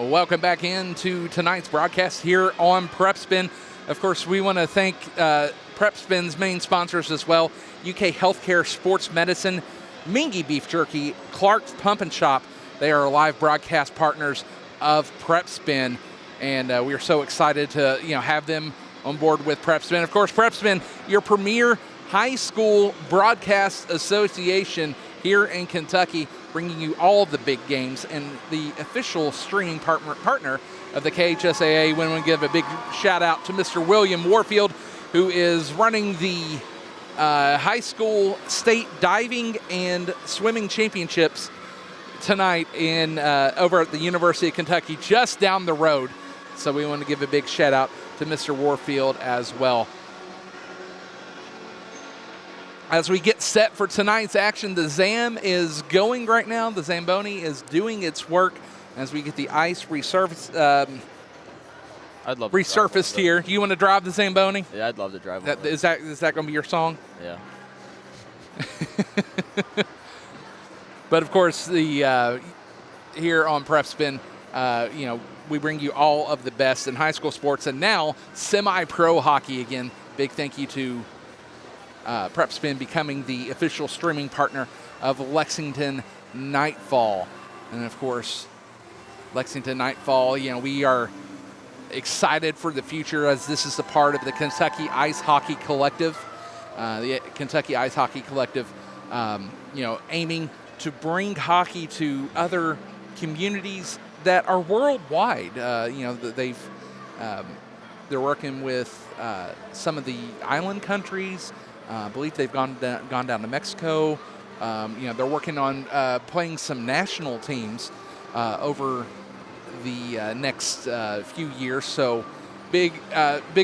Welcome back into tonight's broadcast here on Prep Spin. Of course, we want to thank Prep Spin's main sponsors as well: UK Healthcare Sports Medicine, Mingy Beef Jerky, Clark's Pump and Shop. They are live broadcast partners of Prep Spin, and we are so excited to have them on board with Prep Spin. Of course, Prep Spin, your premier high school broadcast association here in Kentucky, bringing you all of the big games, and the official streaming partner of the KHSAA. We want to give a big shout out to Mr. William Warfield, who is running the high school state diving and swimming championships tonight in over at the University of Kentucky, just down the road. So we want to give a big shout out to Mr. Warfield as well. As we get set for tonight's action, the ZAM is going right now. The Zamboni is doing its work as we get the ice resurfaced here. You want to drive the Zamboni? Yeah, I'd love to drive one. Is that going to be your song? Yeah. But of course, the here on Prep Spin, we bring you all of the best in high school sports, and now semi-pro hockey again. Big thank you to Prep Spin becoming the official streaming partner of Lexington Nightfall. And of course, Lexington Nightfall, we are excited for the future, as this is a part of the Kentucky Ice Hockey Collective. The Kentucky Ice Hockey Collective, aiming to bring hockey to other communities that are worldwide. They're working with some of the island countries. I believe they've gone down to Mexico. They're working on playing some national teams over the next few years. So big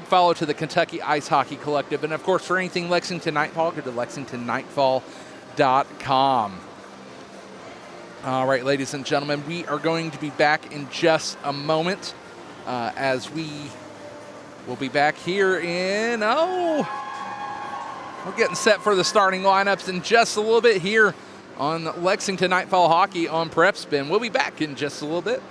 follow to the Kentucky Ice Hockey Collective. And of course, for anything Lexington Nightfall, go to lexingtonnightfall.com. All right, ladies and gentlemen, we are going to be back in just a moment as we will be back here in, we're getting set for the starting lineups in just a little bit here on Lexington Nightfall Hockey on Prep Spin. We'll be back in just a little bit.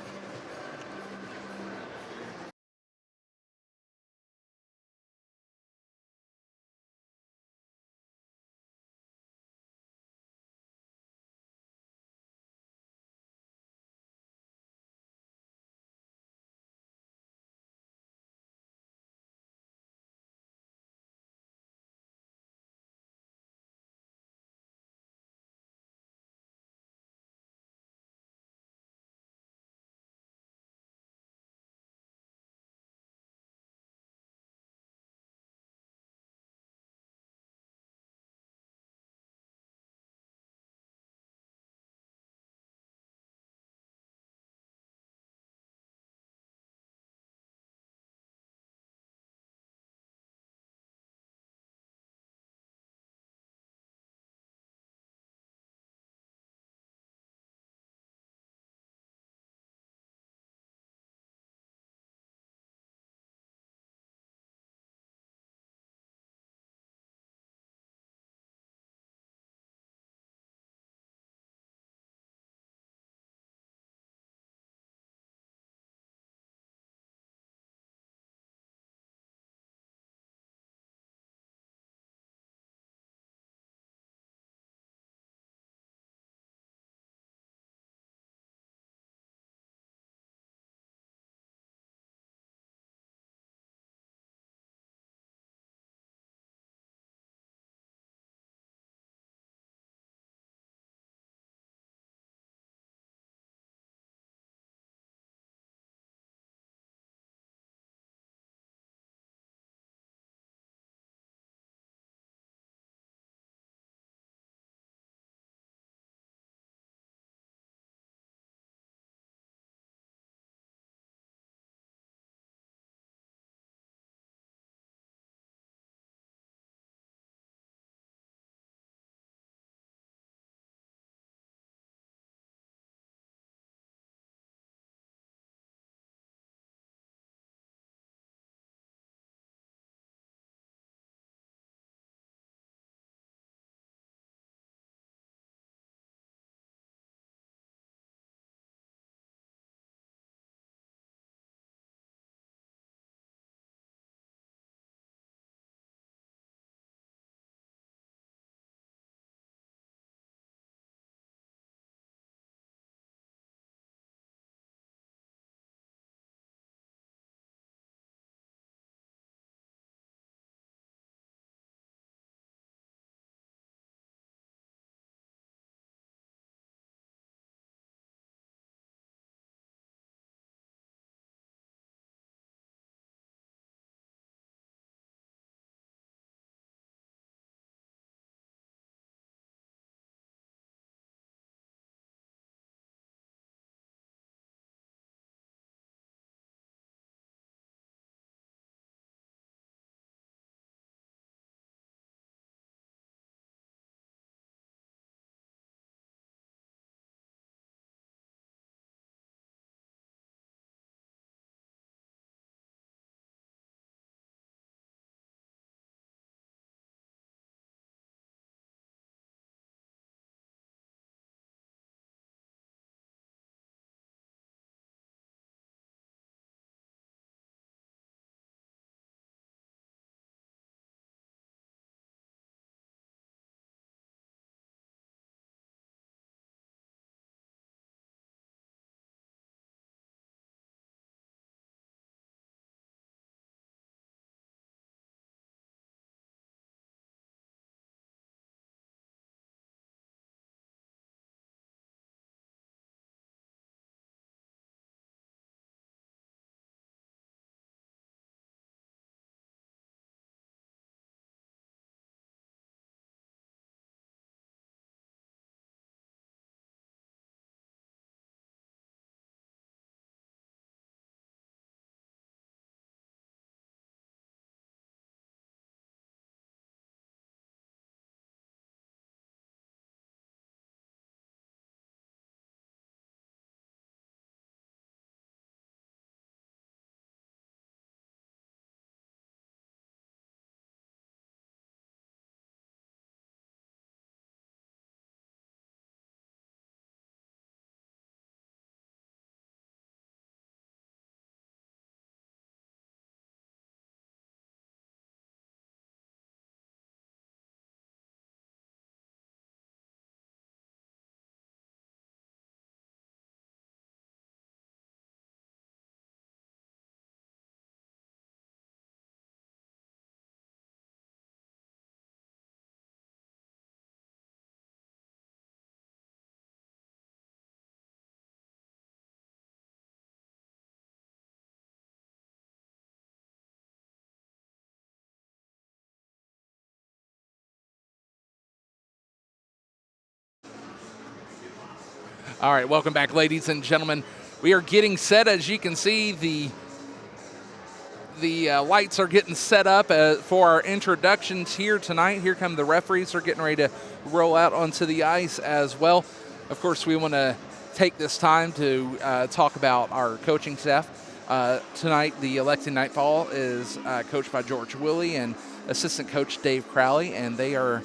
All right, welcome back, ladies and gentlemen. We are getting set. As you can see, the lights are getting set up for our introductions here tonight. Here come the referees. They're getting ready to roll out onto the ice as well. Of course, we want to take this time to talk about our coaching staff. Tonight, the Lexington Nightfall is coached by George Willie and assistant coach Dave Crowley, and they are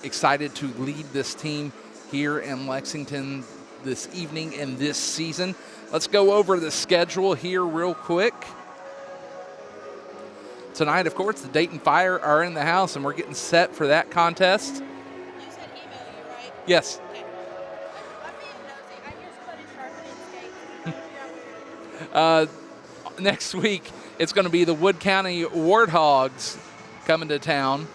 excited to lead this team here in Lexington this evening and this season. Let's go over the schedule here real quick. Tonight, of course, the Dayton Fire are in the house, and we're getting set for that contest. You said email you, right? Yes. Okay. I'm being nosy. I just put a sharpening skates. Next week, it's going to be the Wood County Warthogs coming to town.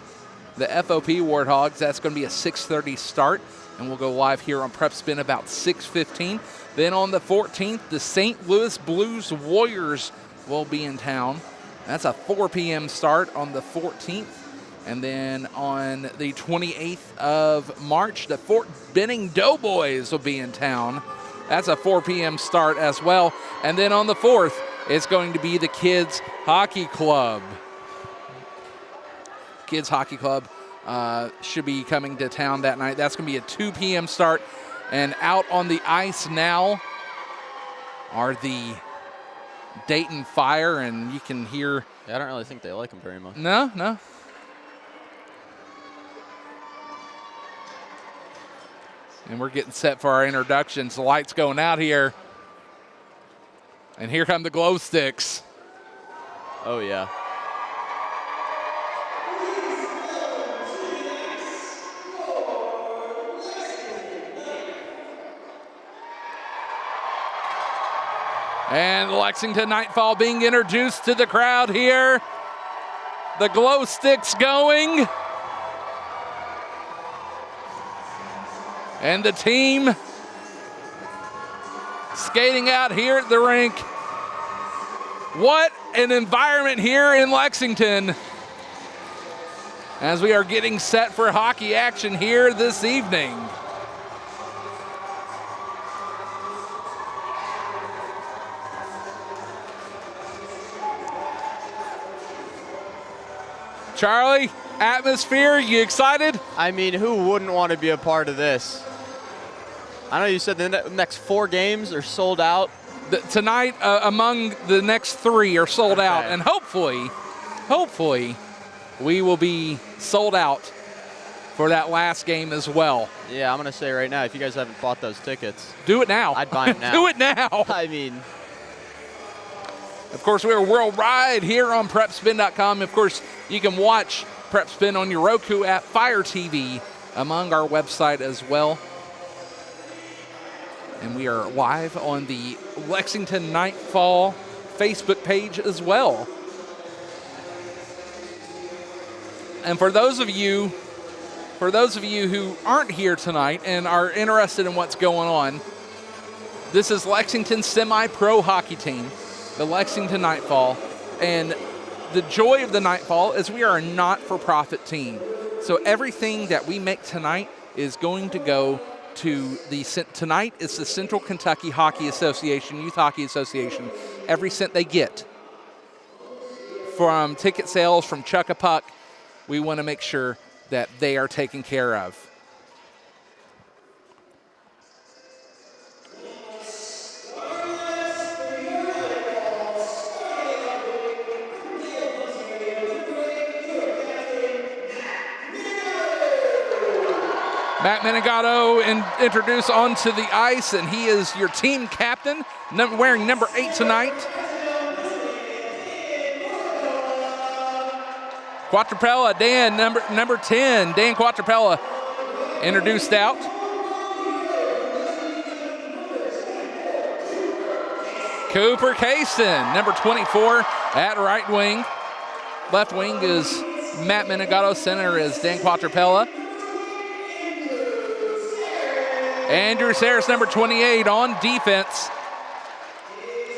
The FOP Warthogs, that's going to be a 6:30 start, and we'll go live here on Prep Spin about 6:15. Then on the 14th, the St. Louis Blues Warriors will be in town. That's a 4 p.m. start on the 14th. And then on the 28th of March, the Fort Benning Doughboys will be in town. That's a 4 p.m. start as well. And then on the 4th, it's going to be the Kids Hockey Club. Kids Hockey Club should be coming to town that night. That's going to be a 2 p.m. start. And out on the ice now are the Dayton Fire, and you can hear. Yeah, I don't really think they like them very much. No. And we're getting set for our introductions. The lights going out here. And here come the glow sticks. Oh, yeah. And Lexington Nightfall being introduced to the crowd here. The glow sticks going. And the team skating out here at the rink. What an environment here in Lexington as we are getting set for hockey action here this evening. Charlie, atmosphere, you excited? I mean, who wouldn't want to be a part of this? I know you said the next 4 games are sold out. Tonight, among the next 3 are sold out, and hopefully, we will be sold out for that last game as well. Yeah, I'm going to say right now, if you guys haven't bought those tickets, do it now. I'd buy them now. Do it now. I mean, of course, we're worldwide here on PrepSpin.com. Of course, you can watch Prep Spin on your Roku app, Fire TV, among our website as well. And we are live on the Lexington Nightfall Facebook page as well. And for those of you who aren't here tonight and are interested in what's going on, this is Lexington's semi-pro hockey team, the Lexington Nightfall. And the joy of the Nightfall is we are a not-for-profit team. So everything that we make tonight is going to go to tonight is the Central Kentucky Hockey Association, Youth Hockey Association. Every cent they get from ticket sales, from Chuck a Puck, we want to make sure that they are taken care of. Matt Menegado introduced onto the ice, and he is your team captain, wearing number 8 tonight. Quattrapella, Dan, number 10, Dan Quattrapella, introduced out. Cooper Kaysen, number 24, at right wing. Left wing is Matt Menegado, center is Dan Quattrapella. Andrew Sayers, number 28, on defense.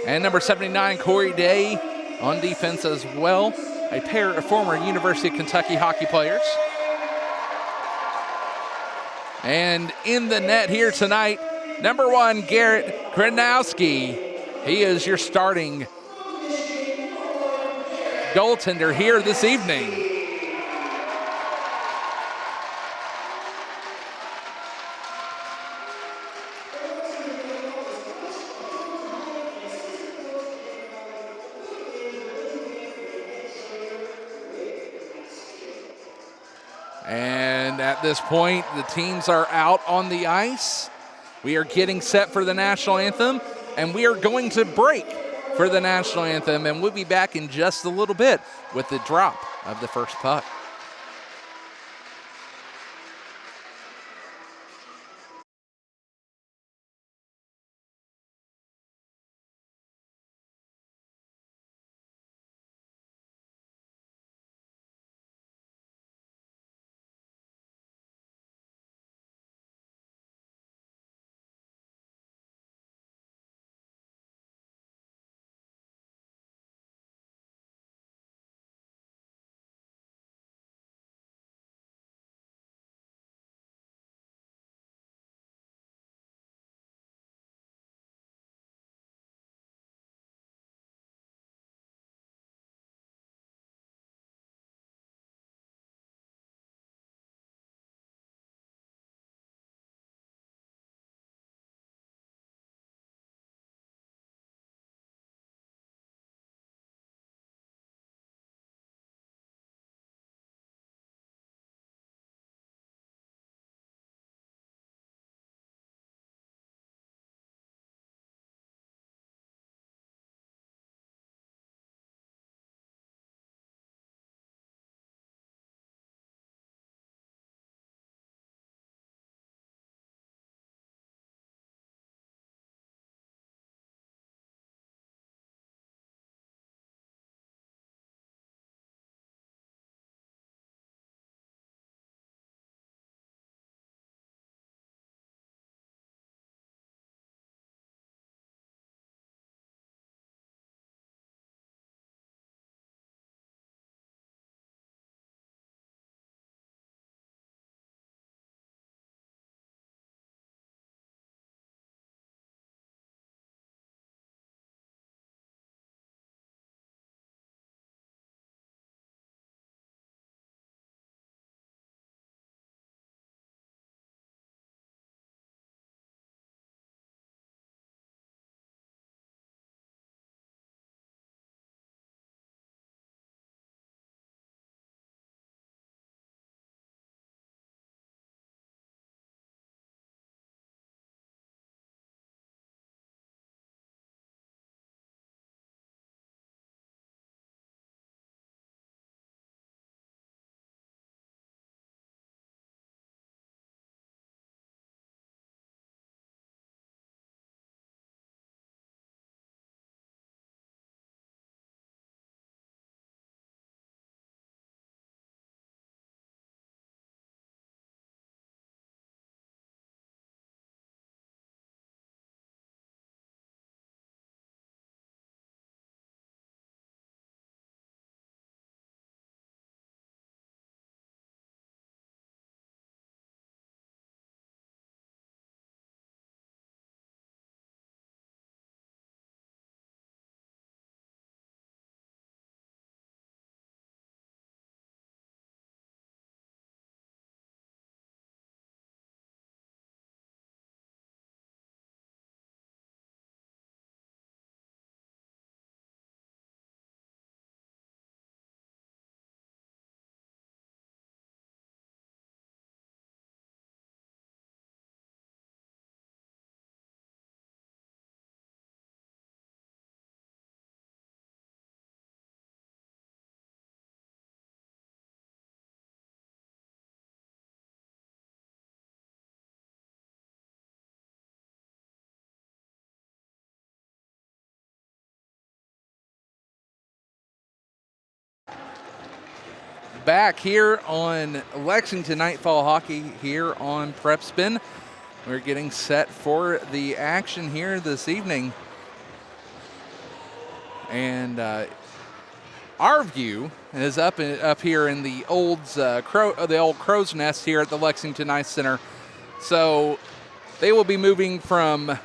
And number 79, Corey Day, on defense as well. A pair of former University of Kentucky hockey players. And in the net here tonight Number 1, Garrett Granowski. He is your starting goaltender here this evening. And at this point, the teams are out on the ice. We are getting set for the national anthem, and we are going to break for the national anthem, and we'll be back in just a little bit with the drop of the first puck. Back here on Lexington Nightfall Hockey here on Prep Spin. We're getting set for the action here this evening. And our view is up here in the old Crow's Nest here at the Lexington Ice Center. So they will be moving from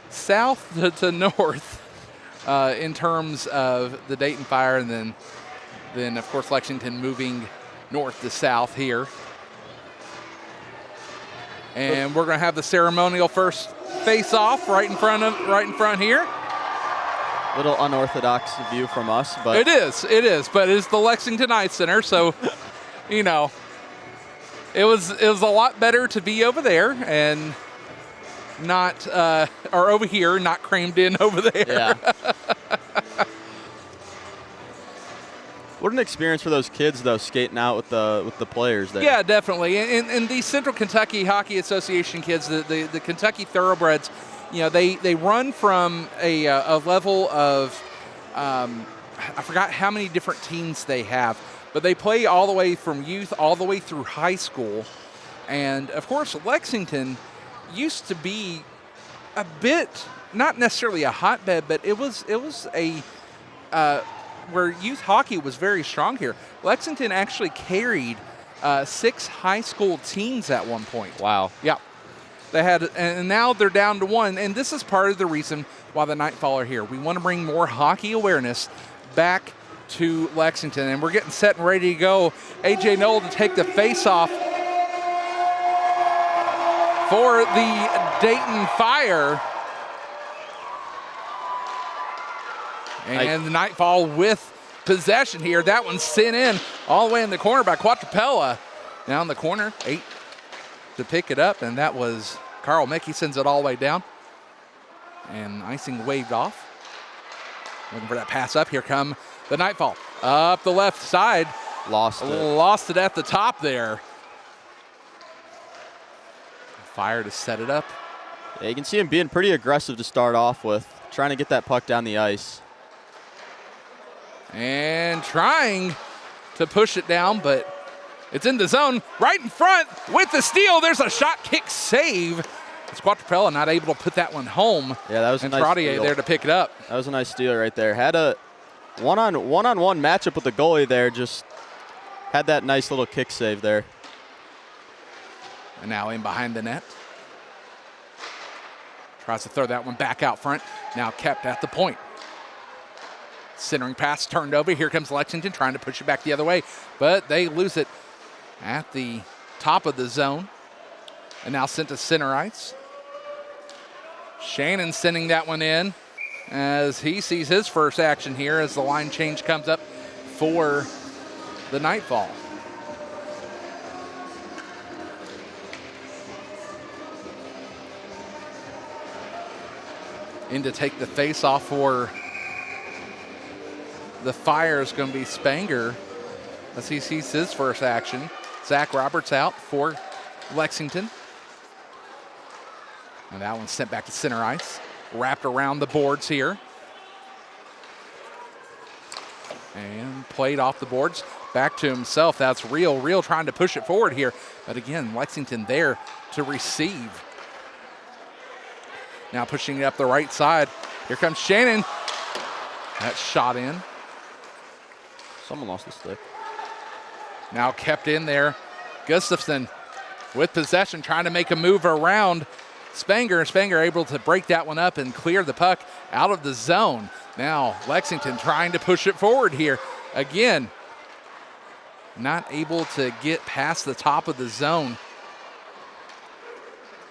south to north in terms of the Dayton Fire, and then of course Lexington moving north to south here. And we're going to have the ceremonial first face-off right in front here. Little unorthodox view from us, but It is, but it's the Lexington Ice Center, so you know, it was a lot better to be over there and not or over here, not crammed in over there. yeah. What an experience for those kids, though, skating out with the players there. Yeah, definitely. And the Central Kentucky Hockey Association kids, the Kentucky Thoroughbreds, you know, they run from a level of I forgot how many different teams they have, but they play all the way from youth all the way through high school. And of course, Lexington used to be a bit, not necessarily a hotbed, but it was a where youth hockey was very strong here. Lexington actually carried 6 high school teams at one point. Wow. Yeah. They had, and now they're down to 1, and this is part of the reason why the Nightfall are here. We want to bring more hockey awareness back to Lexington, and we're getting set and ready to go. A.J. Knoll to take the face-off for the Dayton Fire. And the Nightfall with possession here. That one's sent in all the way in the corner by Quattrapella. Now in the corner, 8 to pick it up, and that was Carl Mickey sends it all the way down. And icing waved off. Looking for that pass up. Here come the Nightfall. Up the left side. Lost it at the top there. Fire to set it up. Yeah, you can see him being pretty aggressive to start off with, trying to get that puck down the ice. And trying to push it down, but it's in the zone. Right in front with the steal. There's a shot kick save. It's Quattrapella not able to put that one home. Yeah, that was a and nice Trottier steal. there to pick it up. That was a nice steal right there. Had a one-on-one matchup with the goalie there. Just had that nice little kick save there. And now in behind the net. Tries to throw that one back out front. Now kept at the point. Centering pass turned over. Here comes Lexington trying to push it back the other way, but they lose it at the top of the zone. And now sent to center ice. Shannon sending that one in as he sees his first action here as the line change comes up for the Nightfall. In to take the face off for the Fire is going to be Spanger as he sees his first action. Zach Roberts out for Lexington. And that one's sent back to center ice. Wrapped around the boards here. And played off the boards. Back to himself. That's Real trying to push it forward here. But again, Lexington there to receive. Now pushing it up the right side. Here comes Shannon. That shot in. Someone lost the stick. Now kept in there. Gustafson with possession, trying to make a move around Spanger. Spanger able to break that one up and clear the puck out of the zone. Now Lexington trying to push it forward here. Again, not able to get past the top of the zone.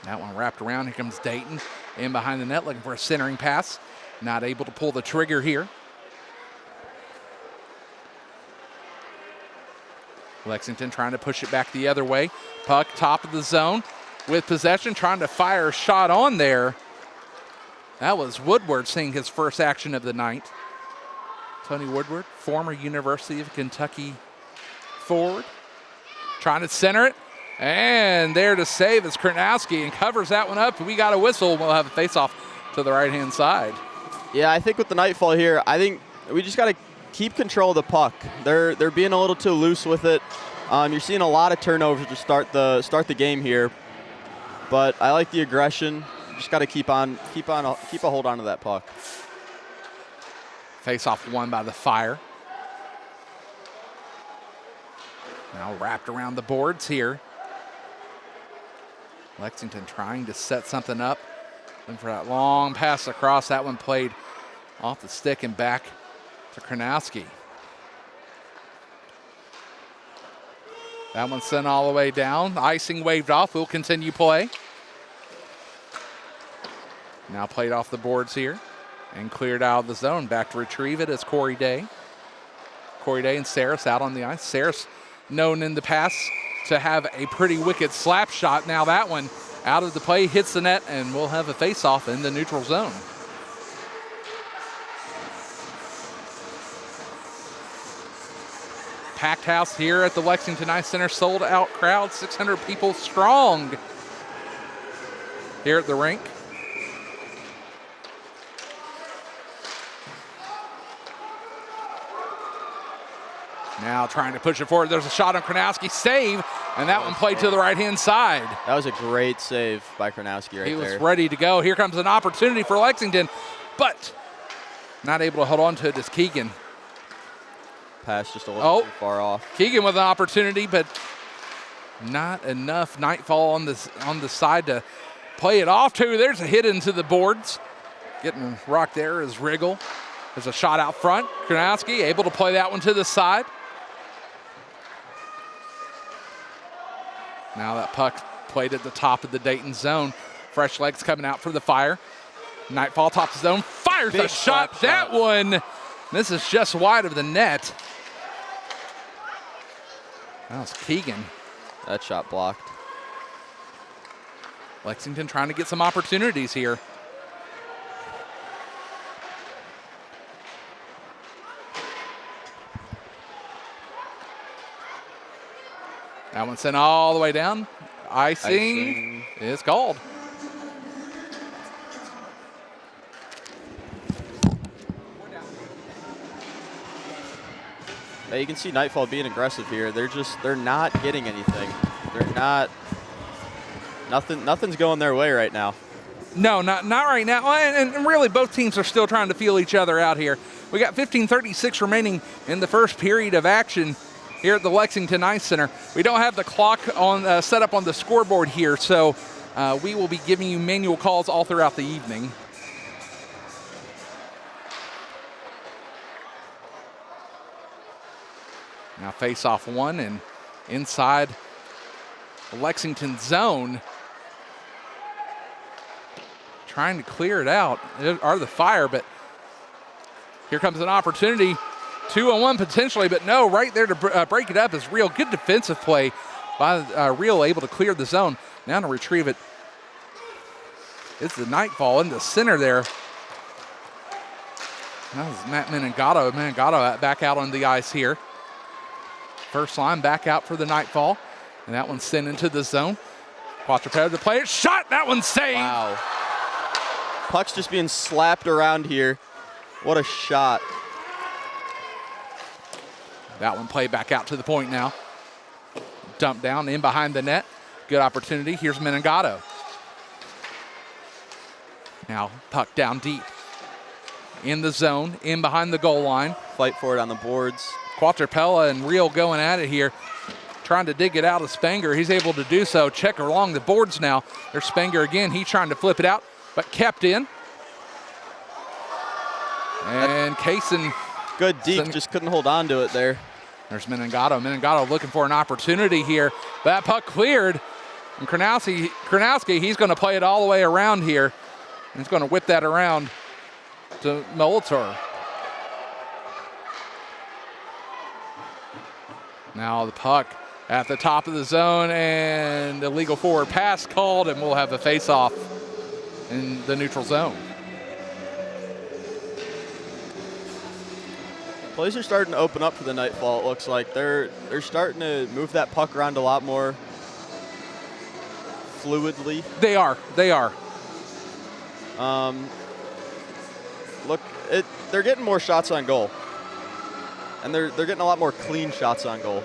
That one wrapped around. Here comes Dayton in behind the net looking for a centering pass. Not able to pull the trigger here. Lexington trying to push it back the other way. Puck top of the zone with possession, trying to fire a shot on there. That was Woodward seeing his first action of the night. Tony Woodward, former University of Kentucky forward. Trying to center it. And there to save is Kranowski and covers that one up. We got a whistle. We'll have a face-off to the right-hand side. Yeah, I think with the Nightfall here, I think we just got to keep control of the puck. They're being a little too loose with it. You're seeing a lot of turnovers to start the game here, but I like the aggression. Just got to keep a hold on to that puck. Face-off won by the Fire. Now wrapped around the boards here. Lexington trying to set something up. And for that long pass across, that one played off the stick and back to Kronowski. That one sent all the way down. Icing waved off. We'll continue play. Now played off the boards here and cleared out of the zone. Back to retrieve it is Corey Day. Corey Day and Saris out on the ice. Saris known in the past to have a pretty wicked slap shot. Now that one out of the play, hits the net, and we'll have a face-off in the neutral zone. Packed house here at the Lexington Ice Center. Sold out crowd, 600 people strong here at the rink. Now trying to push it forward. There's a shot on Kronowski. Save, and that one played to the right-hand side. That was a great save by Kronowski right there. He was ready to go. Here comes an opportunity for Lexington, but not able to hold on to it is Keegan. Pass just a little too far off. Keegan with an opportunity, but not enough. Nightfall on the side to play it off to. There's a hit into the boards. Getting rocked there is Riggle. There's a shot out front. Kronowski able to play that one to the side. Now that puck played at the top of the Dayton zone. Fresh legs coming out for the Fire. Nightfall tops the zone, fires a shot. That one, this is just wide of the net. That was Keegan. That shot blocked. Lexington trying to get some opportunities here. That one sent all the way down. Icing is called. Yeah, you can see Nightfall being aggressive here. They're not getting anything. Nothing's going their way right now. No, not right now. And really, both teams are still trying to feel each other out here. We got 15:36 remaining in the first period of action here at the Lexington Ice Center. We don't have the clock on set up on the scoreboard here, so we will be giving you manual calls all throughout the evening. Now face off one and inside the Lexington zone. Trying to clear it out are the Fire, but here comes an opportunity. 2-on-1 potentially, but no, right there to break it up is Real. Good defensive play by Real, able to clear the zone. Now to retrieve it. It's the Nightfall in the center there. That was Matt Menengato. Menengato back out on the ice here. First line back out for the Nightfall. And that one's sent into the zone. Quattraped to play it. Shot! That one's saved! Wow. Puck's just being slapped around here. What a shot. That one played back out to the point now. Dumped down in behind the net. Good opportunity. Here's Menengato. Now puck down deep. In the zone, in behind the goal line. Fight for it on the boards. Quattrapella and Real going at it here. Trying to dig it out of Spanger. He's able to do so. Check along the boards now. There's Spanger again. He's trying to flip it out, but kept in. And Kaysen. Good deep, just couldn't hold on to it there. There's Menengato. Menengato looking for an opportunity here. That puck cleared. And Kronowski, he's going to play it all the way around here. He's going to whip that around to Molitor. Now the puck at the top of the zone, and illegal forward pass called, and we'll have a face-off in the neutral zone. Plays are starting to open up for the Nightfall, it looks like. They're starting to move that puck around a lot more fluidly. They are. Look, they're getting more shots on goal. And they're getting a lot more clean shots on goal.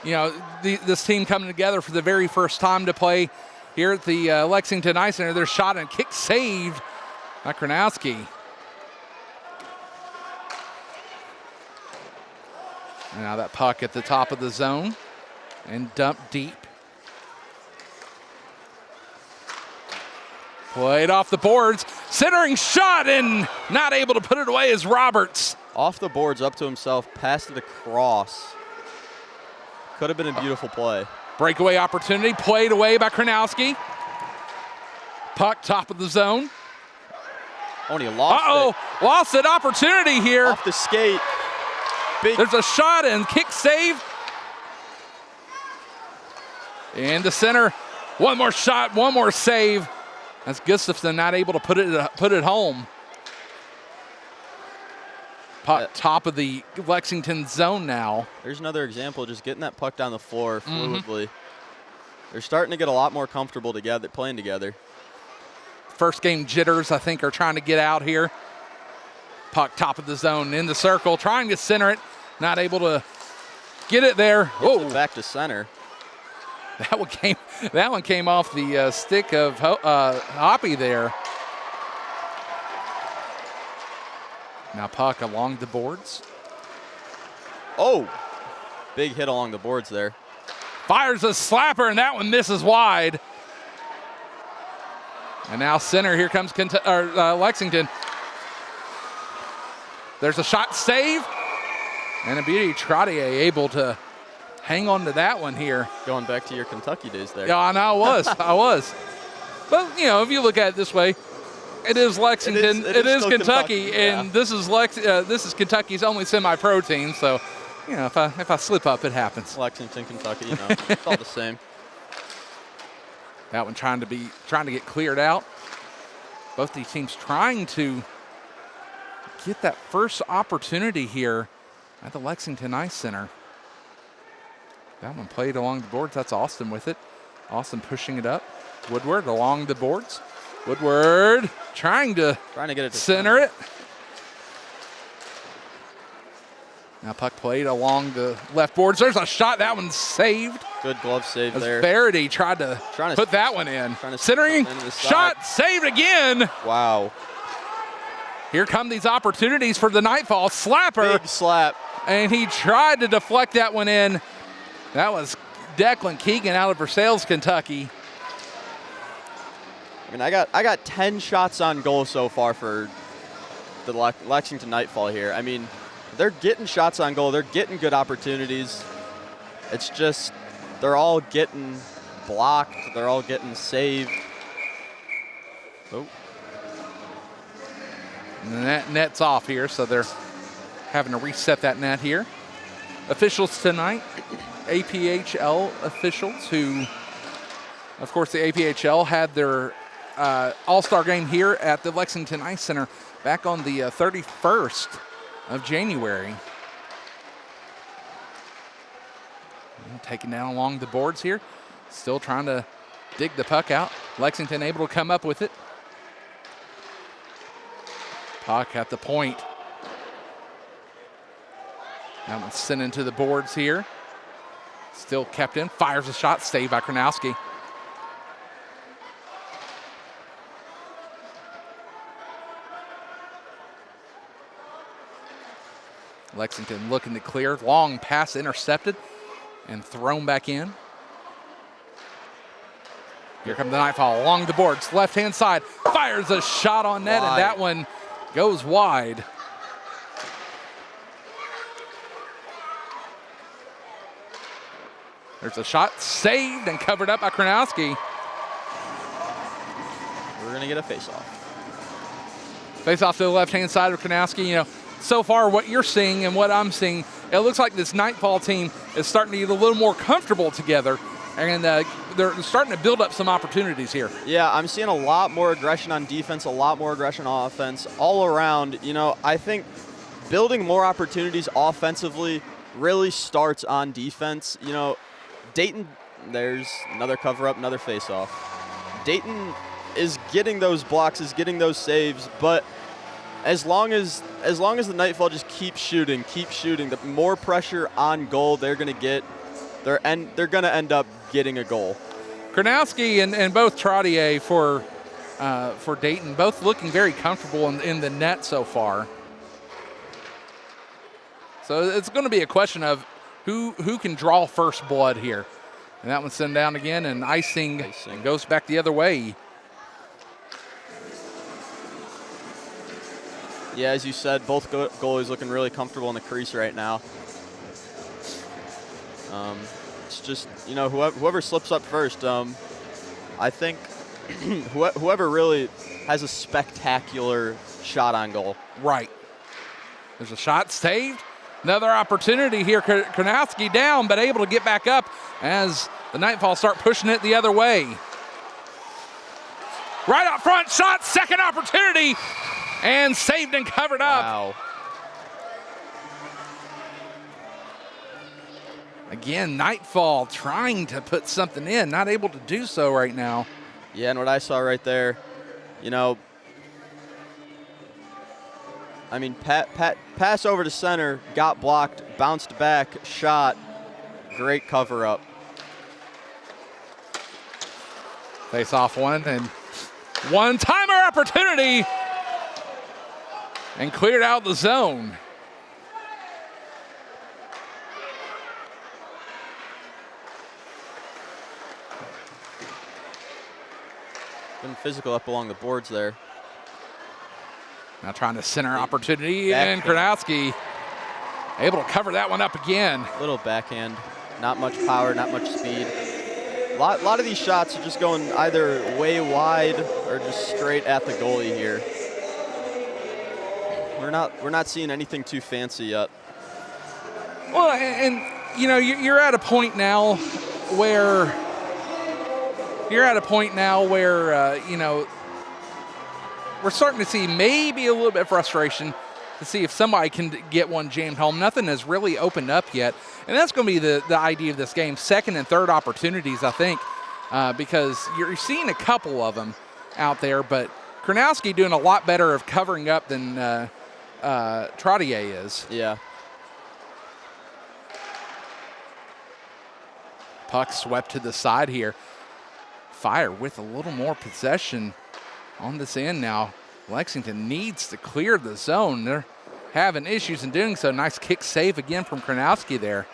You know, this team coming together for the very first time to play here at the Lexington Ice Center. Their shot and kick saved by Kronowski. Now that puck at the top of the zone and dumped deep. Played off the boards. Centering shot and not able to put it away is Roberts. Off the boards, up to himself, passed it across. Could have been a beautiful play. Breakaway opportunity, played away by Kranowski. Puck top of the zone. Oh, and he lost it. Lost an opportunity here. Off the skate. Big. There's a shot and kick save. In the center, one more shot, one more save. That's Gustafson not able to put it home. Puck top of the Lexington zone now. There's another example, just getting that puck down the floor fluidly. They're starting to get a lot more comfortable together, playing together. First game jitters, I think, are trying to get out here. Puck top of the zone in the circle, trying to center it, not able to get it there. Gets it back to center. That one came off the stick of Hoppy there. Now puck along the boards. Oh, big hit along the boards there. Fires a slapper, and that one misses wide. And now center, here comes Lexington. There's a shot save. And a beauty, Trottier able to hang on to that one here. Going back to your Kentucky days there. Yeah, I know, I was. But, if you look at it this way, it is Lexington, it is Kentucky, and this is Kentucky's only semi-pro team, so, if I slip up, it happens. Lexington, Kentucky, it's all the same. That one trying to get cleared out. Both these teams trying to get that first opportunity here at the Lexington Ice Center. That one played along the boards. That's Austin with it. Austin pushing it up. Woodward along the boards. Woodward trying to get it to center it. Now puck played along the left boards. There's a shot. That one's saved. Good glove save there. Verity tried to put that one in. Centering, shot, saved again. Wow. Here come these opportunities for the Nightfall. Slapper. Big slap. And he tried to deflect that one in. That was Declan Keegan out of Versailles, Kentucky. I mean, I got 10 shots on goal so far for the Lexington Nightfall here. I mean, they're getting shots on goal. They're getting good opportunities. It's just they're all getting blocked. They're all getting saved. Oh. And that net's off here, so they're having to reset that net here. Officials tonight, APHL officials who, of course, the APHL had their All-Star game here at the Lexington Ice Center back on the 31st of January. Taking down along the boards here. Still trying to dig the puck out. Lexington able to come up with it. Puck at the point. That one's sent into the boards here. Still kept in. Fires a shot. Saved by Kranowski. Lexington looking to clear. Long pass intercepted and thrown back in. Here comes the Nightfall along the boards. Left-hand side. Fires a shot on net, and that one goes wide. There's a shot saved and covered up by Kranowski. We're going to get a face-off. Face-off to the left-hand side of Kranowski. So far what you're seeing and what I'm seeing, it looks like this Nightfall team is starting to get a little more comfortable together, and they're starting to build up some opportunities here. Yeah, I'm seeing a lot more aggression on defense, a lot more aggression on offense all around. I think building more opportunities offensively really starts on defense. Dayton, there's another cover-up, another face-off. Dayton is getting those blocks, is getting those saves, but as long as the Nightfall just keeps shooting, the more pressure on goal they're going to get, they're going to end up getting a goal. Kranowski and both Trottier for Dayton, both looking very comfortable in the net so far. So it's going to be a question of who can draw first blood here. And that one's sent down again, and icing goes back the other way. Yeah, as you said, both goalies looking really comfortable in the crease right now. It's just, you know, whoever slips up first, I think whoever really has a spectacular shot on goal. Right. There's a shot saved. Another opportunity here. Karnowski down, but able to get back up as the Nightfall start pushing it the other way. Right up front, shot, second opportunity, and saved and covered up. Wow. Again, Nightfall trying to put something in, not able to do so right now. Yeah, and what I saw right there, you know, I mean, pass over to center, got blocked, bounced back, shot, great cover up. Face off one, and one-timer opportunity, and cleared out the zone. Been physical up along the boards there. Now trying to center opportunity, and Karnowski able to cover that one up again. Little backhand, not much power, not much speed. A lot of these shots are just going either way wide or just straight at the goalie here. We're not seeing anything too fancy yet. Well, and you know, you're at a point now where you know, we're starting to see maybe a little bit of frustration to see if somebody can get one jammed home. Nothing has really opened up yet. And that's going to be the idea of this game, second and third opportunities, I think, because you're seeing a couple of them out there, but Karnowski doing a lot better of covering up than Trottier is. Yeah. Puck swept to the side here. Fire with a little more possession on this end now. Lexington needs to clear the zone. They're having issues in doing so. Nice kick save again from Karnowski there.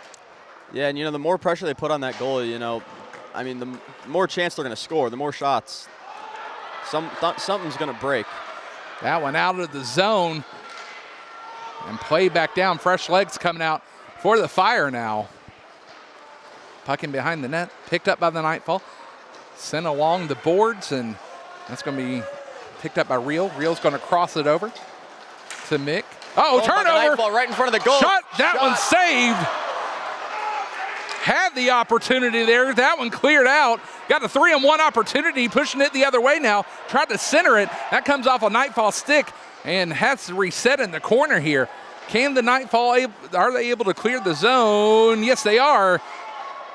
Yeah, and you know, the more pressure they put on that goalie, you know, I mean, the more chance they're going to score, the more shots. Something's going to break. That one out of the zone and play back down. Fresh legs coming out for the Fire now. Puck in behind the net, picked up by the Nightfall. Sent along the boards, and that's going to be picked up by Reel. Reel's going to cross it over to Mick. Oh, turnover. Nightfall right in front of the goal. That one saved. Had the opportunity there. That one cleared out. Got a 3-on-1 opportunity, pushing it the other way now. Tried to center it. That comes off a Nightfall stick and has to reset in the corner here. Can the Nightfall, are they able to clear the zone? Yes, they are.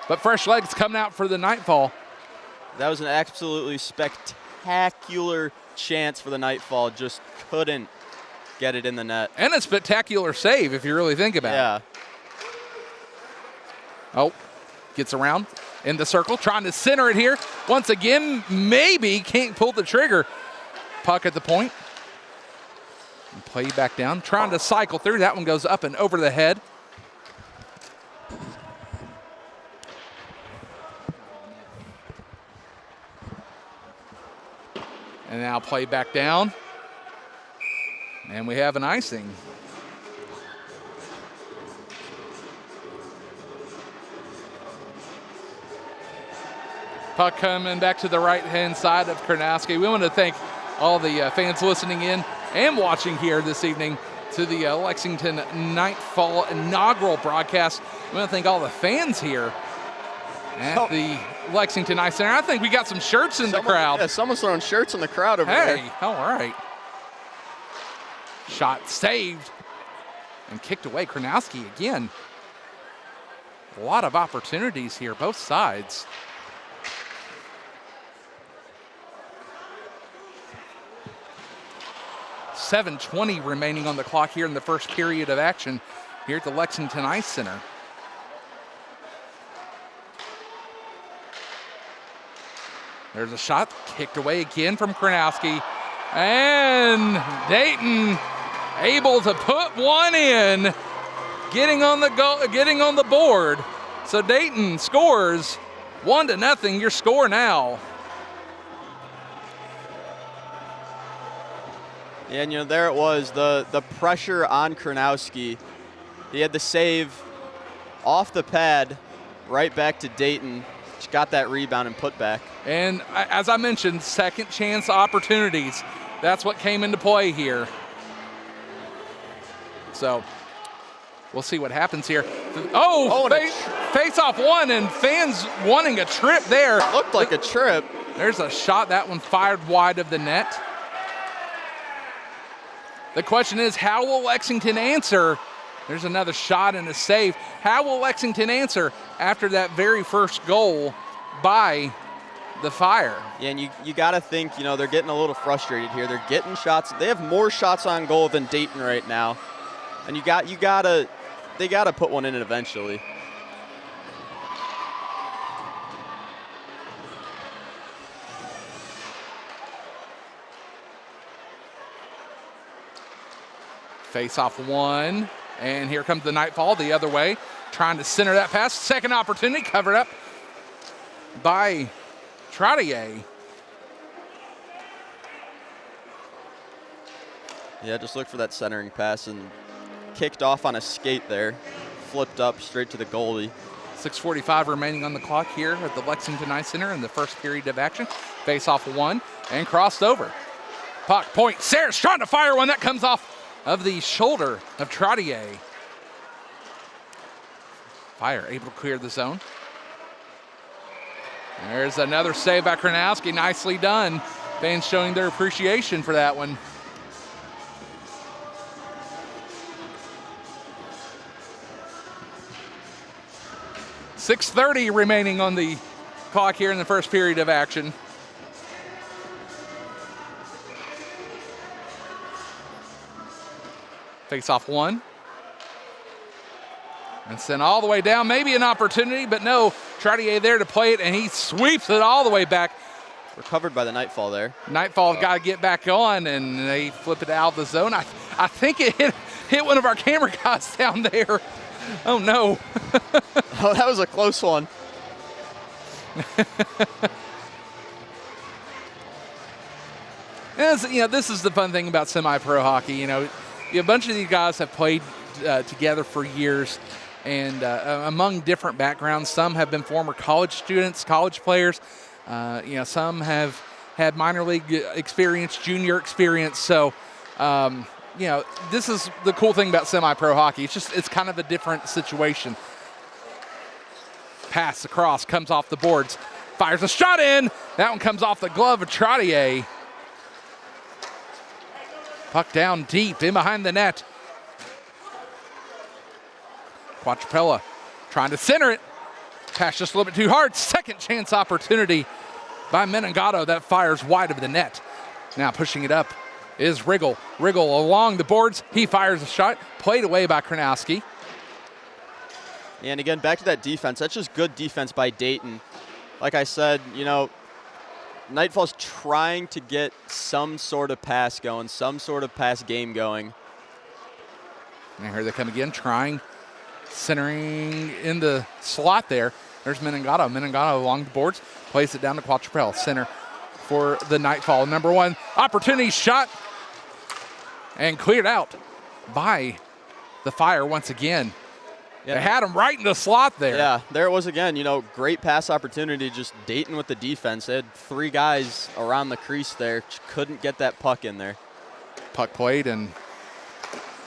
But fresh legs coming out for the Nightfall. That was an absolutely spectacular chance for the Nightfall. Just couldn't get it in the net. And a spectacular save if you really think about it. Yeah. Oh, gets around in the circle, trying to center it here. Once again, maybe can't pull the trigger. Puck at the point. And play back down, trying to cycle through. That one goes up and over the head. And now play back down. And we have an icing. Puck coming back to the right-hand side of Karnowski. We want to thank all the fans listening in and watching here this evening to the Lexington Nightfall inaugural broadcast. We want to thank all the fans here at the Lexington Ice Center. I think we got some shirts in the crowd. Yeah, someone's throwing shirts in the crowd over there. Hey, all right. Shot saved and kicked away. Karnowski again. A lot of opportunities here, both sides. .720 remaining on the clock here in the first period of action here at the Lexington Ice Center. There's a shot kicked away again from Karnowski. And Dayton able to put one in, getting on the board. So Dayton scores 1-0, your score now. And, there it was, the pressure on Kronowski. He had the save off the pad, right back to Dayton. Just got that rebound and put back. And as I mentioned, second chance opportunities. That's what came into play here. So we'll see what happens here. Face off one, and fans wanting a trip there. Looked like a trip. There's a shot, that one fired wide of the net. The question is, how will Lexington answer? There's another shot and a save. How will Lexington answer after that very first goal by the Fire? Yeah, and you got to think, they're getting a little frustrated here. They're getting shots. They have more shots on goal than Dayton right now. And they got to put one in eventually. Face off one, and here comes the Nightfall the other way, trying to center that pass. Second opportunity, covered up by Trottier. Yeah, just look for that centering pass, and kicked off on a skate there, flipped up straight to the goalie. 6:45 remaining on the clock here at the Lexington Ice Center in the first period of action. Face off one, and crossed over. Puck point, Sayers trying to fire one that comes off of the shoulder of Trottier. Fire able to clear the zone. There's another save by Kronowski. Nicely done. Fans showing their appreciation for that one. .6:30 remaining on the clock here in the first period of action. Face off one. And sent all the way down. Maybe an opportunity, but no. Trottier there to play it, and he sweeps it all the way back. Recovered by the Nightfall there. Nightfall got to get back on, and they flip it out of the zone. I think it hit one of our camera guys down there. Oh, no. Oh, that was a close one. This is the fun thing about semi-pro hockey. A bunch of these guys have played together for years, and among different backgrounds. Some have been former college students, college players. Some have had minor league experience, junior experience. So, this is the cool thing about semi-pro hockey. It's kind of a different situation. Pass across, comes off the boards, fires a shot in. That one comes off the glove of Trottier. Puck down deep, in behind the net. Quattrapella trying to center it. Pass just a little bit too hard. Second chance opportunity by Menengato. That fires wide of the net. Now pushing it up is Riggle. Riggle along the boards. He fires a shot. Played away by Kronowski. And again, back to that defense. That's just good defense by Dayton. Like I said, Nightfall's trying to get some sort of pass going, some sort of pass game going. And here they come again, trying, centering in the slot there. There's Menengato. Menengato along the boards, plays it down to Quattrapel. Center for the Nightfall. Number one, opportunity shot, and cleared out by the Fire once again. Yeah. They had him right in the slot there. Yeah, there it was again. Great pass opportunity, just Dayton with the defense. They had three guys around the crease there. Just couldn't get that puck in there. Puck played, and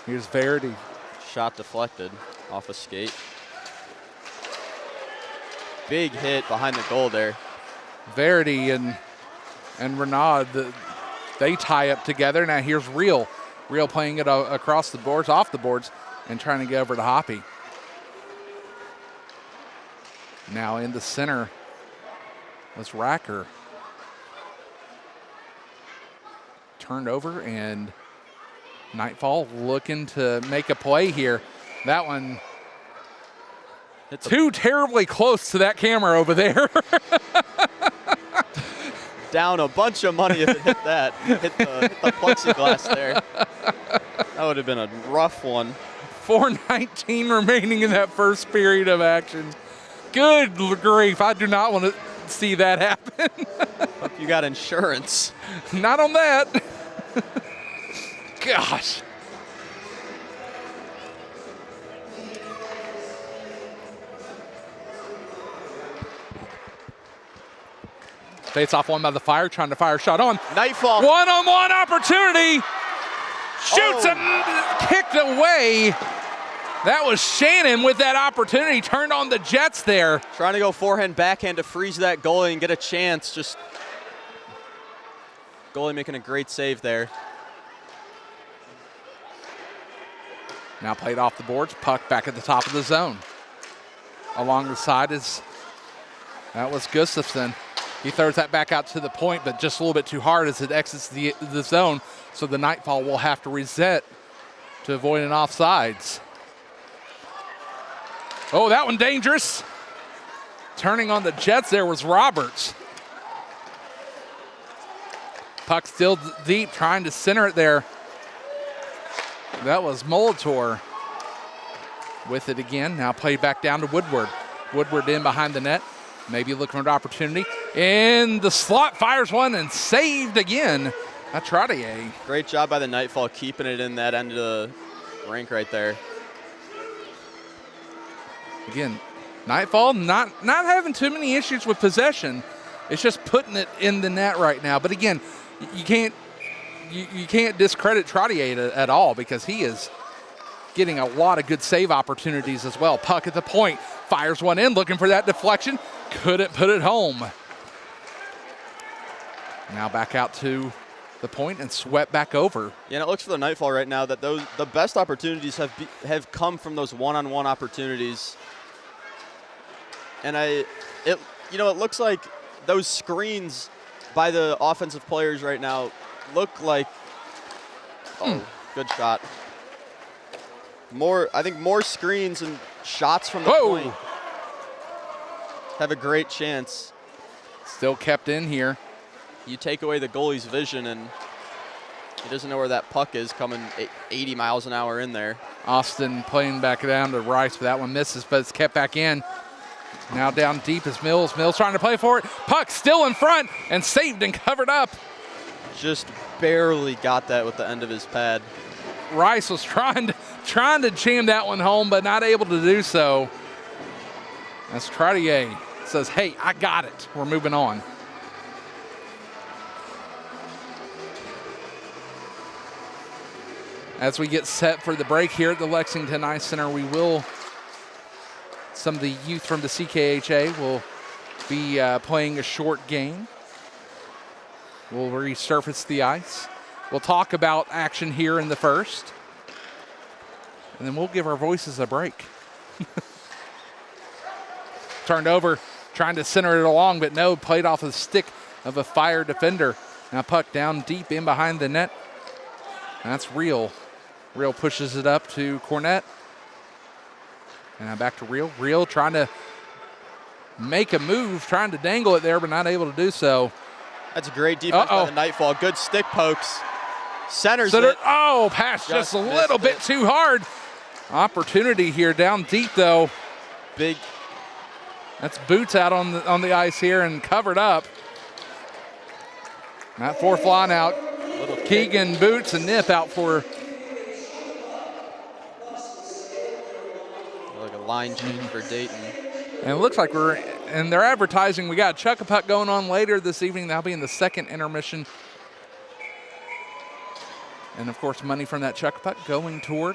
here's Verity. Shot deflected off a skate. Big hit behind the goal there. Verity and Renaud, they tie up together. Now here's Real. Real playing it across the boards, off the boards, and trying to get over to Hoppy. Now in the center was Racker. Turned over, and Nightfall looking to make a play here. That one too terribly close to that camera over there. Down a bunch of money if it hit that. hit the plexiglass there. That would have been a rough one. 4:19 remaining in that first period of action. Good grief, I do not want to see that happen. Hope you got insurance. Not on that. gosh. Face off one by the Fire, trying to fire a shot on. Nightfall. One-on-one opportunity. Shoots and kicked away. That was Shannon with that opportunity. Turned on the Jets there. Trying to go forehand, backhand to freeze that goalie and get a chance. Just goalie making a great save there. Now played off the boards. Puck back at the top of the zone. Along the side that was Gustafson. He throws that back out to the point, but just a little bit too hard as it exits the zone. So the Nightfall will have to reset to avoid an offsides. Oh, that one dangerous. Turning on the Jets there was Roberts. Puck still deep, trying to center it there. That was Molitor with it again. Now played back down to Woodward. Woodward in behind the net. Maybe looking for an opportunity. In the slot, fires one and saved again. That's Trottier. Great job by the Nightfall keeping it in that end of the rink right there. Again, Nightfall not having too many issues with possession. It's just putting it in the net right now. But again, you can't discredit Trottier at all because he is getting a lot of good save opportunities as well. Puck at the point, fires one in, looking for that deflection. Couldn't put it home. Now back out to the point and swept back over. Yeah, and it looks for the Nightfall right now that the best opportunities have come from those one-on-one opportunities. And it looks like those screens by the offensive players right now look like good shot. I think more screens and shots from the point have a great chance. Still kept in here. You take away the goalie's vision and he doesn't know where that puck is coming 80 miles an hour in there. Austin playing back down to Rice, but that one misses, but it's kept back in. Now down deep is Mills. Mills trying to play for it. Puck still in front and saved and covered up. Just barely got that with the end of his pad. Rice was trying to jam that one home, but not able to do so. That's Trottier. Says, hey, I got it. We're moving on. As we get set for the break here at the Lexington Ice Center, some of the youth from the CKHA will be playing a short game. We'll resurface the ice. We'll talk about action here in the first. And then we'll give our voices a break. Turned over, trying to center it along, but no, played off the stick of a Fire defender. Now puck down deep in behind the net. And that's Real. Real pushes it up to Cornett. And now back to Real. Real trying to make a move, trying to dangle it there, but not able to do so. That's a great defense by the Nightfall. Good stick pokes. Centers it. Oh, pass just a little bit too hard. Opportunity here down deep, though. Big. That's Boots out on the ice here and covered up. That fourth line out. Keegan, Boots, and Nip out for like a line change for Dayton. And it looks like they're advertising we got a Chuck-a-Puck going on later this evening. That'll be in the second intermission. And of course, money from that Chuck-a-Puck going toward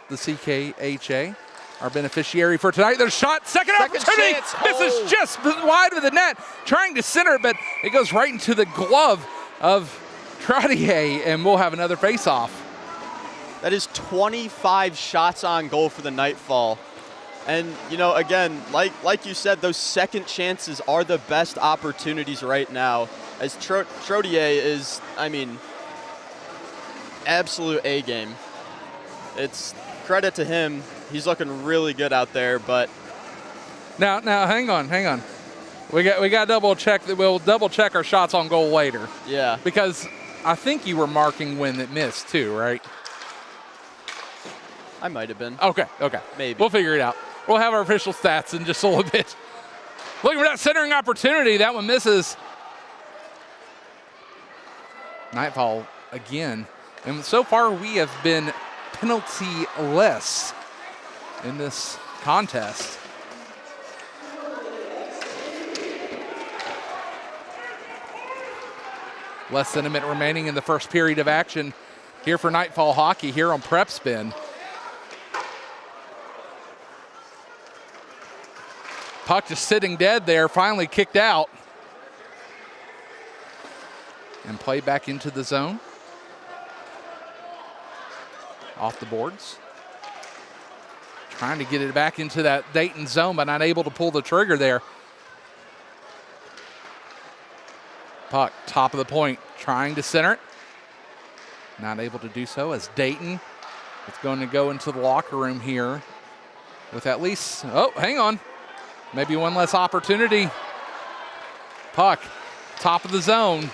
the CKHA, our beneficiary for tonight. There's a shot, second opportunity. Chance. Misses just wide of the net, trying to center, but it goes right into the glove of Trottier, and we'll have another face-off. That is 25 shots on goal for the Nightfall. And, again, like you said, those second chances are the best opportunities right now. As Trottier is, absolute A game. It's credit to him. He's looking really good out there, but now hang on. We got to double check that. We'll double check our shots on goal later. Yeah. Because I think you were marking when it missed too, right? I might have been. Okay. Maybe. We'll figure it out. We'll have our official stats in just a little bit. Looking for that centering opportunity. That one misses. Nightfall again And so far, we have been penalty-less in this contest. Less than a minute remaining in the first period of action here for Nightfall Hockey here on Prep Spin. Puck just sitting dead there, finally kicked out. And played back into the zone. Off the boards. Trying to get it back into that Dayton zone, but not able to pull the trigger there. Puck, top of the point, trying to center it. Not able to do so as Dayton is going to go into the locker room here with at least, oh, hang on. Maybe one less opportunity. Puck, top of the zone.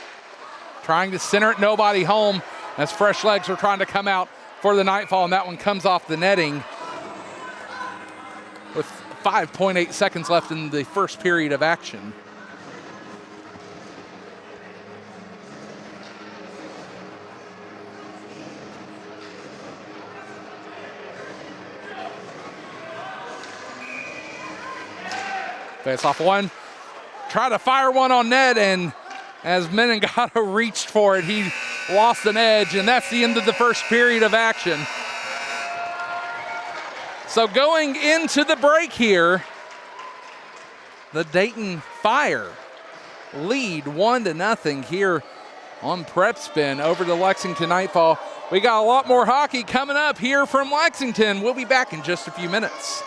Trying to center it, nobody home as fresh legs are trying to come out for the Nightfall, and that one comes off the netting with 5.8 seconds left in the first period of action. Face off one, try to fire one on net, and as Menengato reached for it, he lost an edge, and that's the end of the first period of action. So going into the break here, the Dayton Fire lead 1-0 here on Prep Spin over the Lexington Nightfall. We got a lot more hockey coming up here from Lexington. We'll be back in just a few minutes.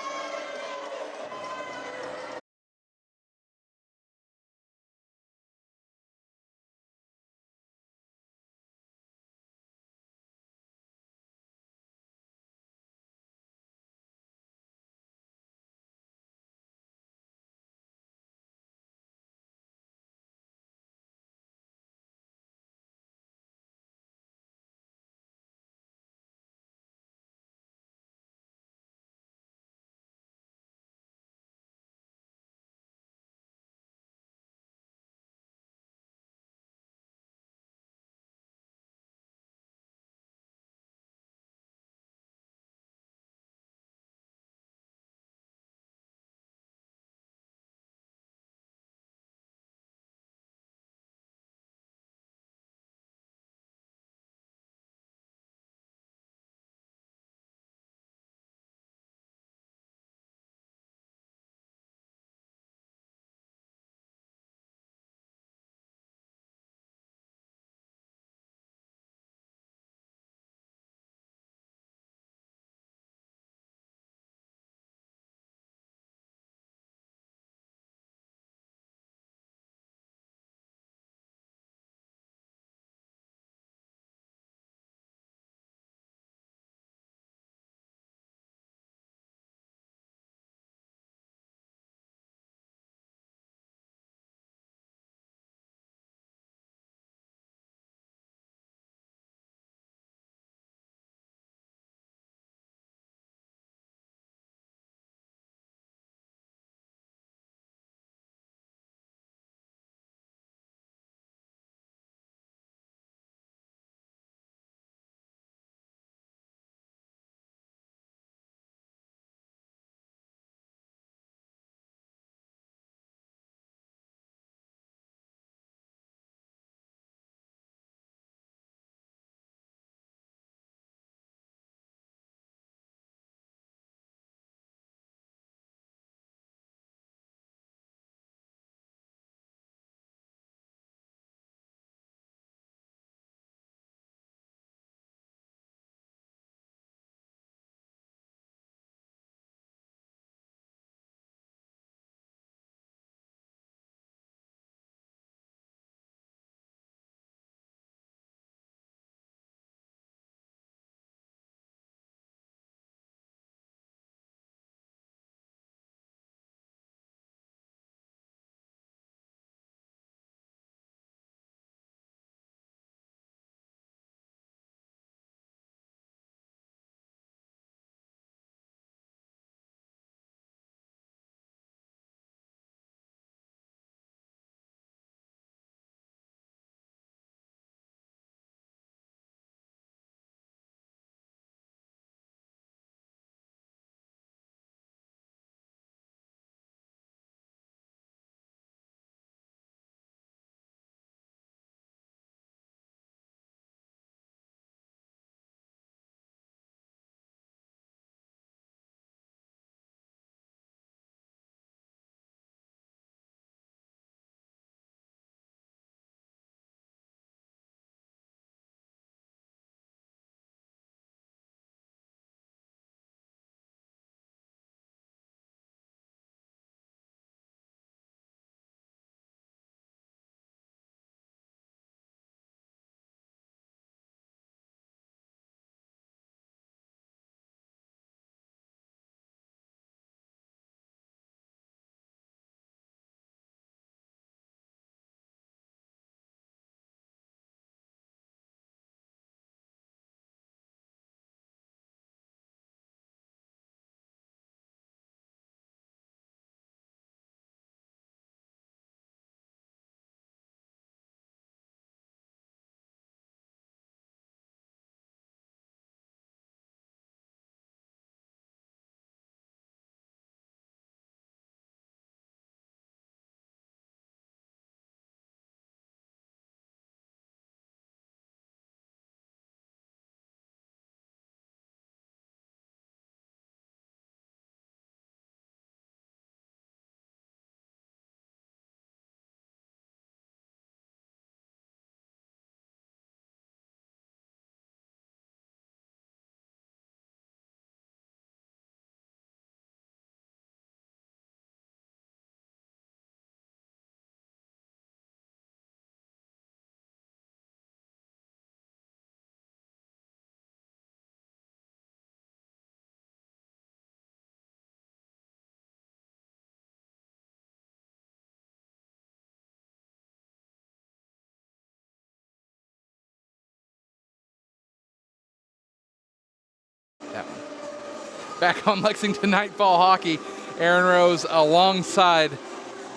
back on Lexington Nightfall Hockey. Aaron Rose alongside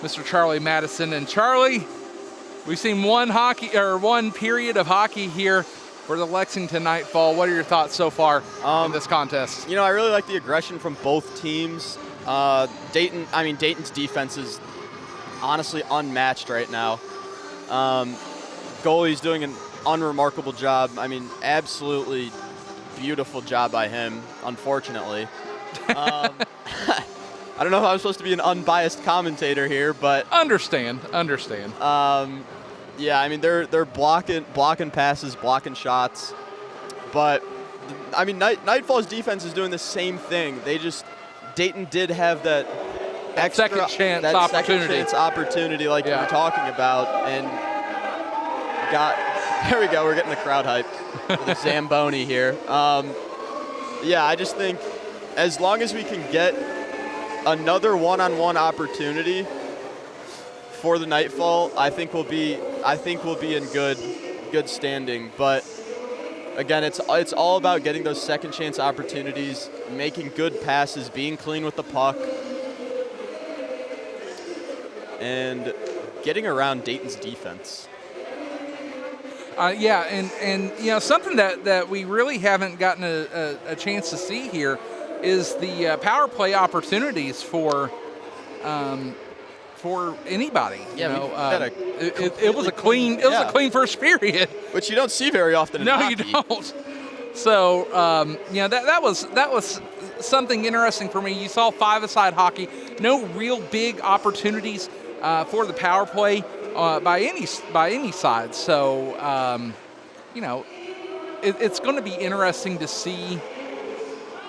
Mr. Charlie Madison. And Charlie, we've seen one period of hockey here for the Lexington Nightfall. What are your thoughts so far in this contest? I really like the aggression from both teams. Dayton's defense is honestly unmatched right now. Goalie's doing an unremarkable job. Absolutely beautiful job by him, unfortunately. I don't know if I'm supposed to be an unbiased commentator here, but Understand. They're blocking passes, blocking shots, but Nightfall's defense is doing the same thing. Dayton did have that extra second chance opportunity like you were talking about, and there we go. We're getting the crowd hyped for the Zamboni here. I just think as long as we can get another one-on-one opportunity for the Nightfall, I think we'll be in good standing. But again, it's all about getting those second chance opportunities, making good passes, being clean with the puck, and getting around Dayton's defense. Something that we really haven't gotten a chance to see here is the power play opportunities for anybody. It was a clean first period, which you don't see very often in hockey. No, you don't. So that was something interesting for me. You saw five-a-side hockey, no real big opportunities for the power play by any side. So it's going to be interesting to see.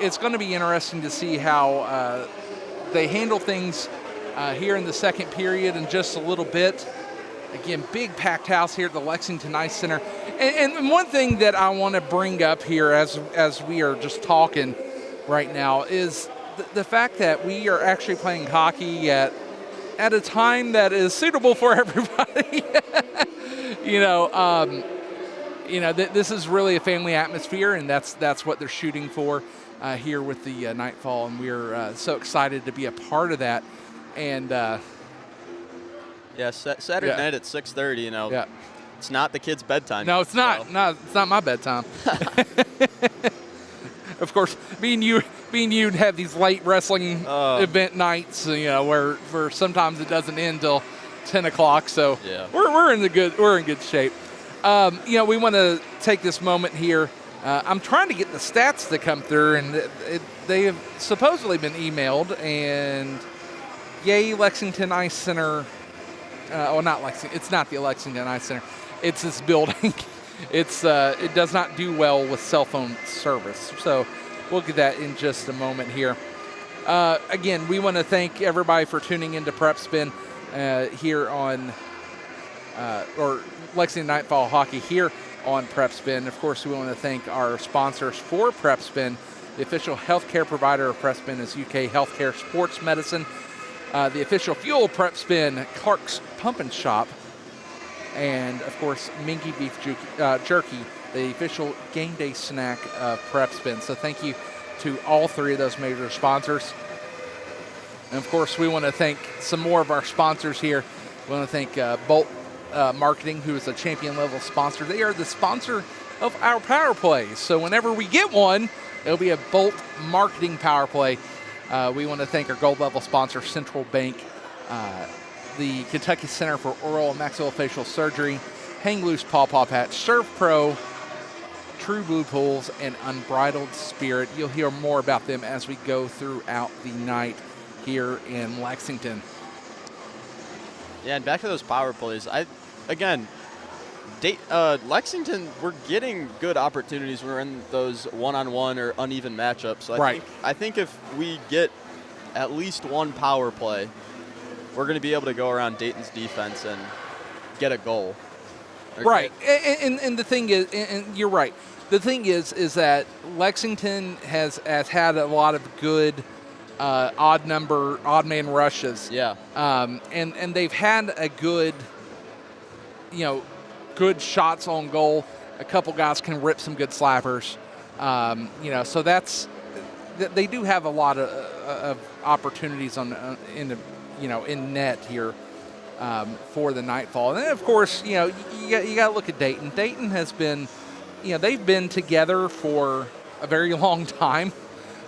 It's going to be interesting to see how they handle things here in the second period in just a little bit. Again, big packed house here at the Lexington Ice Center. And one thing that I want to bring up here as we are just talking right now is the fact that we are actually playing hockey at a time that is suitable for everybody. This is really a family atmosphere, and that's what they're shooting for here with the Nightfall, and we're so excited to be a part of that. And Saturday night at 6:30. It's not the kids' bedtime. No, it's not. No, it's not my bedtime. Of course, being you'd have these late wrestling event nights, where sometimes it doesn't end till 10 o'clock. So we're in good shape. We want to take this moment here. I'm trying to get the stats to come through, and they have supposedly been emailed. And yay, Lexington Ice Center. Not Lexington. It's not the Lexington Ice Center. It's this building. It does not do well with cell phone service. So we'll get that in just a moment here. Again, we want to thank everybody for tuning into Prep Spin here on or Lexington Nightfall Hockey here on Prep Spin. Of course, we want to thank our sponsors for Prep Spin. The official healthcare provider of Prep Spin is UK Healthcare Sports Medicine. The official fuel Prep Spin, Clark's Pump and Shop. And, of course, Minky Beef Jerky, the official game day snack of Prep Spin. So thank you to all three of those major sponsors. And, of course, we want to thank some more of our sponsors here. We want to thank Bolt Marketing, who is a champion-level sponsor. They are the sponsor of our power plays. So whenever we get one, it'll be a Bolt Marketing power play. We want to thank our gold-level sponsor, Central Bank, the Kentucky Center for Oral and Maxillofacial Surgery, Hang Loose Paw Paw Patch, Serve Pro, True Blue Pools, and Unbridled Spirit. You'll hear more about them as we go throughout the night here in Lexington. Yeah, and back to those power plays. Lexington, we're getting good opportunities when we're in those one-on-one or uneven matchups. So I think if we get at least one power play, we're going to be able to go around Dayton's defense and get a goal. Right, and the thing is, and you're right. The thing is that Lexington has had a lot of good odd man rushes. Yeah. And they've had a good shots on goal. A couple guys can rip some good slappers. So they do have a lot of opportunities in the, in net here for the Nightfall. And then, of course, you got to look at Dayton. Dayton has been, they've been together for a very long time.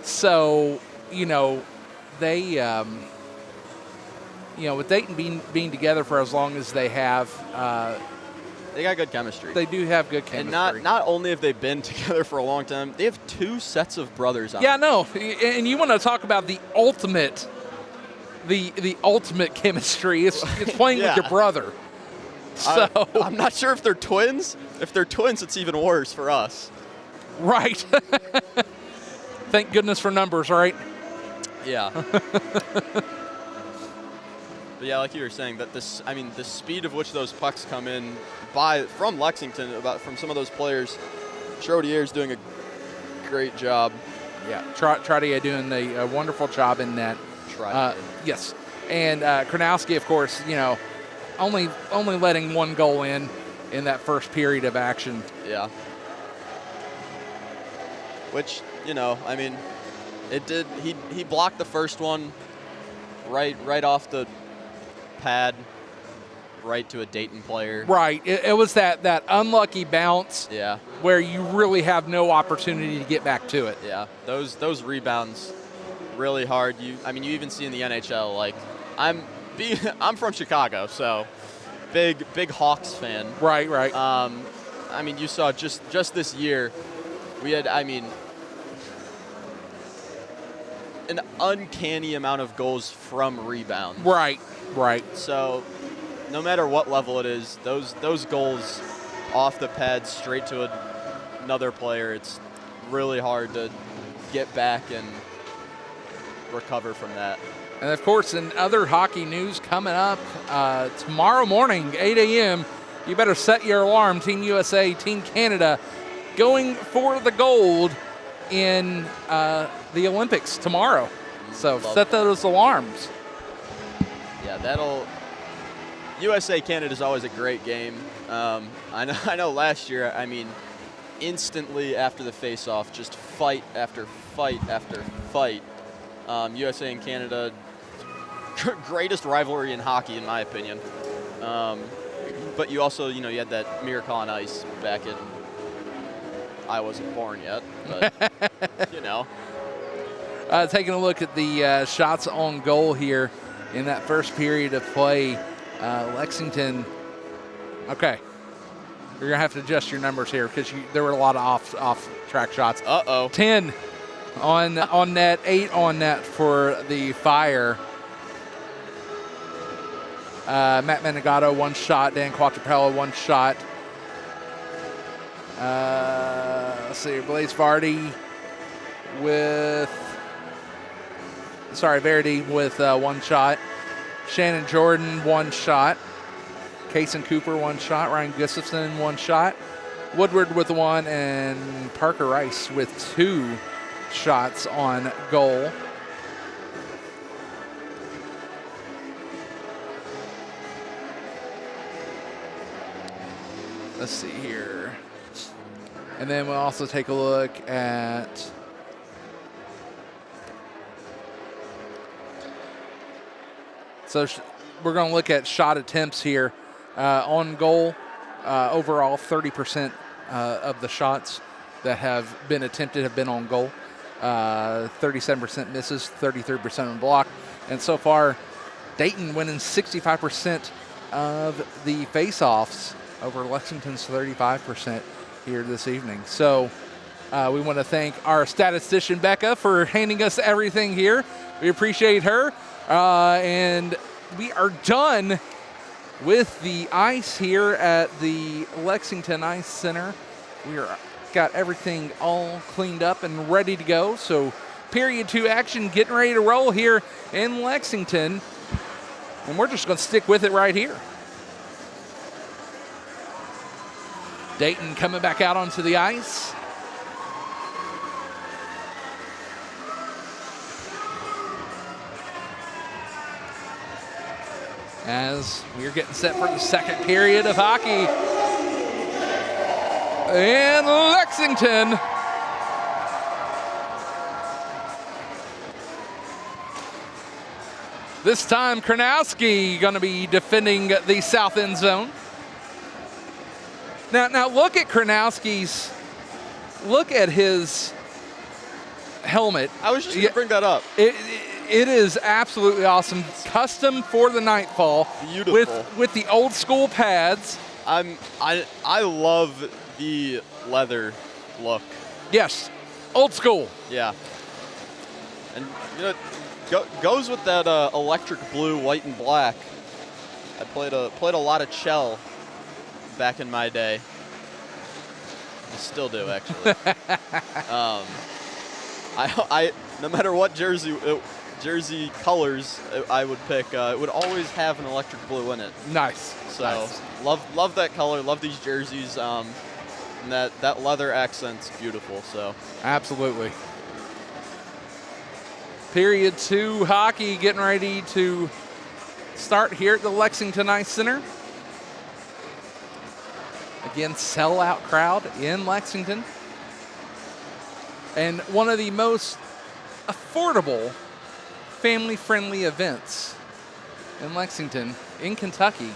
So, they, with Dayton being together for as long as they have, they got good chemistry. They do have good chemistry. And not only have they been together for a long time, they have 2 sets of brothers on. Yeah, no. And you want to talk about the ultimate chemistry. It's playing with your brother. So I'm not sure if they're twins. If they're twins, it's even worse for us. Right. Thank goodness for numbers, right? Yeah. But yeah, like you were saying, that the speed of which those pucks come in from Lexington, from some of those players, Chrodier's doing a great job. Yeah, Trottier doing a wonderful job in net. Yes, and Kronowski, of course, only letting 1 goal in that first period of action. Yeah. Which, it did. He blocked the first one right off the pad, right to a Dayton player. Right. It was that unlucky bounce. Yeah. Where you really have no opportunity to get back to it. Yeah. Those rebounds, really hard. You even see in the NHL. Like, I'm from Chicago, so big Hawks fan. Right. You saw just this year, we had an uncanny amount of goals from rebounds. Right. So no matter what level it is, those goals off the pad straight to another player, it's really hard to get back and recover from that. And, of course, in other hockey news coming up tomorrow morning, 8 a.m., you better set your alarm. Team USA, Team Canada going for the gold in the Olympics tomorrow. So set those alarms. Yeah, USA Canada is always a great game. I know last year, instantly after the face-off, just fight after fight after fight. USA and Canada, greatest rivalry in hockey, in my opinion. But you also, you had that miracle on ice back in, I wasn't born yet, but, Taking a look at the shots on goal here in that first period of play, Lexington. Okay, you're gonna have to adjust your numbers here because there were a lot of off-track shots. 10 on net, 8 on net for the Fire. Matt Menegado 1 shot, Dan Quattrapello 1 shot. Let's see, Blaze Vardy Verdi with 1 shot. Shannon Jordan 1 shot. Kaysen Cooper 1 shot. Ryan Gustafson 1 shot. Woodward with 1, and Parker Rice with 2 shots on goal. Let's see here. And then we'll also take a look at we're going to look at shot attempts here on goal. Overall, 30% of the shots that have been attempted have been on goal. 37% misses, 33% on block. And so far, Dayton winning 65% of the face-offs over Lexington's 35% here this evening. So we want to thank our statistician, Becca, for handing us everything here. We appreciate her. And we are done with the ice here at the Lexington Ice Center. Got everything all cleaned up and ready to go. So period 2 action getting ready to roll here in Lexington. And we're just going to stick with it right here. Dayton coming back out onto the ice. As we're getting set for the second period of hockey. And Lexington This time, Kronowski going to be defending the south end zone. Now look at Kronowski's, look at his helmet. I was just going to bring that up. It is absolutely awesome. Custom for the Nightfall. Beautiful. With the old school pads. I love the leather look. Yes, old school. Yeah. And you know, goes with that electric blue, white and black. I played a lot of Chell back in my day. I still do, actually. I no matter what jersey colors I would pick, it would always have an electric blue in it. Nice. So nice. love that color. Love these jerseys. And that leather accent's beautiful. So absolutely. Period 2 hockey getting ready to start here at the Lexington Ice Center. Again, sellout crowd in Lexington. And one of the most affordable, family-friendly events in Lexington, in Kentucky,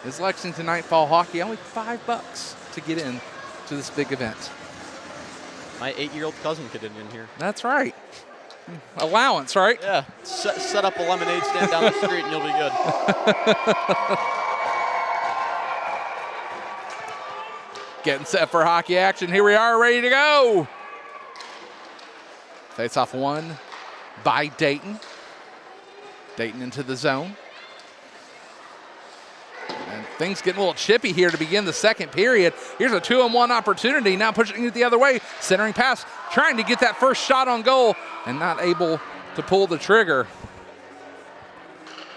is Lexington Nightfall Hockey. Only $5 to get in to this big event. My 8-year-old cousin could get in here. That's right. Allowance, right? Yeah. Set up a lemonade stand down the street and you'll be good. Getting set for hockey action. Here we are, ready to go. Face-off won by Dayton. Dayton into the zone. And things getting a little chippy here to begin the second period. Here's a 2-on-1 opportunity. Now pushing it the other way. Centering pass, trying to get that first shot on goal and not able to pull the trigger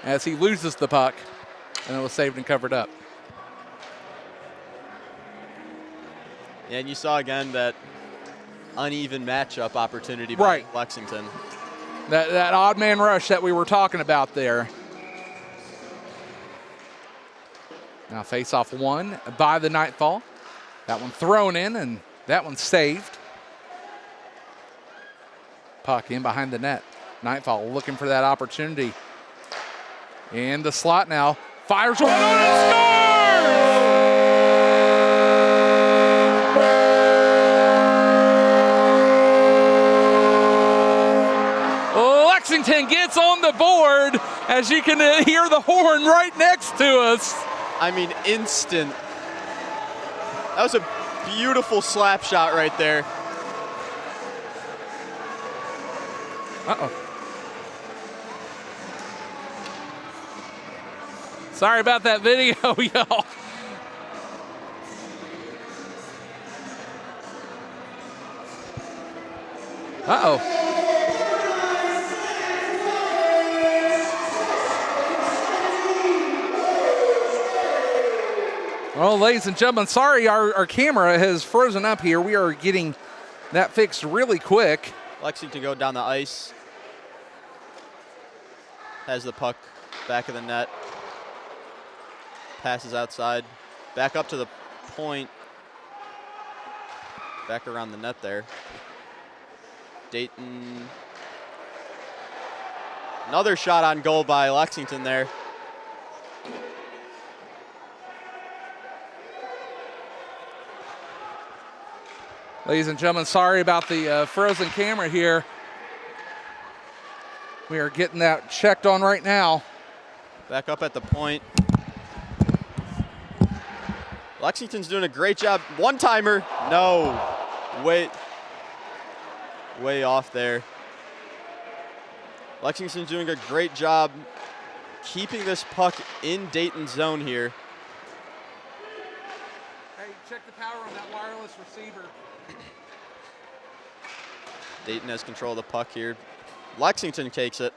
as he loses the puck. And it was saved and covered up. And you saw again that uneven matchup opportunity by Lexington. That odd man rush that we were talking about there. Now face-off won by the Nightfall. That one thrown in and that one saved. Puck in behind the net. Nightfall looking for that opportunity. In the slot now. Fires one and scores! Lexington gets on the board as you can hear the horn right next to us. I mean, instant. That was a beautiful slap shot right there. Uh-oh. Sorry about that video, y'all. Uh-oh. Well, ladies and gentlemen, sorry, our camera has frozen up here. We are getting that fixed really quick. Lexington go down the ice. Has the puck back of the net. Passes outside. Back up to the point. Back around the net there. Dayton. Another shot on goal by Lexington there. Ladies and gentlemen, sorry about the frozen camera here. We are getting that checked on right now. Back up at the point. Lexington's doing a great job. One-timer. No. Way off there. Lexington's doing a great job keeping this puck in Dayton's zone here. Hey, check the power on that wireless receiver. Dayton has control of the puck here. Lexington takes it.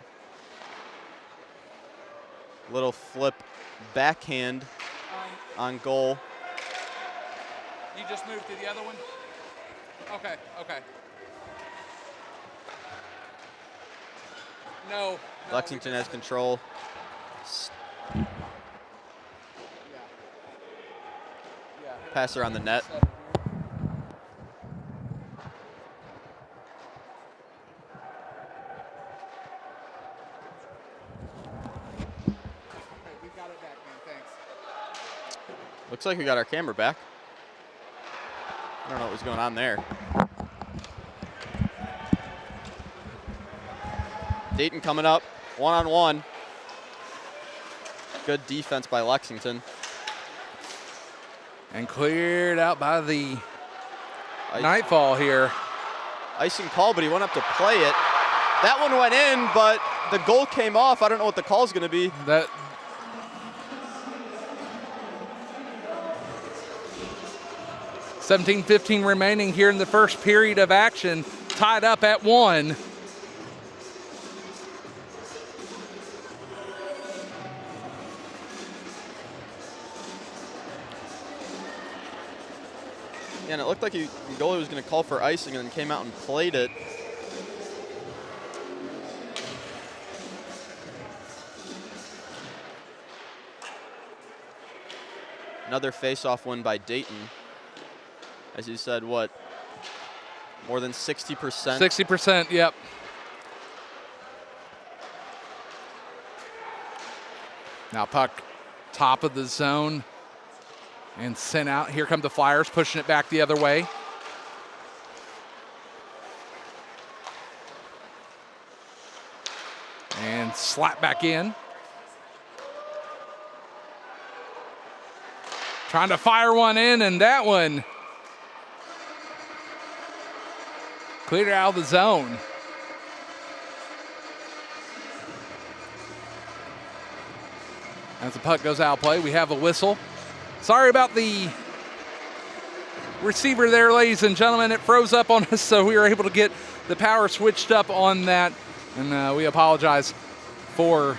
Little flip backhand on goal. You just moved to the other one? Okay, okay. No. Lexington has control. Pass around the net. Looks like we got our camera back. I don't know what was going on there. Dayton coming up, one-on-one. Good defense by Lexington. And cleared out by the Nightfall here. Icing call, but he went up to play it. That one went in, but the goal came off. I don't know what the call's going to be. That 17-15 remaining here in the first period of action, tied up at 1. And it looked like the goalie was going to call for icing and then came out and played it. Another face-off win by Dayton. As you said, what? More than 60%? 60%, yep. Now puck top of the zone and sent out. Here come the Flyers pushing it back the other way. And slap back in. Trying to fire one in, and that one cleared out of the zone. As the puck goes out of play, we have a whistle. Sorry about the receiver there, ladies and gentlemen. It froze up on us, so we were able to get the power switched up on that. And we apologize for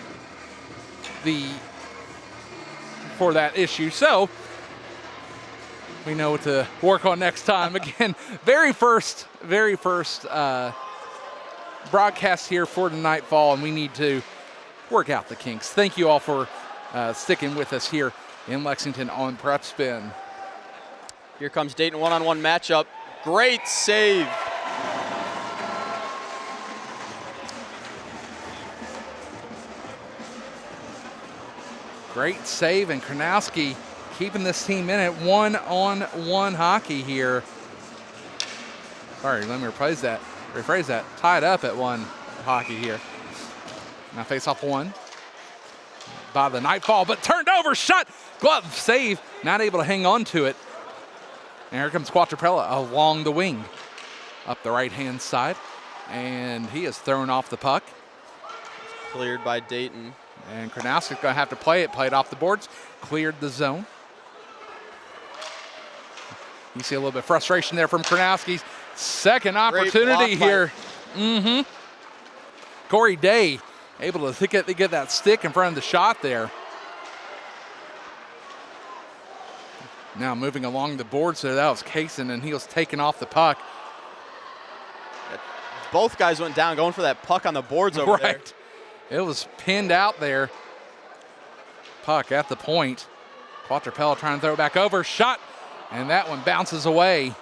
that issue. So we know what to work on next time. Again, very first broadcast here for the Nightfall, and we need to work out the kinks. Thank you all for sticking with us here in Lexington on Prep Spin. Here comes Dayton one-on-one matchup. Great save. Great save, and Kronowski keeping this team in it. One-on-one hockey here. Sorry, let me rephrase that. Tied up at 1 hockey here. Now face off one by the Nightfall, but turned over, shot, glove save, not able to hang on to it. And here comes Quattrapella along the wing, up the right-hand side, and he is thrown off the puck. Cleared by Dayton. And Kronowski's going to have to play it. Played off the boards, cleared the zone. You see a little bit of frustration there from Kronowski's second opportunity here. Corey Day able to get that stick in front of the shot there. Now moving along the boards there, that was Kaysen, and he was taking off the puck. Both guys went down going for that puck on the boards over there. Right. It was pinned out there. Puck at the point. Quattrapella trying to throw it back over. Shot, and that one bounces away.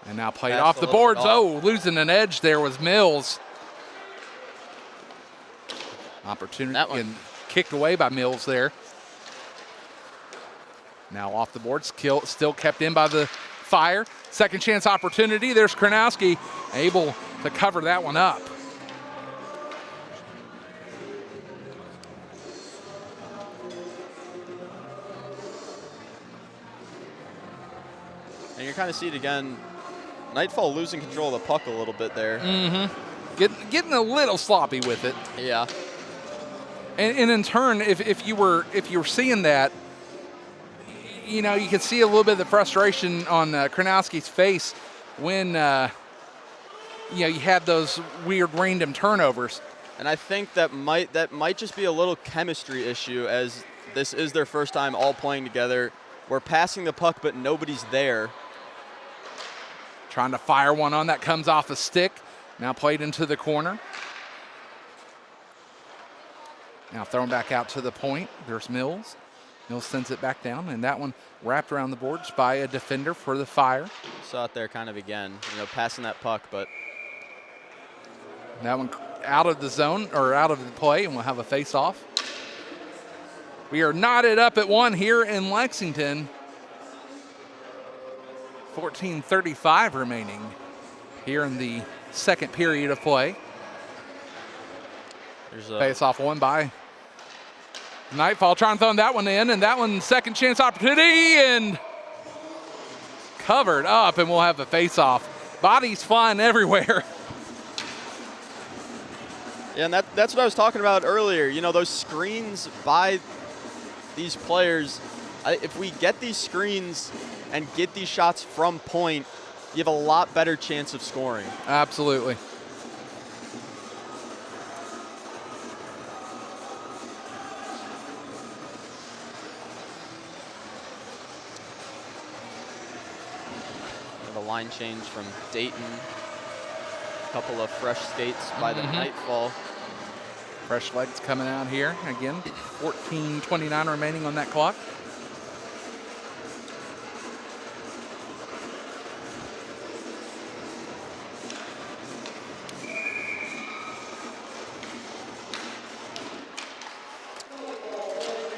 And now played off the boards. Oh, losing an edge there was Mills. Opportunity and kicked away by Mills there. Now off the boards, still kept in by the Fire. Second chance opportunity. There's Kronowski able to cover that one up. And you kind of see it again. Nightfall losing control of the puck a little bit there. Getting a little sloppy with it. Yeah. And in turn, if you were seeing that, you know, you could see a little bit of the frustration on Kronowski's face when you had those weird random turnovers. And I think that might just be a little chemistry issue, as this is their first time all playing together. We're passing the puck, but nobody's there. Trying to fire one on that, comes off a stick. Now played into the corner. Now thrown back out to the point. There's Mills. Mills sends it back down, and that one wrapped around the boards by a defender for the Fire. Saw it there kind of again, passing that puck, but that one out of the zone, or out of the play, and we'll have a face-off. We are knotted up at 1 here in Lexington. 14:35 remaining here in the second period of play. There's a Face-off won by Nightfall, trying to throw that one in, and that one second chance opportunity, and covered up, and we'll have a face-off. Bodies flying everywhere. Yeah, and that's what I was talking about earlier. You know, those screens by these players, if we get these screens and get these shots from point, you have a lot better chance of scoring. Absolutely. The line change from Dayton. A couple of fresh skates by the Nightfall. Fresh legs coming out here. Again, 14:29 remaining on that clock.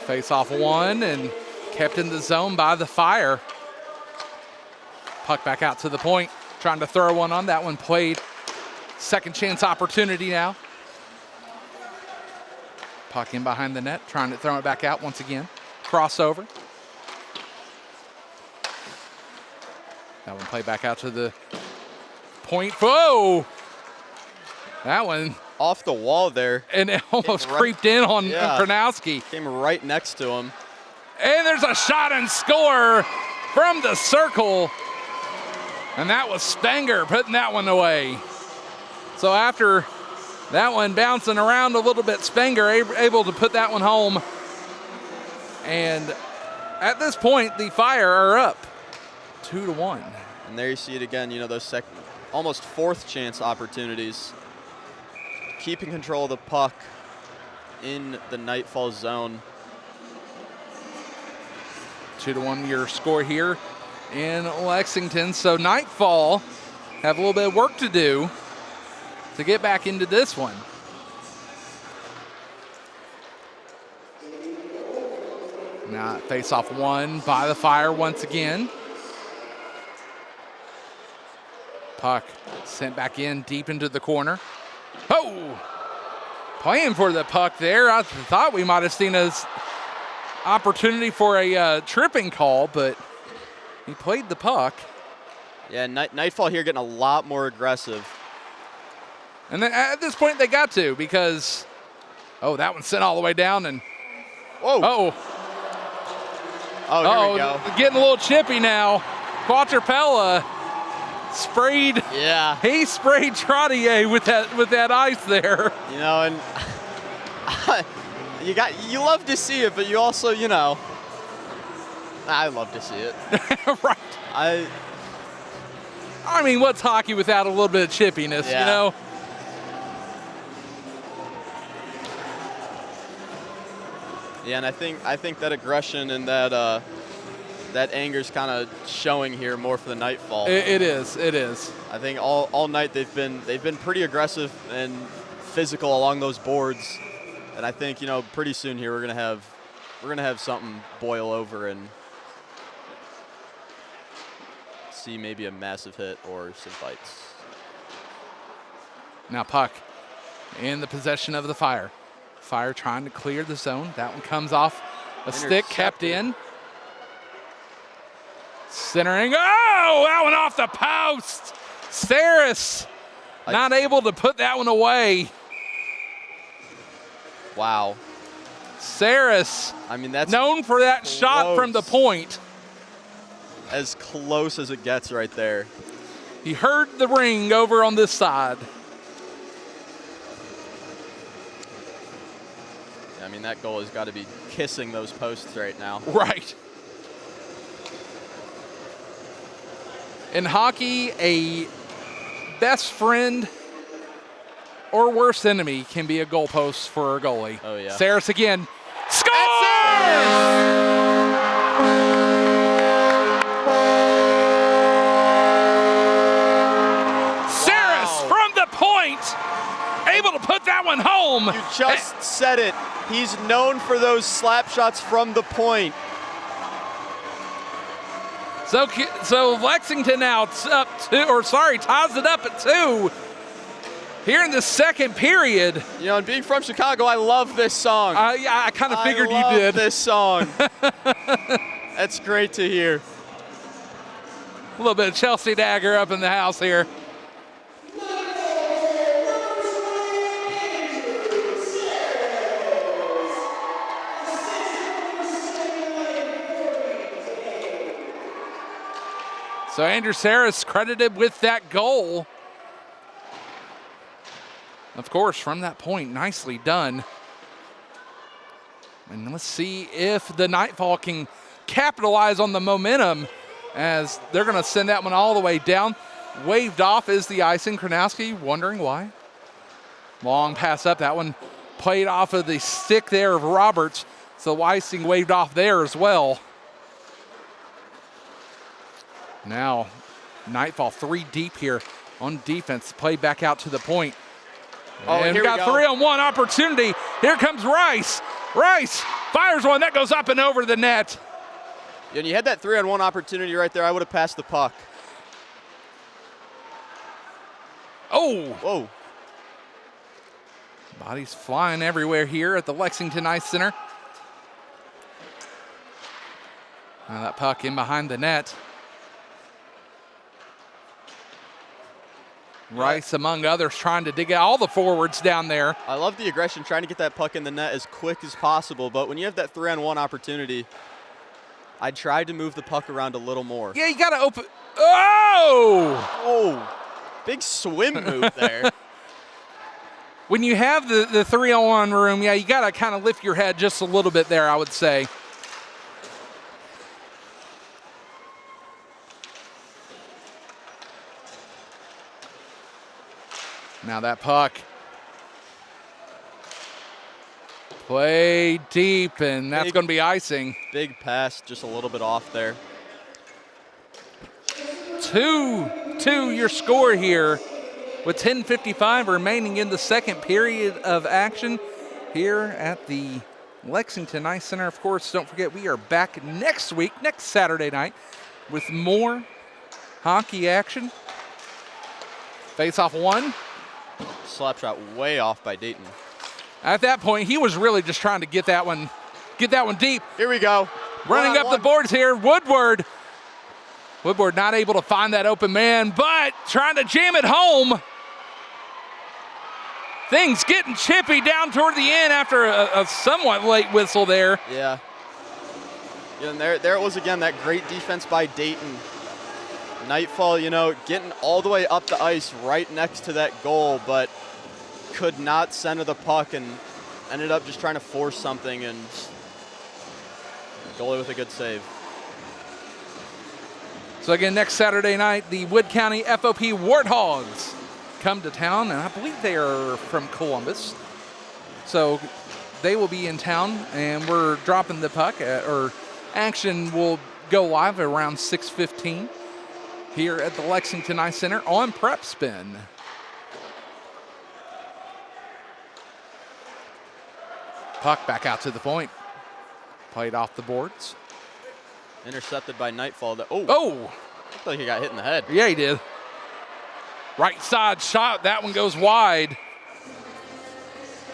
Face-off won and kept in the zone by the Fire. Puck back out to the point, trying to throw one on. That one played. Second chance opportunity now. Puck in behind the net, trying to throw it back out once again. Crossover. That one played back out to the point. Whoa! That one. Off the wall there. And it almost creeped in on Kronowski. Came right next to him. And there's a shot and score from the circle. And that was Spenger putting that one away. So after that one bouncing around a little bit, Spenger able to put that one home. And at this point, the Fire are up 2-1. And there you see it again, you know, those almost fourth chance opportunities. Keeping control of the puck in the Nightfall zone. 2-1 your score here in Lexington. So Nightfall have a little bit of work to do to get back into this one. Now face-off won by the Fire once again. Puck sent back in deep into the corner. Oh! Playing for the puck there. I thought we might have seen an opportunity for a tripping call, but he played the puck. Yeah, Nightfall here getting a lot more aggressive. And then at this point they got to, because, oh, that one sent all the way down, and whoa. Oh, here we go. Getting a little chippy now. Quattrapella sprayed. Yeah. He sprayed Trottier with that ice there. You know, and you love to see it, but you also, you know, I love to see it. Right. I mean, what's hockey without a little bit of chippiness, you know? Yeah, and I think that aggression and that anger's kind of showing here more for the Nightfall. It is. I think all night they've been pretty aggressive and physical along those boards, and I think, you know, pretty soon here we're gonna have something boil over and see maybe a massive hit or some fights. Now puck in the possession of the Fire. Fire trying to clear the zone. That one comes off a stick, kept in. Centering. Oh, that one off the post. Saris not able to put that one away. Wow. Saris, I mean, that's known for that shot from the point. As close as it gets right there. He heard the ring over on this side. I mean, that goal has got to be kissing those posts right now. Right. In hockey, a best friend or worst enemy can be a goalpost for a goalie. Oh, yeah. Saris again. Score! Saris from the point, able to put that one home. You just said it. He's known for those slap shots from the point. So Lexington now ties it up at 2 here in the second period. You know, and being from Chicago, I love this song. Yeah, I kind of figured I love you did. this song. That's great to hear. A little bit of Chelsea Dagger up in the house here. So Andrew Saris credited with that goal. Of course, from that point, nicely done. And let's see if the Nightfall can capitalize on the momentum as they're going to send that one all the way down. Waved off is the icing. Kronowski wondering why. Long pass up. That one played off of the stick there of Roberts. So icing waved off there as well. Now, Nightfall 3 deep here on defense. Play back out to the point. And here got we go. 3-on-1 opportunity. Here comes Rice. Rice fires one. That goes up and over the net. And you had that 3-on-1 opportunity right there. I would have passed the puck. Oh. Whoa. Bodies flying everywhere here at the Lexington Ice Center. Now that puck in behind the net. Rice, among others, trying to dig out all the forwards down there. I love the aggression, trying to get that puck in the net as quick as possible. But when you have that 3-on-1 opportunity, I tried to move the puck around a little more. Yeah, you got to open. Oh! Oh, big swim move there. When you have the 3-on-1 room, yeah, you got to kind of lift your head just a little bit there, I would say. Now that puck. Play deep, and that's going to be icing. Big pass, just a little bit off there. 2-2 your score here with 10:55 remaining in the second period of action here at the Lexington Ice Center. Of course, don't forget we are back next week, next Saturday night, with more hockey action. Face-off one. Slap shot way off by Dayton. At that point, he was really just trying to get that one deep. Here we go. Running up the boards here, Woodward. Woodward not able to find that open man, but trying to jam it home. Things getting chippy down toward the end after a somewhat late whistle there. Yeah. And there it was again, that great defense by Dayton. Nightfall, you know, getting all the way up the ice right next to that goal, but could not center the puck and ended up just trying to force something, and goalie with a good save. So again, next Saturday night, the Wood County FOP Warthogs come to town, and I believe they are from Columbus. So they will be in town, and we're dropping the puck, or action will go live around 6:15 here at the Lexington Ice Center on Prep Spin. Puck back out to the point. Played off the boards. Intercepted by Nightfall. Oh! Looked like he got hit in the head. Yeah, he did. Right side shot. That one goes wide.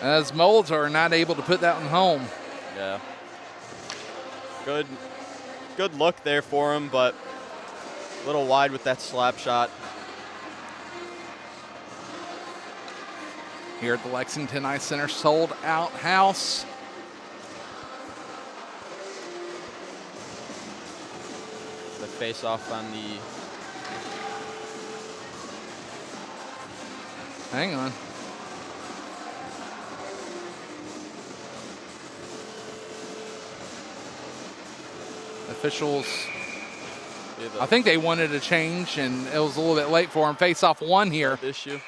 As Molds are not able to put that one home. Yeah. Good look there for him, but a little wide with that slap shot. Here at the Lexington Ice Center, sold out house. The face off on the... Hang on. Officials, I think they wanted a change, and it was a little bit late for them. Face off one here. Issue.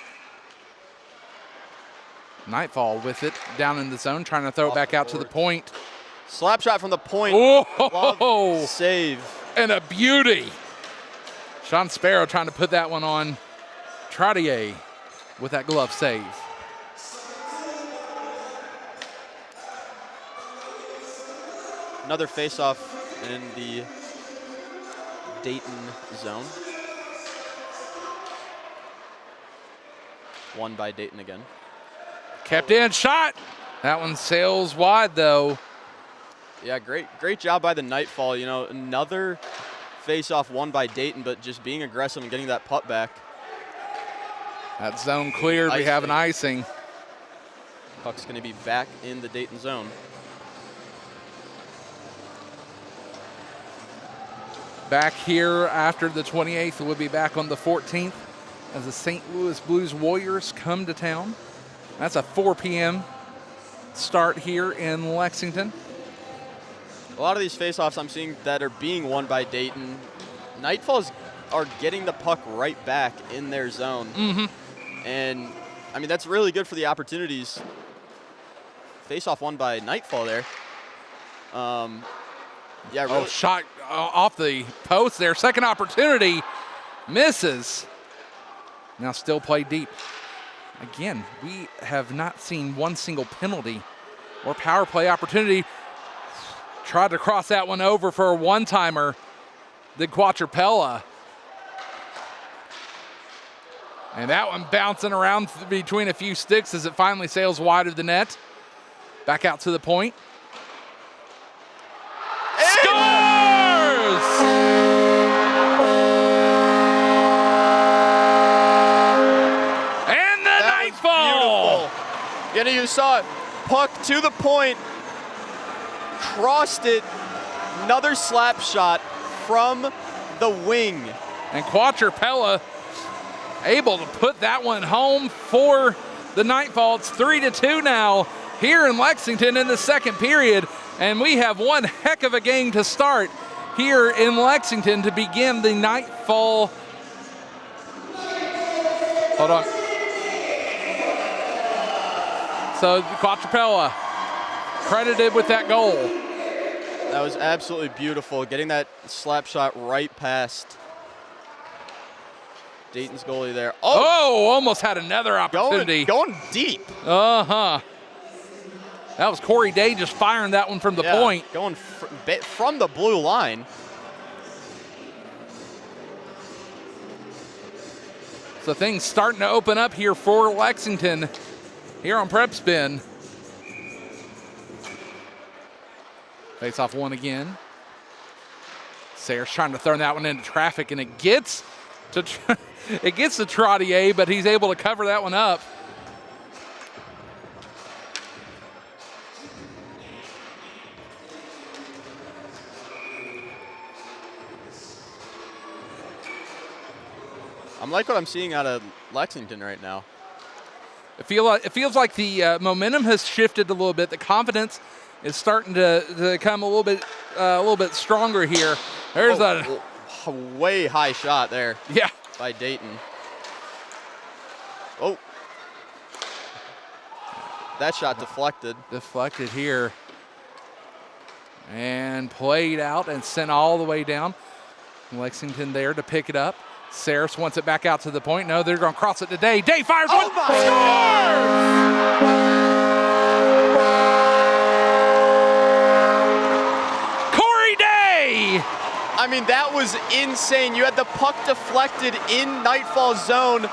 Nightfall with it down in the zone, trying to throw it back out to the point. Slap shot from the point. Oh, save. And a beauty. Sean Sparrow trying to put that one on Trottier with that glove save. Another face-off in the Dayton zone. Won by Dayton again. Kept in, shot. That one sails wide, though. Yeah, great job by the Nightfall. You know, another face-off won by Dayton, but just being aggressive and getting that putt back. That zone cleared. We have an icing. Puck's going to be back in the Dayton zone. Back here after the 28th. We'll be back on the 14th as the St. Louis Blues Warriors come to town. That's a 4 p.m. start here in Lexington. A lot of these faceoffs I'm seeing that are being won by Dayton, Nightfalls are getting the puck right back in their zone. And, I mean, that's really good for the opportunities. Faceoff won by Nightfall there. Yeah, really. Oh, shot off the post there. Second opportunity. Misses. Now still play deep. Again, we have not seen one single penalty or power play opportunity. Tried to cross that one over for a one-timer. Did Quattrapella. And that one bouncing around between a few sticks as it finally sails wide of the net. Back out to the point. Scores! And the Nightfall! Beautiful. You saw it. Puck to the point. Crossed it. Another slap shot from the wing. And Quattrapella able to put that one home for the Nightfall. It's 3-2 now here in Lexington in the second period. And we have one heck of a game to start here in Lexington to begin the Nightfall. Hold on. So Quattrapella credited with that goal. That was absolutely beautiful, getting that slap shot right past Dayton's goalie there. Oh, almost had another opportunity. Going deep. Uh-huh. That was Corey Day just firing that one from the point. Going from the blue line. So things starting to open up here for Lexington here on Prep Spin. Face off one again. Sayers trying to throw that one into traffic, and it gets to Trottier, but he's able to cover that one up. I'm like what I'm seeing out of Lexington right now. It feels like the momentum has shifted a little bit. The confidence is starting to come a little bit stronger here. There's a way high shot there. Yeah. By Dayton. Oh. That shot deflected. Deflected here. And played out and sent all the way down. Lexington there to pick it up. Saris wants it back out to the point. No, they're going to cross it to Day. Day fires one. Corey Day! I mean, that was insane. You had the puck deflected in Nightfall zone.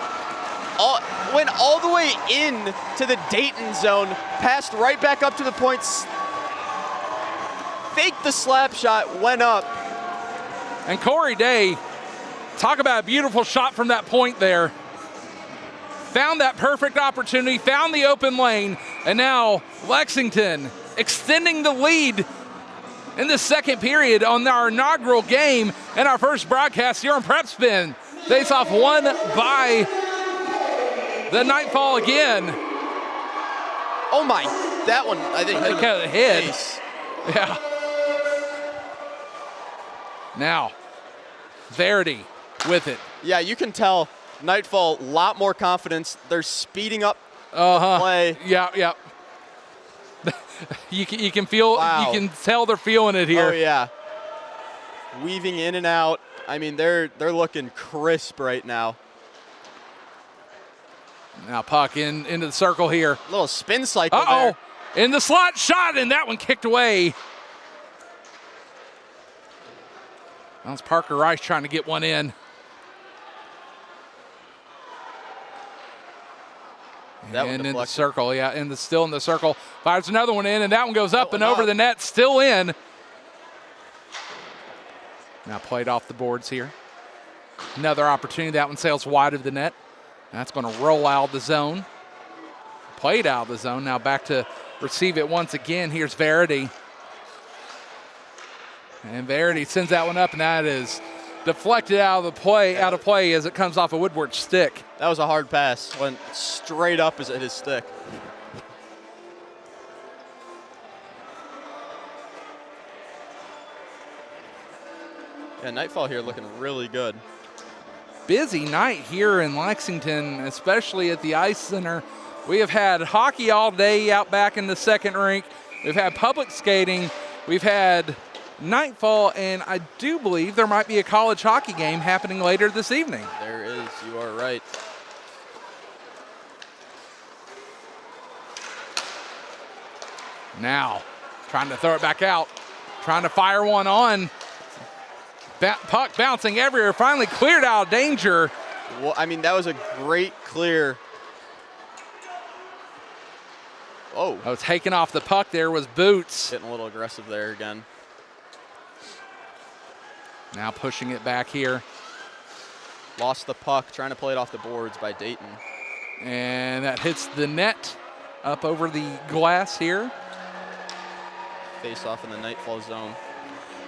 Went all the way in to the Dayton zone. Passed right back up to the points. Faked the slap shot, went up. And Corey Day, talk about a beautiful shot from that point there. Found that perfect opportunity, found the open lane, and now Lexington extending the lead in the second period on our inaugural game and our first broadcast here on Prep Spin. Face off won by the Nightfall again. Oh my, that one, I think hit the head. Face. Yeah. Now, Verity with it. Yeah, you can tell Nightfall, a lot more confidence. They're speeding up play. Yeah. you can feel, wow. You can tell they're feeling it here. Oh yeah. Weaving in and out. I mean, they're looking crisp right now. Now puck into the circle here. Little spin cycle there. In the slot shot, and that one kicked away. That was Parker Rice trying to get one in. That one And in the deflected. circle, yeah, still in the circle. Fires another one in, and that one goes up That and one over up. the net, still in. Now played off the boards here. Another opportunity. That one sails wide of the net. That's going to roll out of the zone. Played out of the zone. Now back to receive it once again. Here's Verity. And Verity sends that one up, and that is deflected out of play as it comes off a Woodward stick. That was a hard pass. Went straight up as it his stick. Yeah, Nightfall here looking really good. Busy night here in Lexington, especially at the Ice Center. We have had hockey all day out back in the second rink. We've had public skating. We've had Nightfall, and I do believe there might be a college hockey game happening later this evening. There is, you are right. Now, trying to throw it back out, trying to fire one on. Puck bouncing everywhere, finally cleared out of danger. Well, I mean, that was a great clear. Oh, Oh, taking off the puck there was Boots. getting a little aggressive there again. Now pushing it back here. Lost the puck, trying to play it off the boards by Dayton. And that hits the net up over the glass here. Face off in the Nightfall zone.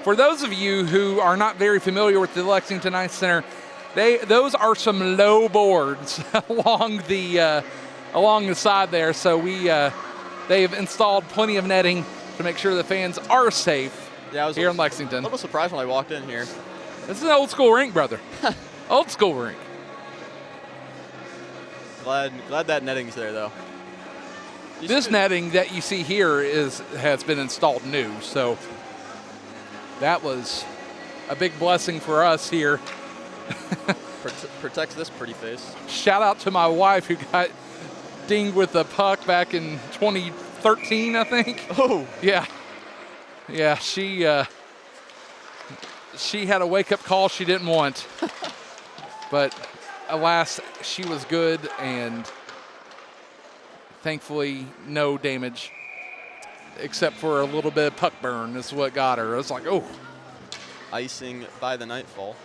For those of you who are not very familiar with the Lexington Ice Center, those are some low boards along the side there. So they've installed plenty of netting to make sure the fans are safe Yeah, I was here in a Lexington. little surprised when I walked in here. This is an old school rink, brother. Old school rink. Glad that netting's there though. This netting that you see here has been installed new, so that was a big blessing for us here. Protects this pretty face. Shout out to my wife who got dinged with the puck back in 2013, I think. Oh, Yeah, she had a wake-up call she didn't want, but alas, she was good, and thankfully no damage, except for a little bit of puck burn is what got her. It was like, oh. icing by the Nightfall.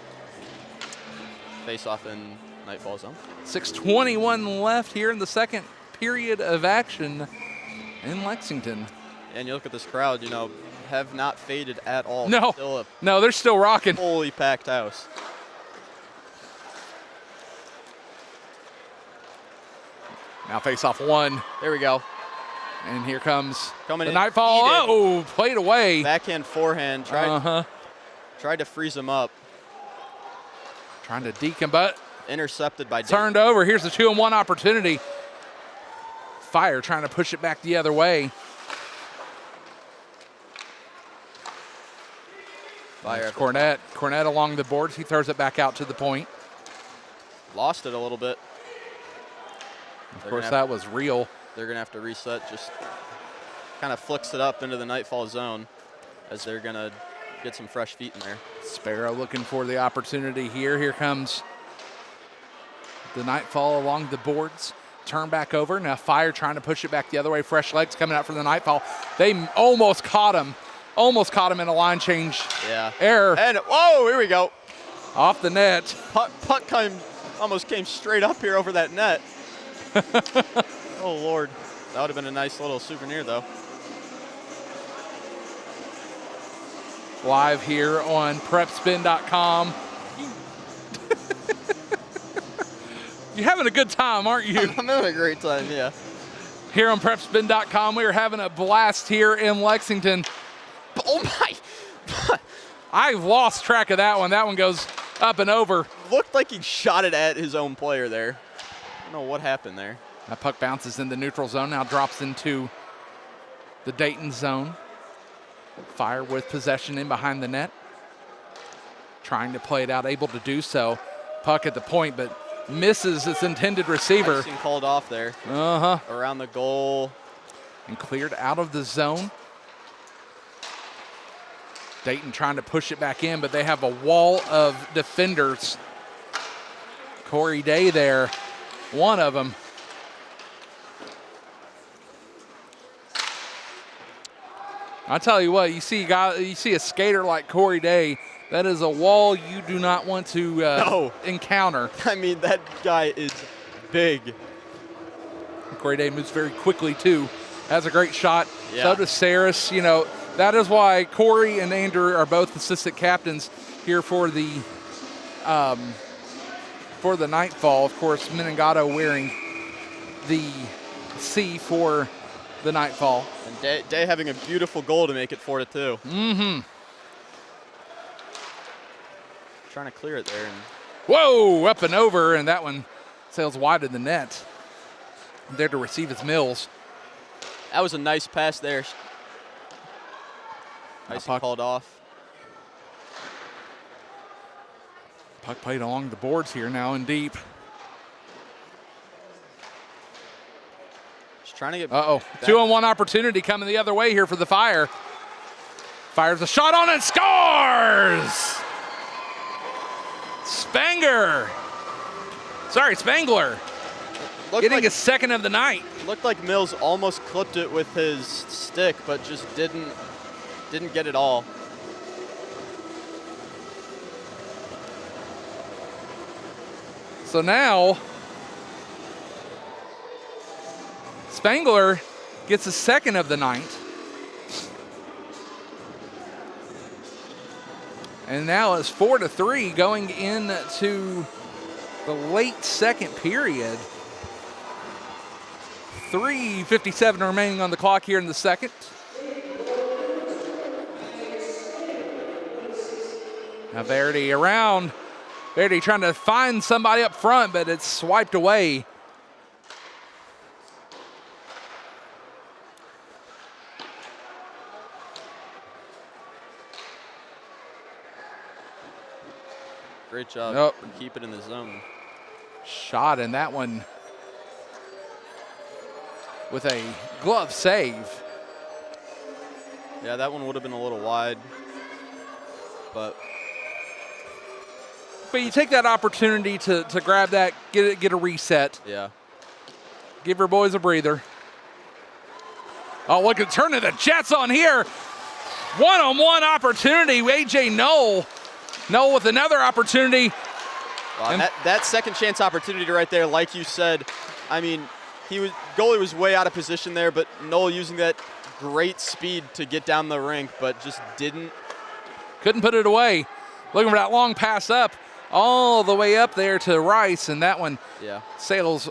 Face off in Nightfall zone. 6:21 left here in the second period of action in Lexington. And you look at this crowd, have not faded at all. No, Still a no, they're still rocking. fully packed house. Now face off one, There we go. and here comes Coming the in, Nightfall. heated. Oh, played away. Backhand, forehand. Tried to freeze him up. Trying to deke him, but Intercepted by Dayton. turned over. Here's the 2-on-1 opportunity. Fire trying to push it back the other way. Fire. There's Cornett along the boards. He throws it back out to the point. Lost it a little bit. Of course, that was real. They're going to have to reset. Just kind of flicks it up into the Nightfall zone as they're going to get some fresh feet in there. Sparrow looking for the opportunity here. Here comes the Nightfall along the boards. Turn back over. Now Fire trying to push it back the other way. Fresh legs coming out from the Nightfall. They almost caught him. Almost caught him in a line change error. And, whoa, here we go. Off the net. Puck almost came straight up here over that net. Oh, Lord. That would have been a nice little souvenir, though. Live here on prepspin.com. You're having a good time, aren't you? I'm having a great time, yeah. Here on prepspin.com, we are having a blast here in Lexington. Oh, my. I've lost track of that one. That one goes up and over. Looked like he shot it at his own player there. I don't know what happened there. That puck bounces in the neutral zone, now drops into the Dayton zone. Fire with possession in behind the net. Trying to play it out, able to do so. Puck at the point, but misses its intended receiver. Icing called off there. Around the goal. And cleared out of the zone. Dayton trying to push it back in, but they have a wall of defenders. Corey Day there, one of them. I tell you what, you see a skater like Corey Day, that is a wall you do not want to encounter. I mean, that guy is big. Corey Day moves very quickly too. Has a great shot. Yeah. So does Saris. You know, that is why Corey and Andrew are both assistant captains here for the Nightfall. Of course, Menengato wearing the C for the Nightfall. And Day having a beautiful goal to make it 4-2. Mm-hmm. Trying to clear it there. And Whoa, up and over, and that one sails wide of the net. There to receive his Mills. that was a nice pass there. Nice called off. Puck played along the boards here now in deep. Just trying to get. 2-on-1 opportunity coming the other way here for the Fire. Fires a shot on and scores! Spangler. Getting his second of the night. Looked like Mills almost clipped it with his stick, but just didn't get it all. So now, Spangler gets his second of the night. And now it's 4-3 going into the late second period. 3:57 remaining on the clock here in the second. Now Verdi around. Verdi trying to find somebody up front, but it's swiped away. Great job. Nope. Keep it in the zone. Shot, and that one with a glove save. Yeah, that one would have been a little wide, but you take that opportunity to grab that, get a reset. yeah. Give your boys a breather. Oh, look at turning the Jets on here. One-on-one opportunity. A.J. Knoll with another opportunity. That second chance opportunity right there, like you said, I mean, goalie was way out of position there, but Knoll using that great speed to get down the rink, but just couldn't put it away. Looking for that long pass up, all the way up there to Rice, and that one sails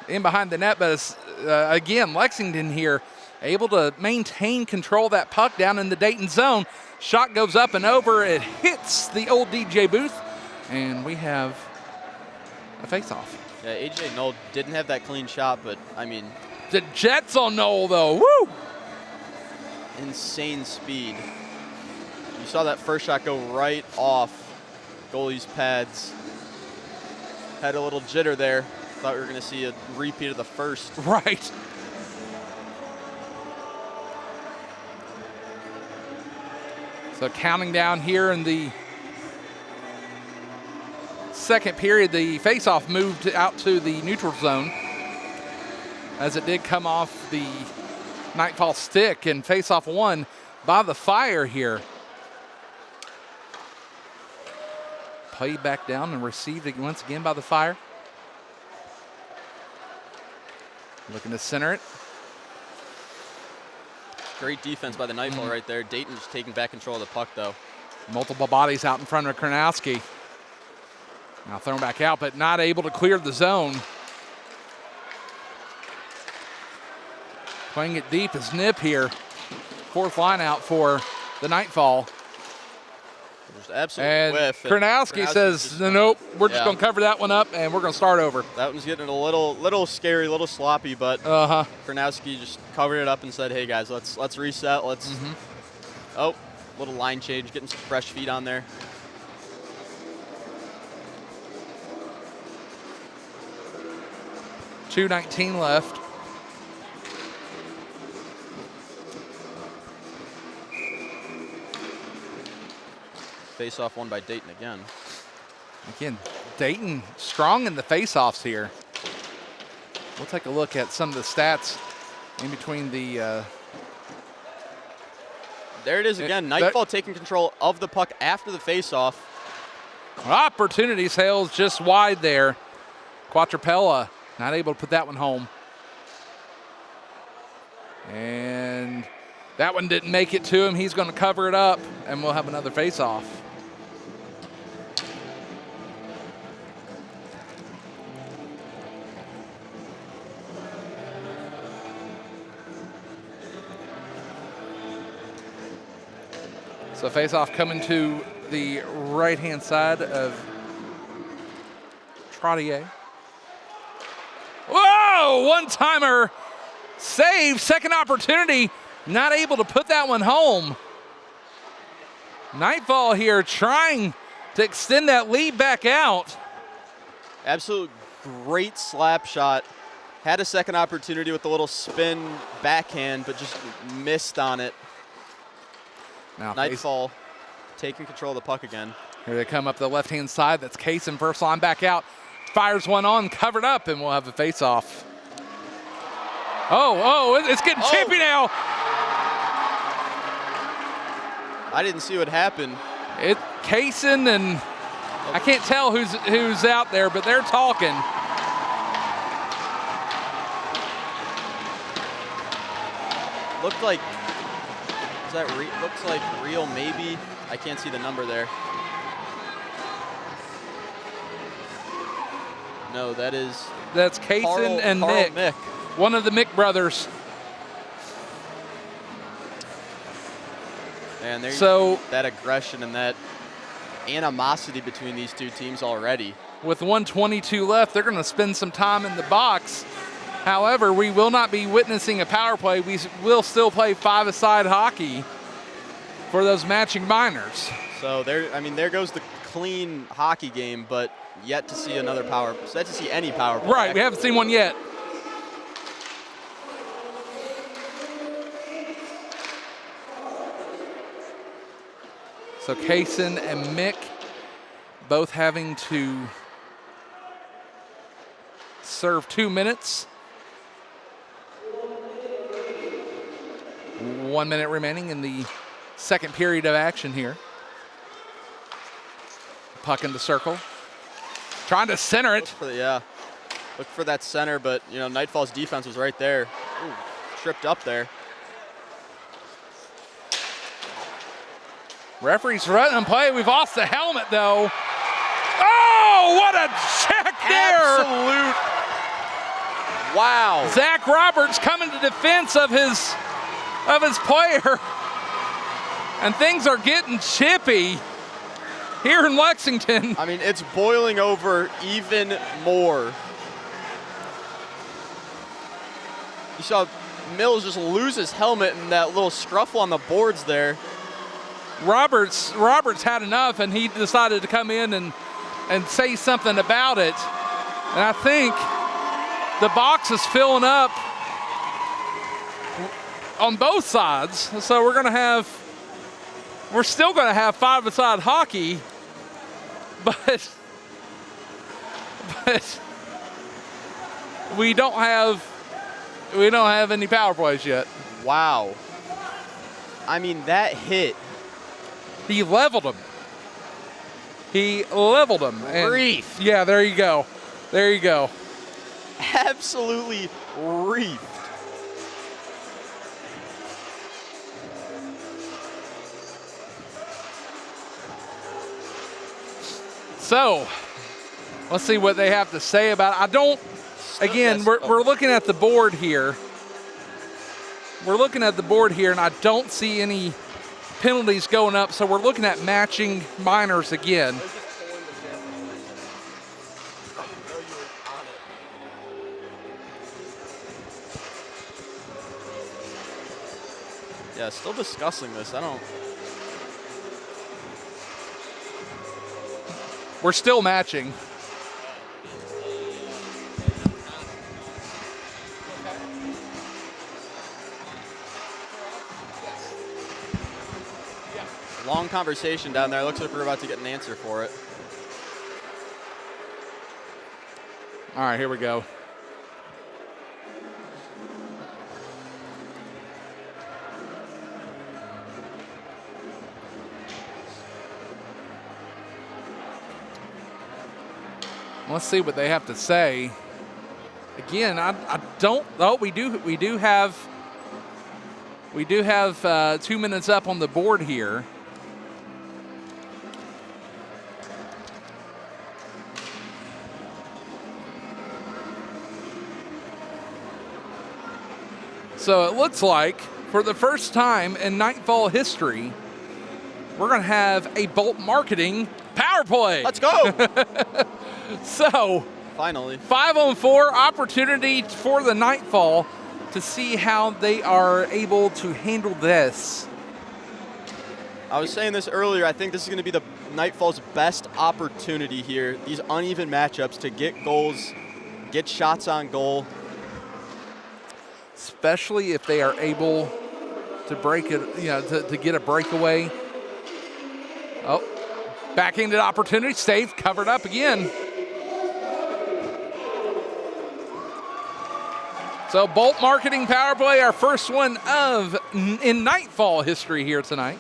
in behind the net. But it's, again, Lexington here able to maintain control of that puck down in the Dayton zone. Shot goes up and over. It hits the old DJ booth, and we have a face-off. Yeah, A.J. Knoll didn't have that clean shot, but, I mean. The Jets on Knoll, though. Woo! Insane speed. You saw that first shot go right off goalie's pads. Had a little jitter there. Thought we were going to see a repeat of the first. Right. So counting down here in the second period, the faceoff moved out to the neutral zone as it did come off the Nightfall stick, and faceoff won by the Fire here. Played back down and received once again by the Fire. Looking to center it. Great defense by the Nightfall right there. Dayton just taking back control of the puck, though. Multiple bodies out in front of Karnowski. Now thrown back out, but not able to clear the zone. Playing it deep is Nip here. Fourth line out for the Nightfall. There's absolute and whiff. Karnowski says, nope, we're just going to cover that one up, and we're going to start over. That one's getting a little scary, a little sloppy, but Karnowski just covered it up and said, hey, guys, let's reset. Oh, little line change, getting some fresh feet on there. .219 left. Face-off won by Dayton again. Again, Dayton strong in the face-offs here. We'll take a look at some of the stats in between the. There it is again. Nightfall taking control of the puck after the face-off. Opportunity sails just wide there. Quattrapella not able to put that one home. And that one didn't make it to him. He's going to cover it up, and we'll have another face-off. So face-off coming to the right-hand side of Trottier. Whoa! One-timer save, second opportunity. Not able to put that one home. Nightfall here trying to extend that lead back out. Absolute great slap shot. Had a second opportunity with a little spin backhand, but just missed on it. Now Nightfall taking control of the puck again. Here they come up the left-hand side. That's Kaysen, first line back out. Fires one on, covered up, and we'll have a face-off. Oh, it's getting chippy now. I didn't see what happened. It Kaysen and I can't tell who's out there, but they're talking. Looked like, looks like real maybe. I can't see the number there. No, that's Kaysen and Carl Mick. Mick. One of the Mick brothers. And there's So that aggression and that animosity between these two teams already. with 1:22 left, they're going to spend some time in the box. However, we will not be witnessing a power play. We will still play five-a-side hockey for those matching minors. So there goes the clean hockey game, but yet to see any power play. Right, we haven't seen one yet. So Kaysen and Mick both having to serve 2 minutes. 1 minute remaining in the second period of action here. Puck in the circle. Trying to center it. Look for that center, but Nightfall's defense was right there. Ooh, tripped up there. Referee's running play. We've lost the helmet though. Oh, what a check there! Absolute. Wow. Zach Roberts coming to defense of his player. And things are getting chippy here in Lexington. I mean, it's boiling over even more. You saw Mills just lose his helmet and that little scruffle on the boards there. Roberts had enough, and he decided to come in and say something about it. And I think the box is filling up on both sides. So we're still gonna have five-a-side hockey, but we don't have any power plays yet. Wow. I mean, that hit. He leveled him. Reefed. Yeah, there you go. Absolutely reefed. So, let's see what they have to say about it. We're looking at the board here. And I don't see any penalties going up, so we're looking at matching minors again. Yeah, still discussing this. We're still matching. Long conversation down there. Looks like we're about to get an answer for it. All right, here we go. Let's see what they have to say. Again, I don't. Oh, we do have 2 minutes up on the board here. So it looks like for the first time in Nightfall history, we're going to have a Bolt Marketing power play. Let's go. So Finally. 5-on-4 opportunity for the Nightfall to see how they are able to handle this. I was saying this earlier. I think this is going to be the Nightfall's best opportunity here. These uneven matchups to get goals, get shots on goal. Especially if they are able to break it, to get a breakaway. Oh, backhanded opportunity, save, covered up again. So Bolt Marketing power play, our first one in Nightfall history here tonight.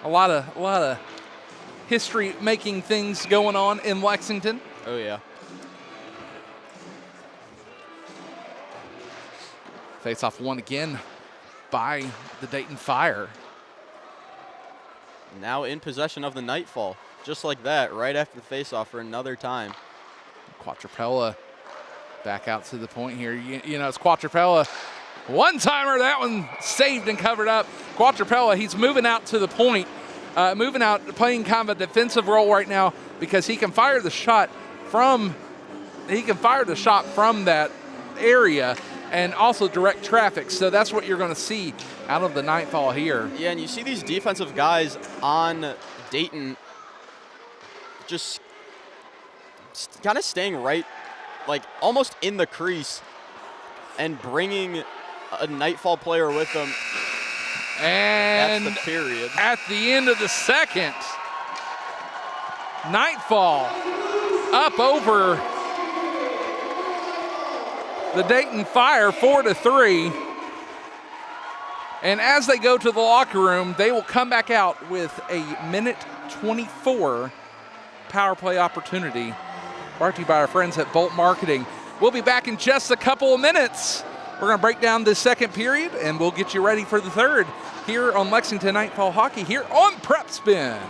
A lot of history making things going on in Lexington. Oh yeah. Face off one again by the Dayton Fire. Now in possession of the Nightfall. Just like that, right after the face-off for another time. Quattrapella back out to the point here. It's Quattrapella. One-timer, that one saved and covered up. Quattrapella, he's moving out to the point, playing kind of a defensive role right now because he can fire the shot from that area and also direct traffic. So that's what you're going to see out of the Nightfall here. Yeah, and you see these defensive guys on Dayton just kind of staying right, like almost in the crease and bringing a Nightfall player with them. And that's the period. At the end of the second, Nightfall up over the Dayton Fire 4-3. And as they go to the locker room, they will come back out with a minute 24 power play opportunity. Brought to you by our friends at Bolt Marketing. We'll be back in just a couple of minutes. We're going to break down the second period, and we'll get you ready for the third here on Lexington Nightfall Hockey here on Prep Spin.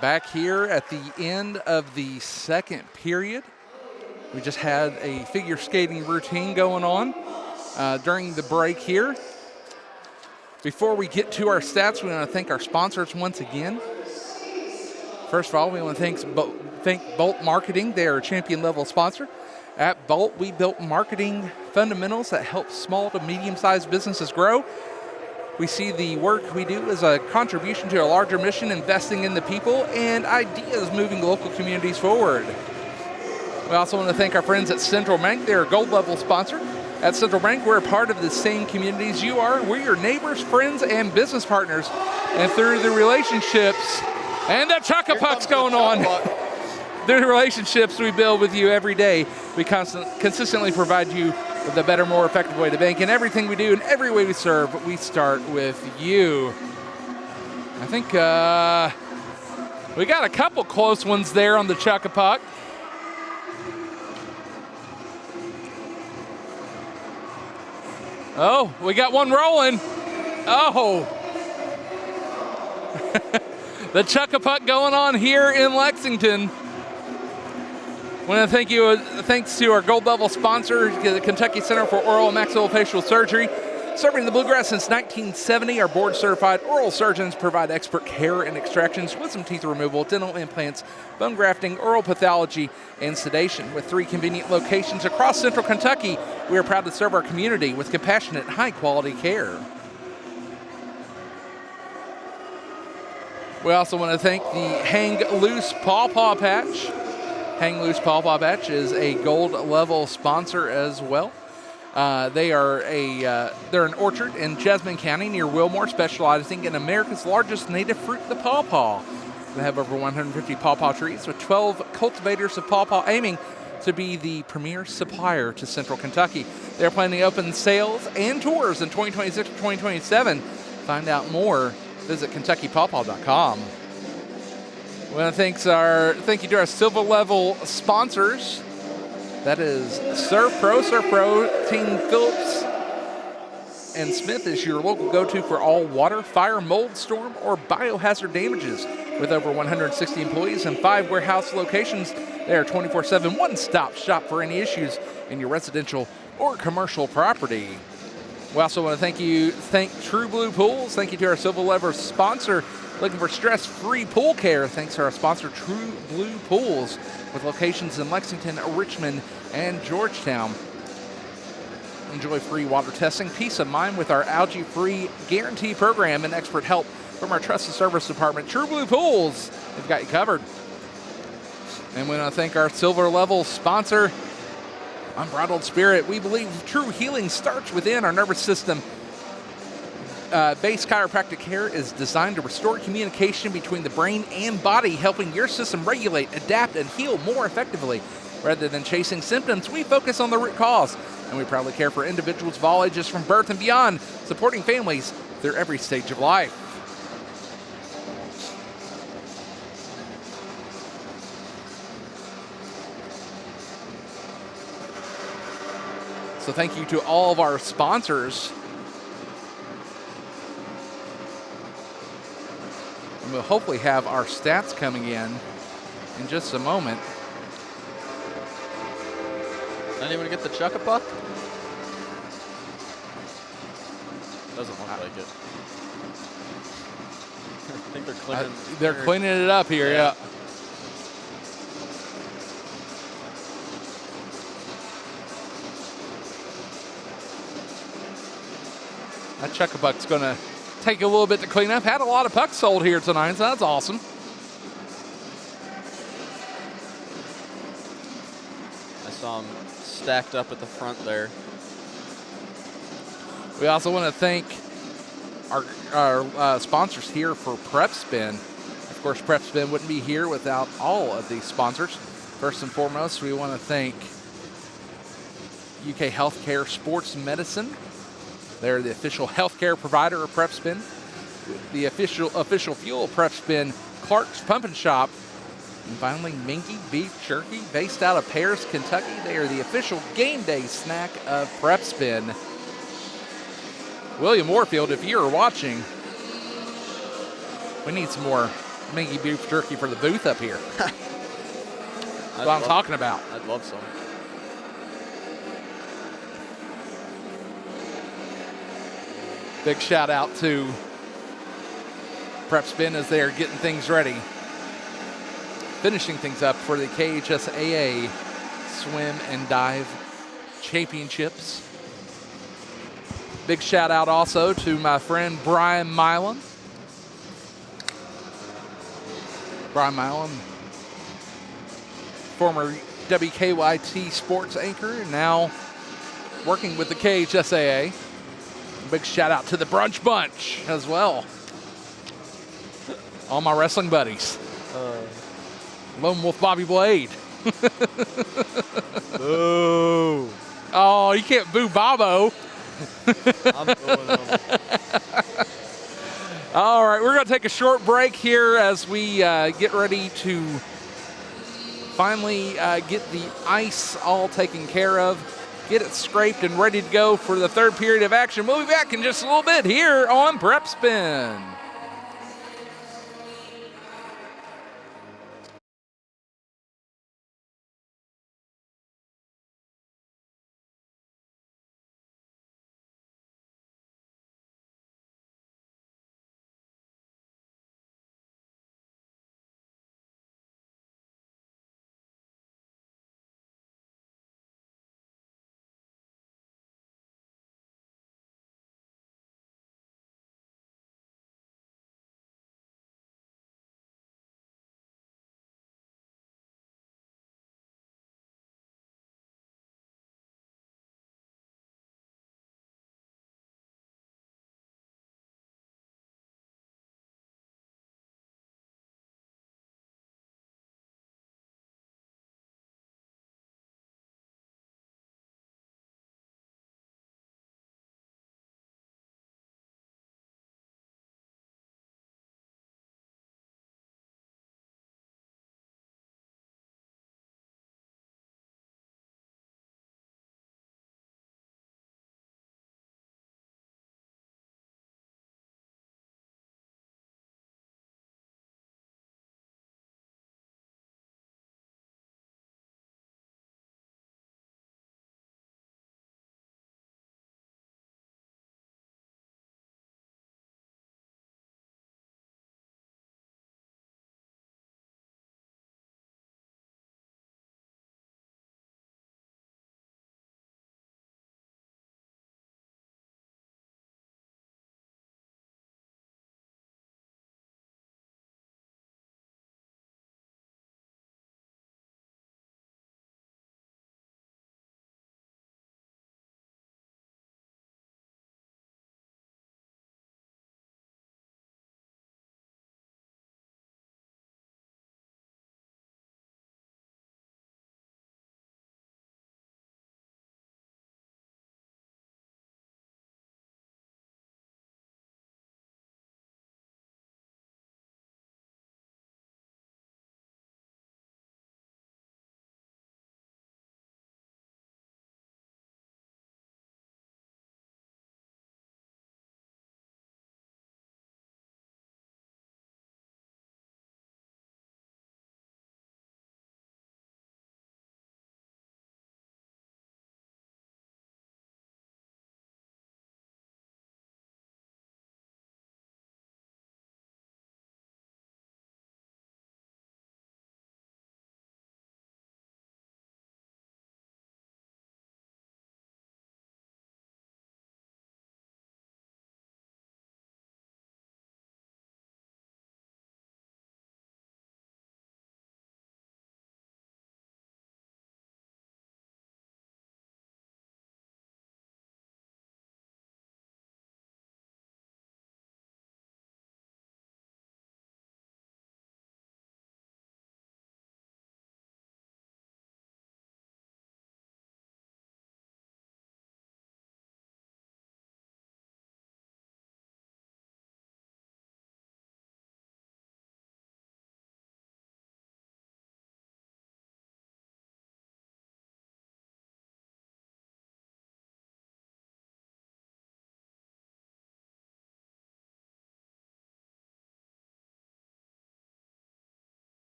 Back here at the end of the second period. We just had a figure skating routine going on during the break here. Before we get to our stats, we want to thank our sponsors once again. First of all, we want to thank Bolt Marketing. They are a champion level sponsor. At Bolt, we built marketing fundamentals that help small to medium-sized businesses grow. We see the work we do as a contribution to a larger mission, investing in the people and ideas moving local communities forward. We also want to thank our friends at Central Bank. They're a gold level sponsor. At Central Bank, we're a part of the same communities you are. We're your neighbors, friends, and business partners. And through the relationships, and the chuck-a-puck's going on. Through the relationships we build with you every day, we consistently provide you with a better, more effective way to bank. In everything we do, in every way we serve, we start with you. I think we got a couple close ones there on the chuck-a-puck. Oh, we got one rolling. Oh. The chuck-a-puck going on here in Lexington. I want to thank you, thanks to our gold level sponsor, the Kentucky Center for Oral and Maxillofacial Surgery. Serving the Bluegrass since 1970, our board-certified oral surgeons provide expert care and extractions, wisdom teeth removal, dental implants, bone grafting, oral pathology, and sedation. With 3 convenient locations across central Kentucky, we are proud to serve our community with compassionate, high-quality care. We also want to thank the Hang Loose Paw Paw Patch. Hang Loose Paw Paw Patch is a gold level sponsor as well. They're an orchard in Jessamine County near Wilmore, specializing in America's largest native fruit, the pawpaw. They have over 150 pawpaw trees with 12 cultivators of pawpaw, aiming to be the premier supplier to central Kentucky. They're planning to open sales and tours in 2026 or 2027. Find out more, visit KentuckyPawpaw.com. We want to thank you to our silver level sponsors. That is Surf Pro. Team Phillips and Smith is your local go-to for all water, fire, mold, storm, or biohazard damages. With over 160 employees and 5 warehouse locations, they are 24/7 one-stop shop for any issues in your residential or commercial property. We also want to thank True Blue Pools. Thank you to our silver level sponsor. Looking for stress-free pool care? Thanks to our sponsor, True Blue Pools, with locations in Lexington, Richmond, and Georgetown. Enjoy free water testing, peace of mind with our algae-free guarantee program, and expert help from our trusted service department. True Blue Pools, they've got you covered. And we want to thank our silver level sponsor, Unbridled Spirit. We believe true healing starts within our nervous system. Base chiropractic care is designed to restore communication between the brain and body, helping your system regulate, adapt, and heal more effectively. Rather than chasing symptoms, we focus on the root cause, and we proudly care for individuals of all ages from birth and beyond, supporting families through every stage of life. So thank you to all of our sponsors. And we'll hopefully have our stats coming in just a moment. Anyone get the chuck-a-puck? Doesn't look like it. I think they're cleaning. They're cleaning it up here, yeah. That chuck-a-puck's going to take a little bit to clean up. Had a lot of pucks sold here tonight, so that's awesome. I saw them stacked up at the front there. We also want to thank our sponsors here for Prep Spin. Of course, Prep Spin wouldn't be here without all of these sponsors. First and foremost, we want to thank UK Healthcare Sports Medicine. They're the official healthcare provider of Prep Spin. The official fuel of Prep Spin, Clark's Pump and Shop. And finally, Minky Beef Jerky, based out of Paris, Kentucky. They are the official game day snack of Prep Spin. William Warfield, if you're watching, we need some more Mingy beef jerky for the booth up here. That's what I'm talking about. I'd love some. Big shout out to Prep Spin as they are getting things ready. Finishing things up for the KHSAA Swim and Dive Championships. Big shout out also to my friend Brian Milam. Brian Milam, former WKYT sports anchor, and now working with the KHSAA. Big shout out to the Brunch Bunch as well. All my wrestling buddies. Lone Wolf Bobby Blade. Boo. Oh, you can't boo Bobo. I'm going on. All right, we're going to take a short break here as we get ready to finally get the ice all taken care of, get it scraped and ready to go for the third period of action. We'll be back in just a little bit here on Prep Spin.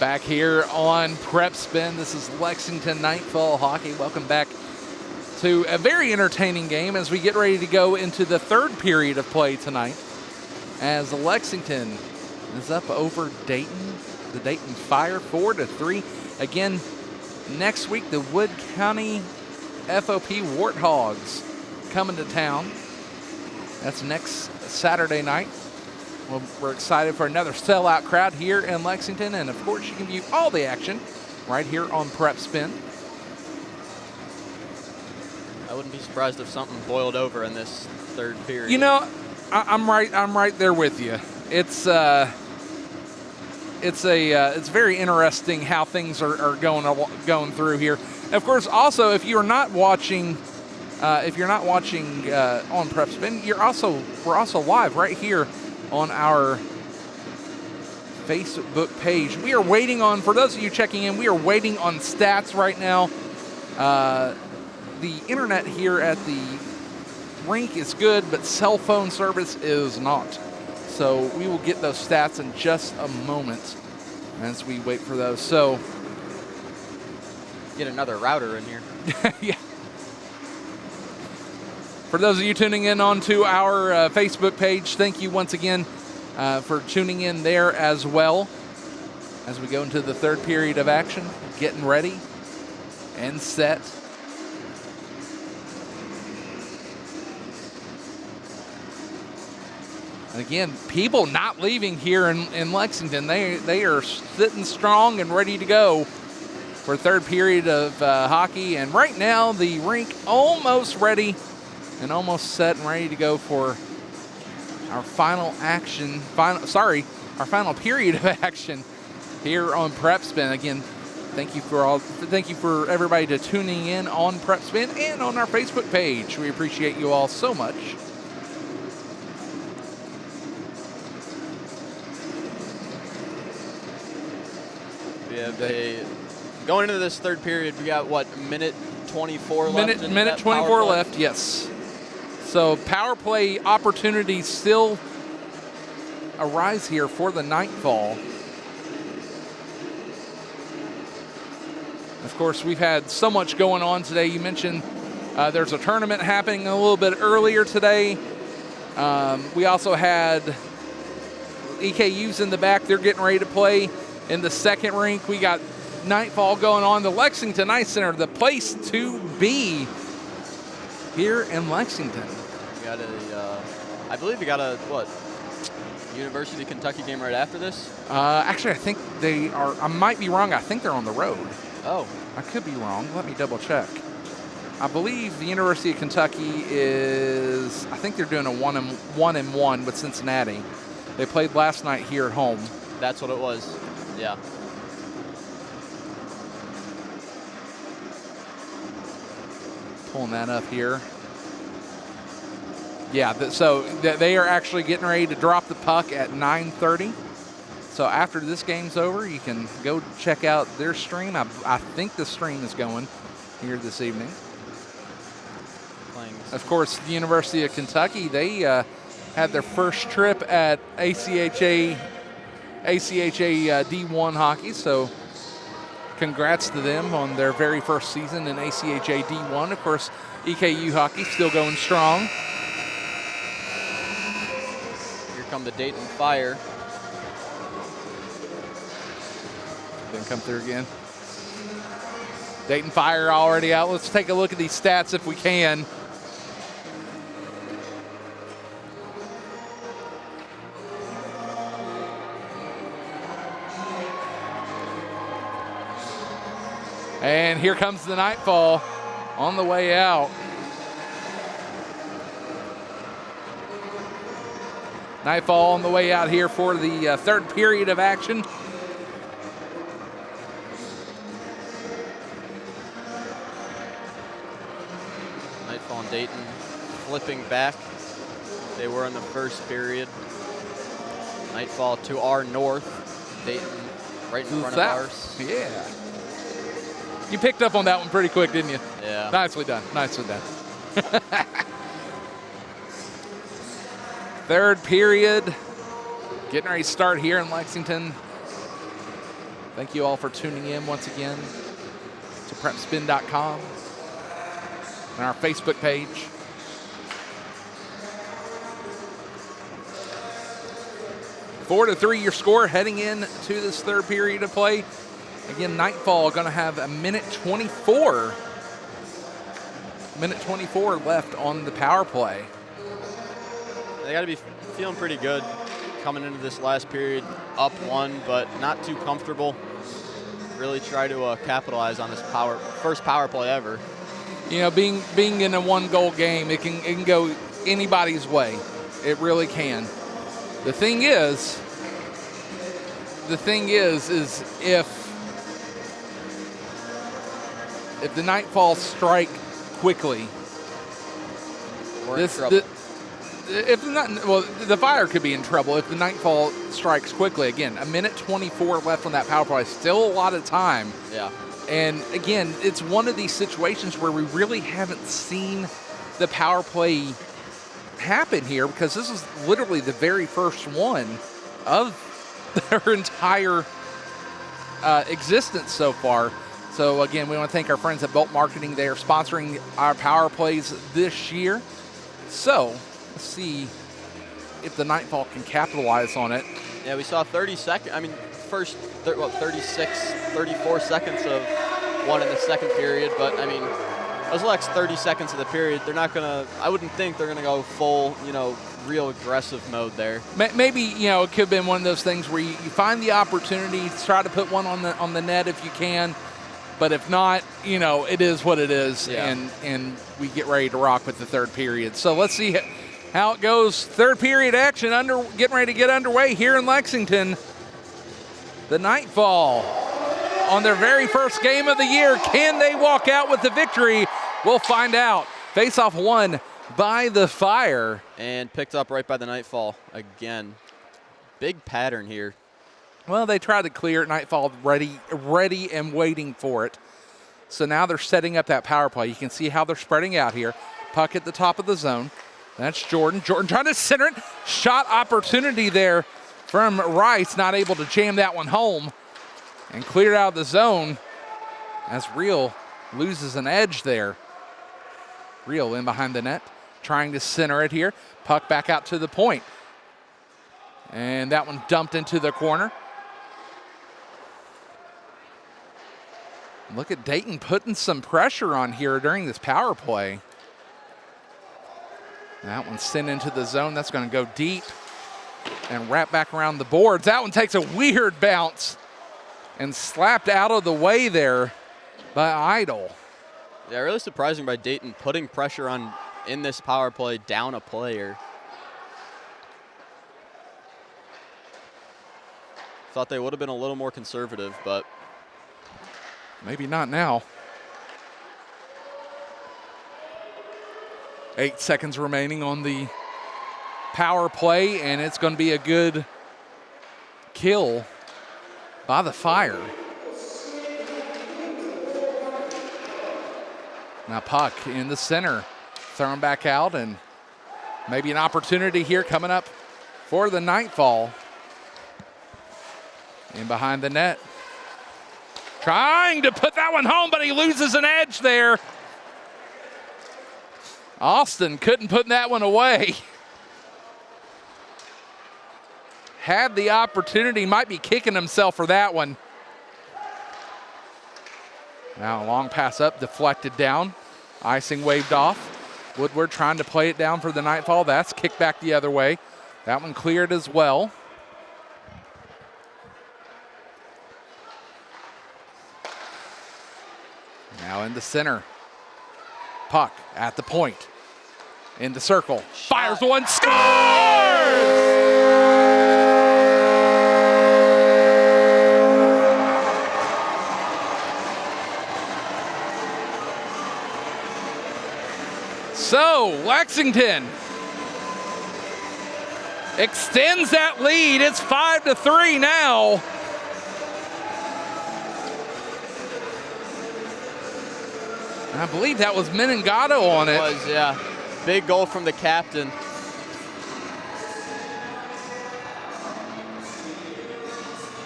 Back here on Prep Spin. This is Lexington Nightfall Hockey. Welcome back to a very entertaining game as we get ready to go into the third period of play tonight. As Lexington is up over Dayton, the Dayton Fire 4-3. Again, next week the Wood County FOP Warthogs coming to town. That's next Saturday night. Well, we're excited for another sellout crowd here in Lexington, and of course you can view all the action right here on Prep Spin. I wouldn't be surprised if something boiled over in this third period. You know, I'm right there with you. It's very interesting how things are going through here. And of course, also if you're not watching on Prep Spin, we're also live right here on our Facebook page. We are waiting on, for those of you checking in, we are waiting on stats right now. The internet here at the rink is good, but cell phone service is not. So we will get those stats in just a moment as we wait for those. So get another router in here. yeah. For those of you tuning in onto our Facebook page, thank you once again for tuning in there as well as we go into the third period of action, getting ready and set. And again, people not leaving here in Lexington. They are sitting strong and ready to go for third period of hockey. And right now, the rink almost ready and almost set and ready to go for our final period of action here on Prep Spin. Again, thank you for everybody to tuning in on Prep Spin and on our Facebook page. We appreciate you all so much. We have going into this third period, we got what, minute 24 left? Minute 24 left, yes. So power play opportunities still arise here for the Nightfall. Of course, we've had so much going on today. You mentioned there's a tournament happening a little bit earlier today. We also had EKUs in the back. They're getting ready to play in the second rink. We got Nightfall going on. The Lexington Ice Center, the place to be here in Lexington. I believe you got a, University of Kentucky game right after this? Actually, I think they are, I might be wrong. I think they're on the road. Oh. I could be wrong. Let me double check. I believe the University of Kentucky is, I think they're doing a 1-1 with Cincinnati. They played last night here at home. That's what it was. Yeah. Pulling that up here. Yeah, so they are actually getting ready to drop the puck at 9:30. So after this game's over, you can go check out their stream. I think the stream is going here this evening. Of course, the University of Kentucky, they had their first trip at ACHA D1 hockey. So congrats to them on their very first season in ACHA D1. Of course, EKU hockey still going strong. Here come the Dayton Fire. Didn't come through again. Dayton Fire already out. Let's take a look at these stats if we can. And here comes the Nightfall on the way out. Nightfall on the way out here for the third period of action. Nightfall and Dayton flipping back. They were in the first period. Nightfall to our north. Dayton right in front of ours. Yeah. You picked up on that one pretty quick, didn't you? Yeah. Nicely done. Nicely done. Third period. Getting ready to start here in Lexington. Thank you all for tuning in once again to prepspin.com and our Facebook page. Four to 3 your score heading into this third period of play. Again, Nightfall going to have a minute 24 left on the power play. They got to be feeling pretty good coming into this last period, up one, but not too comfortable. Really try to capitalize on this first power play ever. You know, being in a one-goal game, it can go anybody's way. It really can. The thing is if the Nightfall strike quickly, the Fire could be in trouble if the Nightfall strikes quickly. Again, a minute 24 left on that power play, still a lot of time. Yeah. And again, it's one of these situations where we really haven't seen the power play happen here, because this is literally the very first one of their entire existence so far. So again, we want to thank our friends at Bolt Marketing. They are sponsoring our power plays this year. So let's see if the Nightfall can capitalize on it. Yeah, we saw 30 seconds. I mean, first 36, 34 seconds of one in the second period. But I mean, those last 30 seconds of the period, they're not gonna. I wouldn't think they're gonna go full, real aggressive mode there. Maybe it could have been one of those things where you find the opportunity, try to put one on the net if you can. But if not, it is what it is, yeah. and we get ready to rock with the third period. So let's see how it goes. Third period action getting ready to get underway here in Lexington. The Nightfall on their very first game of the year. Can they walk out with the victory? We'll find out. Face-off won by the Fire. And picked up right by the Nightfall again. Big pattern here. Well, they tried to clear it. Nightfall ready and waiting for it. So now they're setting up that power play. You can see how they're spreading out here. Puck at the top of the zone. That's Jordan. Jordan trying to center it. Shot opportunity there from Rice. Not able to jam that one home. And cleared out of the zone as Real loses an edge there. Real in behind the net. Trying to center it here. Puck back out to the point. And that one dumped into the corner. Look at Dayton putting some pressure on here during this power play. That one sent into the zone. That's going to go deep and wrap back around the boards. That one takes a weird bounce and slapped out of the way there by Idle. Yeah, really surprising by Dayton putting pressure on in this power play down a player. Thought they would have been a little more conservative, but maybe not now. 8 seconds remaining on the power play, and it's going to be a good kill by the Fire. Now puck in the center, thrown back out, and maybe an opportunity here coming up for the Nightfall. In behind the net. Trying to put that one home, but he loses an edge there. Austin couldn't put that one away. Had the opportunity, might be kicking himself for that one. Now a long pass up, deflected down. Icing waved off. Woodward trying to play it down for the Nightfall. That's kicked back the other way. That one cleared as well. Now in the center. Puck at the point. In the circle. Fires one. Scores! So Lexington extends that lead. It's 5-3 now. I believe that was Menengato on it. It was, yeah. Big goal from the captain.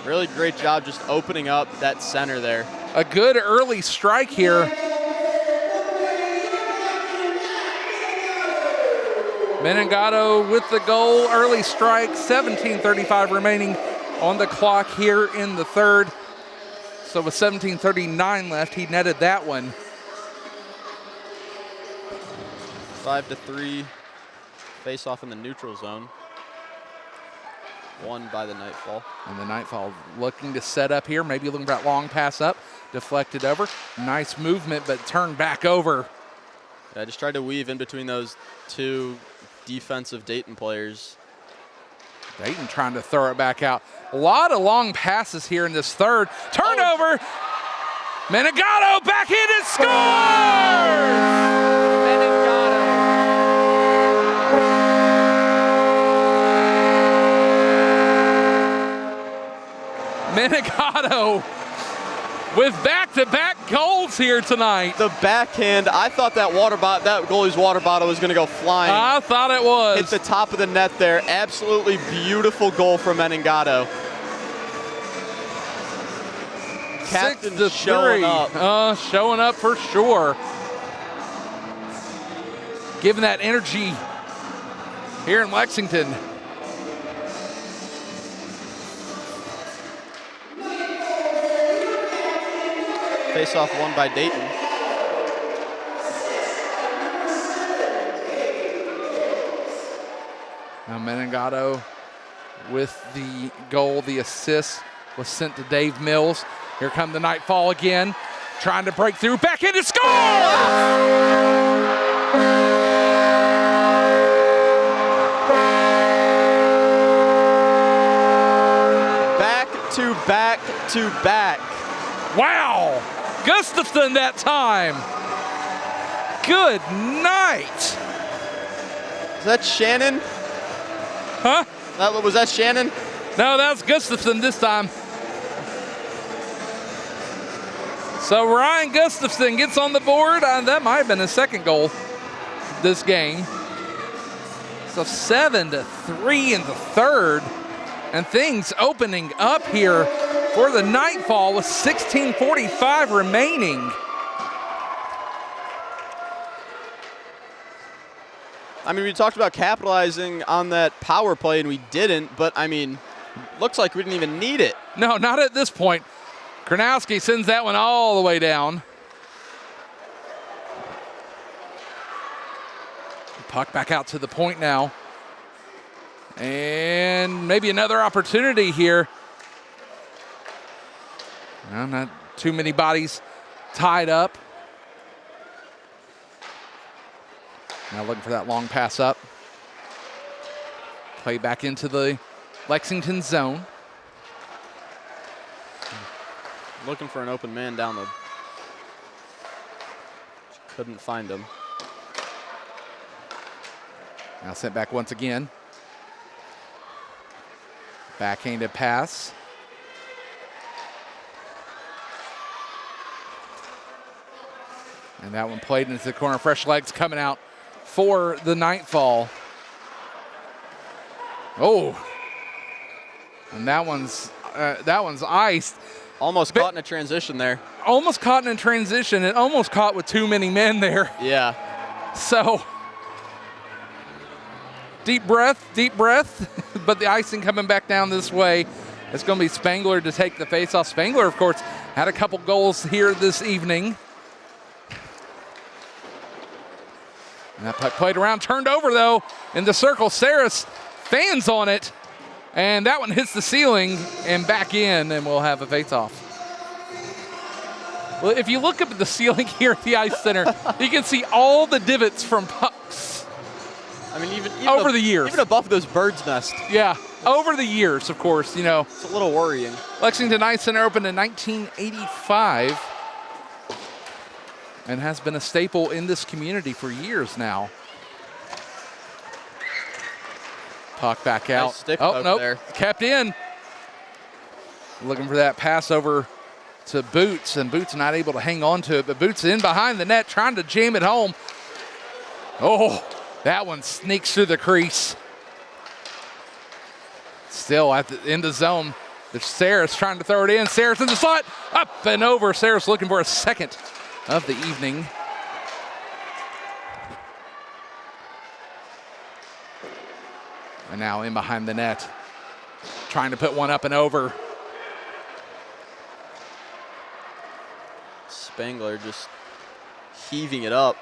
Really great job just opening up that center there. A good early strike here. Menegado with the goal, early strike, 17:35 remaining on the clock here in the third. So with 17:39 left, he netted that one. 5-3 face off in the neutral zone. Won by the Nightfall. And the Nightfall looking to set up here, maybe looking for that long pass up, deflected over. Nice movement, but turned back over. Yeah, I just tried to weave in between those two defensive Dayton players. Dayton trying to throw it back out. A lot of long passes here in this third. Turnover. Menegado back in and scores! Menegado with back-to-back goals here tonight. The backhand, I thought that goalie's water bottle was going to go flying. I thought it was. Hit the top of the net there. Absolutely beautiful goal from Menegado. Captain showing up. Showing up for sure. Giving that energy here in Lexington. Face-off won by Dayton. Now Menegado with the goal, the assist was sent to Dave Mills. Here come the Nightfall again, trying to break through, back in to score! Back to back to back. Wow! Gustafson that time. Good night. Is that Shannon? Huh? Was that Shannon? No, that was Gustafson this time. So Ryan Gustafson gets on the board. That might have been his second goal this game. So 7-3 in the third. And things opening up here for the Nightfall with 16:45 remaining. I mean, we talked about capitalizing on that power play, and we didn't, but, I mean, looks like we didn't even need it. No, not at this point. Kronowski sends that one all the way down. Puck back out to the point now. And maybe another opportunity here. Well, not too many bodies tied up. Now looking for that long pass up. Play back into the Lexington zone. Looking for an open man down the... Couldn't find him. Now sent back once again. Backhanded pass. And that one played into the corner. Fresh legs coming out for the Nightfall. Oh. And that one's iced. Almost caught in a transition there. Almost caught in a transition and almost caught with too many men there. Yeah. So, deep breath, but the icing coming back down this way. It's going to be Spangler to take the faceoff. Spangler, of course, had a couple goals here this evening. And that puck played around, turned over, though, in the circle. Saris fans on it, and that one hits the ceiling and back in, and we'll have a faceoff. Well, if you look up at the ceiling here at the Ice Center, you can see all the divots from pucks. I mean, even over the years. Even above those birds' nest. Yeah, over the years, of course, you know. It's a little worrying. Lexington Ice Center opened in 1985 and has been a staple in this community for years now. Puck back out. Nice stick Oh, poke nope, there. kept in. Looking for that pass over to Boots, and Boots not able to hang on to it, but Boots in behind the net trying to jam it home. Oh, that one sneaks through the crease. Still in the zone. There's Sarah's trying to throw it in. Sarah's in the slot. Up and over. Sarah's looking for a second of the evening. And now in behind the net. Trying to put one up and over. Spangler just heaving it up.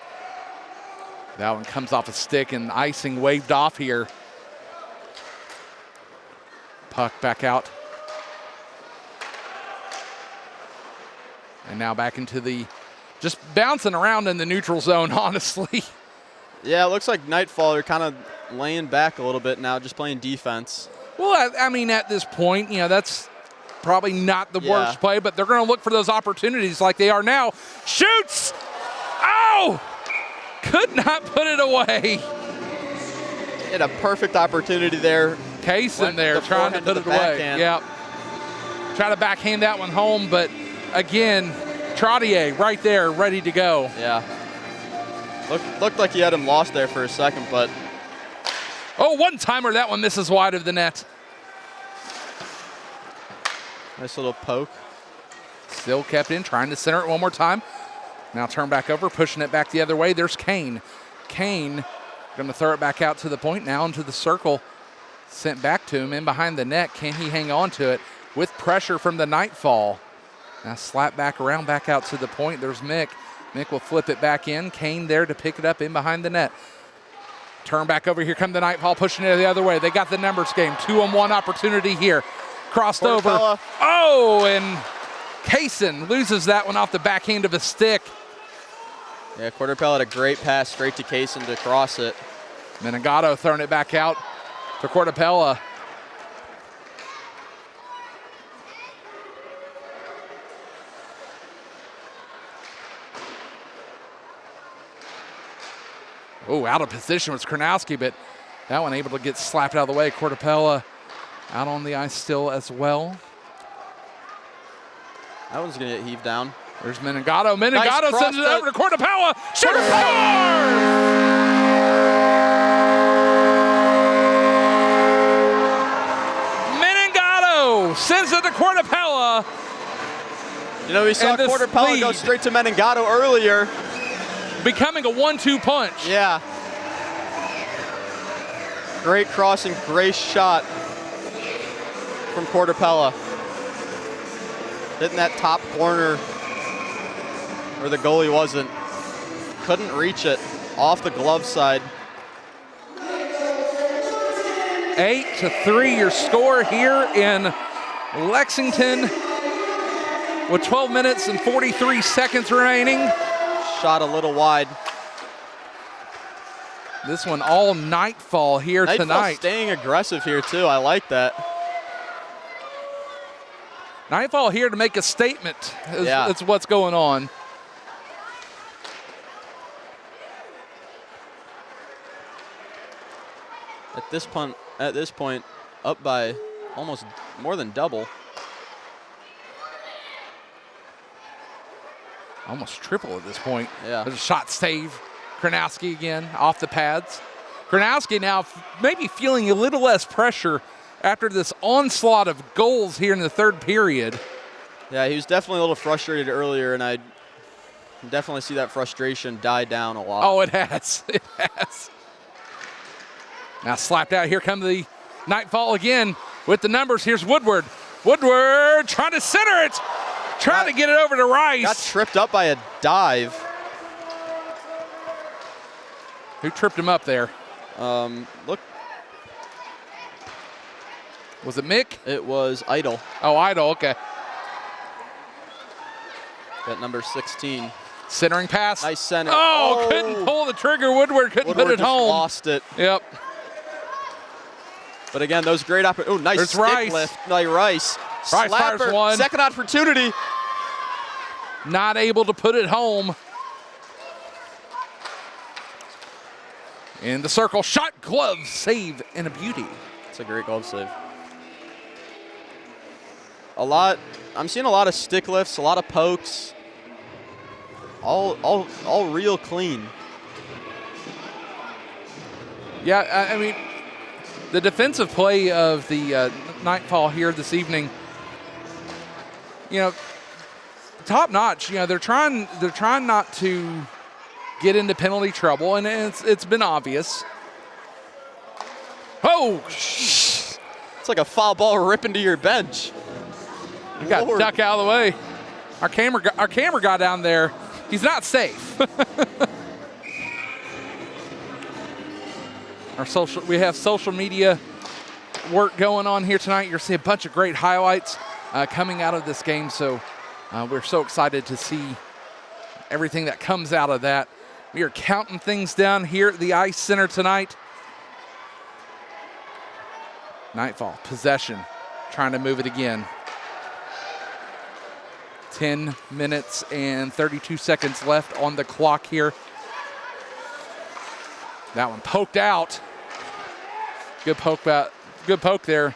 That one comes off a stick and icing waved off here. Puck back out. And now back into the, just bouncing around in the neutral zone, honestly. Yeah, it looks like Nightfall are kind of laying back a little bit now, just playing defense. Well, I mean, at this point, you know, that's probably not the worst play, but they're going to look for those opportunities like they are now. Shoots! Oh! Could not put it away. Had a perfect opportunity there. Kaysen there trying to put it away. Yep. Try to backhand that one home, but again, Trottier right there, ready to go. Yeah. Looked like he had him lost there for a second, but. Oh, one-timer. That one misses wide of the net. Nice little poke. Still kept in, trying to center it one more time. Now turn back over, pushing it back the other way. There's Kane. Kane going to throw it back out to the point now into the circle. Sent back to him in behind the net. Can he hang on to it with pressure from the Nightfall? Now slap back around, back out to the point. There's Mick. Mick will flip it back in. Kane there to pick it up in behind the net. Turn back over. Here come the Nightfall pushing it the other way. They got the numbers game. 2-on-1 opportunity here. Crossed over. Oh, and Kaysen loses that one off the backhand of a stick. Yeah, Quarterpella had a great pass straight to Kaysen to cross it. Menegado throwing it back out to Quarterpella. Oh, out of position was Kronowski, but that one able to get slapped out of the way. Quarterpella out on the ice still as well. That one's going to get heaved down. There's Menegado. Menegado Nice sends it over to Quarterpella. Shooter scores! Menegado sends it to Quarterpella. You know, we saw Quarterpella go straight to Menegado earlier. Becoming a 1-2 punch. Yeah. Great crossing, great shot from Quarterpella. Hitting that top corner where the goalie wasn't. Couldn't reach it off the glove side. 8-3 your score here in Lexington with 12 minutes and 43 seconds remaining. Shot a little wide. This one all Nightfall here tonight. Staying aggressive here too. I like that. Nightfall here to make a statement. That's what's going on. At this point, up by almost more than double. Almost triple at this point. Yeah. There's a shot save. Kronowski again off the pads. Kronowski now maybe feeling a little less pressure after this onslaught of goals here in the third period. Yeah, he was definitely a little frustrated earlier, and I definitely see that frustration die down a lot. Oh, it has. It has. Now slapped out. Here come the Nightfall again with the numbers. Here's Woodward. Woodward trying to center it. Trying to get it over to Rice. Got tripped up by a dive. Who tripped him up there? Look. Was it Mick? It was Idle. Oh, Idle, okay. At number 16. Centering pass. Nice center. Oh, couldn't pull the trigger. Woodward couldn't put it home. Lost it. Yep. But again, those great opportunities. Oh, nice There's stick Rice. lift by Rice. Rice fires one. Second opportunity. Not able to put it home. In the circle, shot, glove, save, and a beauty. It's a great glove save. I'm seeing a lot of stick lifts, a lot of pokes. All real clean. Yeah, I mean, the defensive play of the Nightfall here this evening top notch. They're trying not to get into penalty trouble, and it's been obvious. Oh, it's like a foul ball ripping to your bench. You got to duck out of the way. Our camera guy down there, he's not safe. We have social media work going on here tonight. You're seeing a bunch of great highlights coming out of this game, so we're so excited to see everything that comes out of that. We are counting things down here at the Ice Center tonight. Nightfall, possession, trying to move it again. 10 minutes and 32 seconds left on the clock here. That one poked out. Good poke there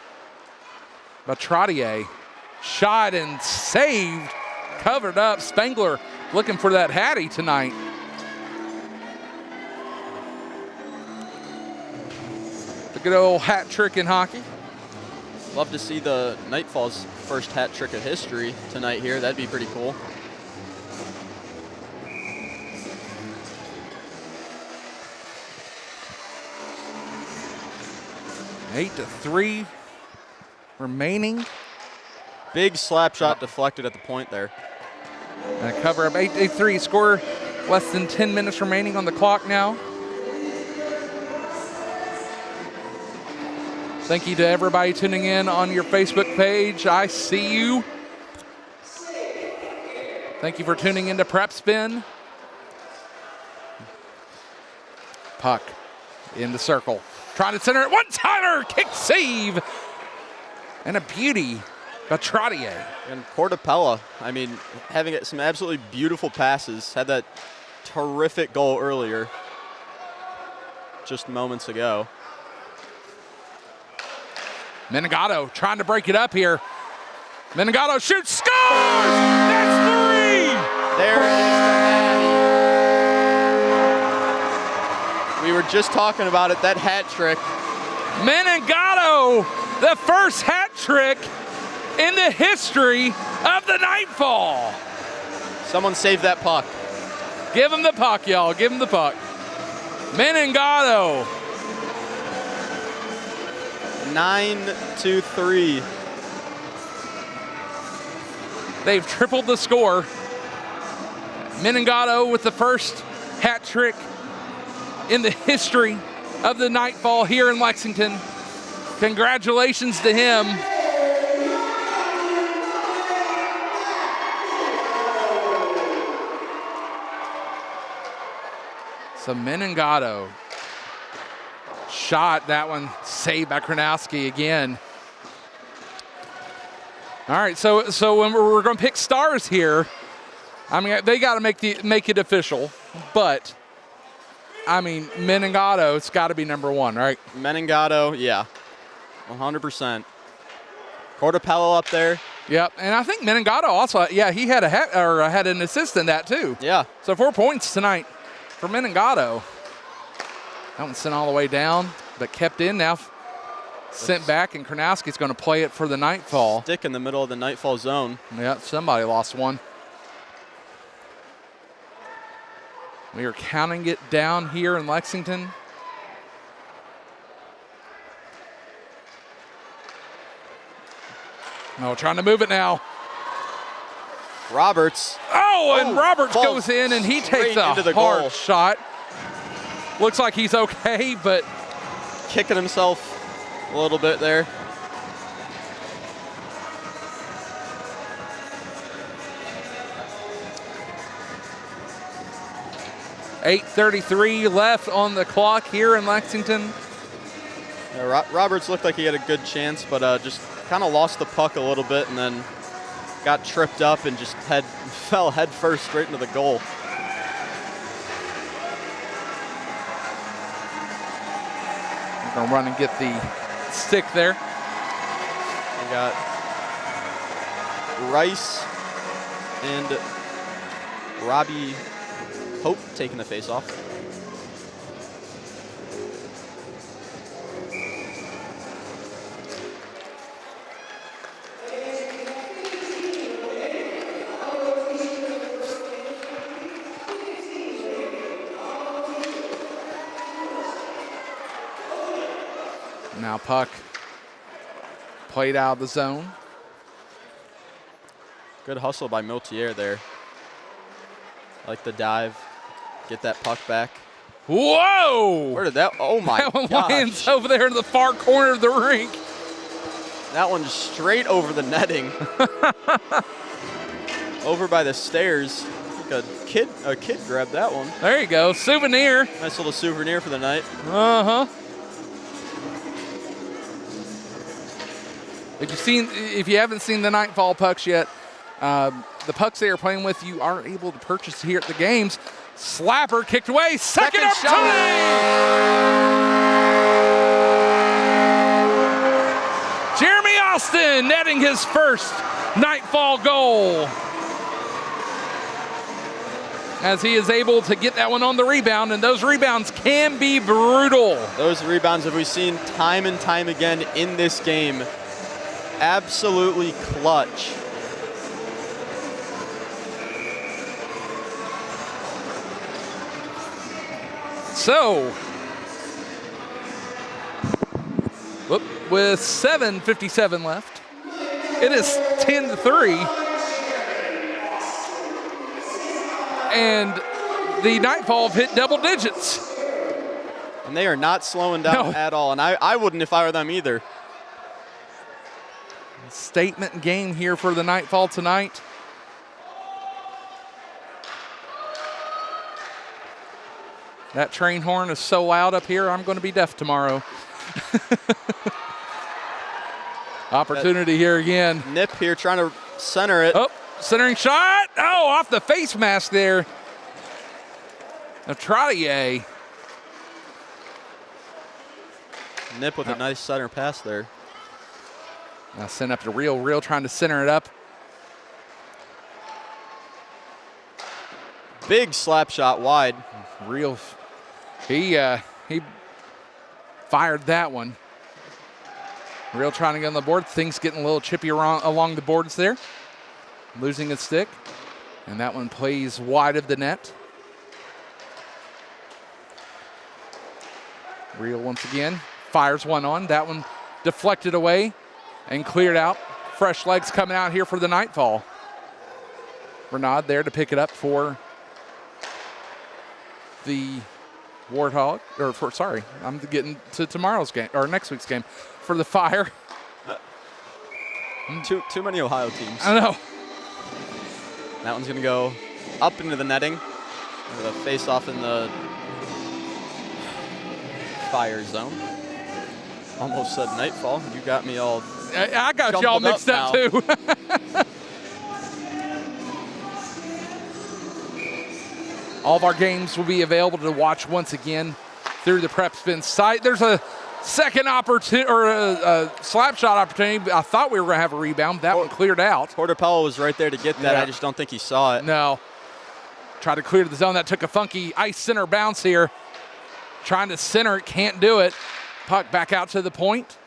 by Trottier. Shot and saved, covered up. Spangler looking for that Hattie tonight. The good old hat trick in hockey. Love to see the Nightfall's first hat trick of history tonight here. That'd be pretty cool. Eight to 3 remaining. Big slap shot deflected at the point there. And a cover up 8-3 score. Less than 10 minutes remaining on the clock now. Thank you to everybody tuning in on your Facebook page. I see you. Thank you for tuning in to Prep Spin. Puck in the circle. Trying to center it. One-timer. Kick save. And a beauty by Trottier. And Cortapella, I mean, having some absolutely beautiful passes. Had that terrific goal earlier, just moments ago. Menegado trying to break it up here. Menegado shoots, scores! That's 3! There it is, the Hattie. We were just talking about it, that hat trick. Menegado, the first hat trick in the history of the Nightfall. Someone save that puck. Give him the puck, y'all. Give him the puck. Menegado. 9-3. They've tripled the score. Menegado with the first hat trick in the history of the Nightfall here in Lexington. Congratulations to him. So Menegado shot, that one saved by Kronowski again. All right, so when we're going to pick stars here, I mean, they got to make it official, but I mean, Menegado's got to be number one, right? Menegado, yeah, 100%. Cortapello up there. Yep, and I think Menegado also, yeah, he had had an assist in that too. Yeah. So 4 points tonight for Menegado. That one sent all the way down, but kept in now. Sent back, and Kronowski's going to play it for the Nightfall. Stick in the middle of the Nightfall zone. Yeah, somebody lost one. We are counting it down here in Lexington. Oh, trying to move it now. Roberts. Oh, and Roberts goes in, and he takes a hard shot. Looks like he's okay, but kicking himself a little bit there. .8:33 left on the clock here in Lexington. Yeah, Roberts looked like he had a good chance, but just kind of lost the puck a little bit and then got tripped up and just fell head first straight into the goal. We're going to run and get the stick there. We got Rice and Robbie Hope taking the face off. puck played out of the zone. Good hustle by Miltier there. Like the dive, get that puck back. Whoa! Where did that? Oh my That one gosh! lands over there in the far corner of the rink. That one just straight over the netting. Over by the stairs. Like a kid grabbed that one. There you go, souvenir. Nice little souvenir for the night. Uh-huh. If you haven't seen the Nightfall pucks yet, the pucks they are playing with, you are able to purchase here at the games. Slapper kicked away, second opportunity! Jeremy Austin netting his first Nightfall goal, as he is able to get that one on the rebound, and those rebounds can be brutal. Those rebounds have we seen time and time again in this game. Absolutely clutch. So, with 7:57 left, it is 10-3. And the Nightfall have hit double digits. And they are not slowing down at all. And I wouldn't if I were them either. Statement game here for the Nightfall tonight. That train horn is so loud up here, I'm going to be deaf tomorrow. Opportunity here again. Nip here trying to center it. Oh, centering shot. Oh, off the face mask there. Now Trottier. Nip with a nice center pass there. Now send up to Real trying to center it up. Big slap shot wide. Real, he fired that one. Real trying to get on the board. Things getting a little chippy along the boards there. Losing its stick. And that one plays wide of the net. Real once again fires one on. That one deflected away and cleared out. Fresh legs coming out here for the Nightfall. Renaud there to pick it up for the Warthog, I'm getting to tomorrow's game, or next week's game, for the Fire. Too many Ohio teams. I know. That one's gonna go up into the netting. With a face off in the Fire zone. Almost said Nightfall. You got me all. I got y'all mixed up too. All of our games will be available to watch once again through the Prep Spin site. There's a second opportunity, or a slap shot opportunity. I thought we were going to have a rebound. That one cleared out. Porterpello was right there to get that. Yeah. I just don't think he saw it. No. Tried to clear the zone. That took a funky ice center bounce here. Trying to center it, can't do it. Puck back out to the point.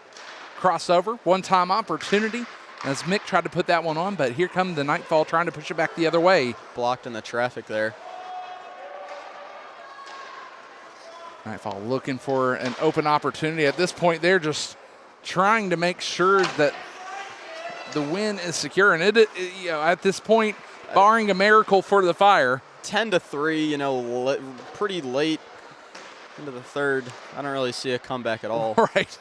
Crossover, one-time opportunity as Mick tried to put that one on, but here come the Nightfall trying to push it back the other way. Blocked in the traffic there. Nightfall looking for an open opportunity. At this point, they're just trying to make sure that the win is secure. And at this point, barring a miracle for the Fire. 10-3, pretty late into the third. I don't really see a comeback at all. Right.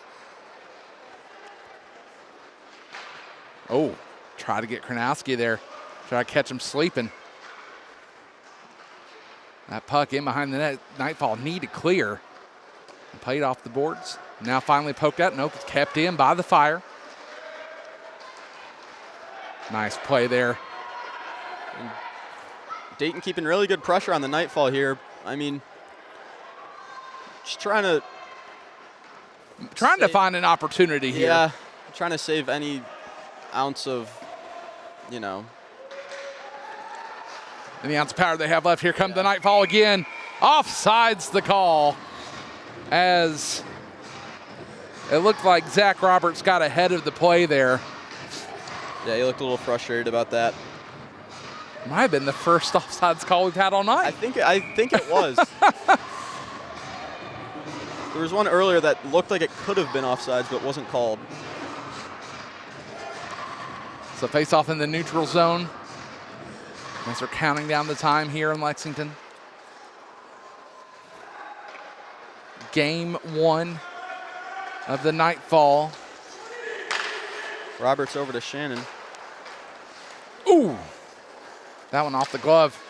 Oh, try to get Kronowski there. Try to catch him sleeping. That puck in behind the net. Nightfall need to clear. Played off the boards. Now finally poked out. Nope, it's kept in by the Fire. Nice play there. And Dayton keeping really good pressure on the Nightfall here. I mean, just trying to find an opportunity here. Yeah, trying to save any ounce of, Any ounce of power they have left. Here comes the Nightfall again. Offsides the call, as it looked like Zach Roberts got ahead of the play there. Yeah, he looked a little frustrated about that. Might have been the first offsides call we've had all night. I think it was. There was one earlier that looked like it could have been offsides, but wasn't called. So face off in the neutral zone. As they're counting down the time here in Lexington. Game 1 of the Nightfall. Roberts over to Shannon. Ooh, that one off the glove.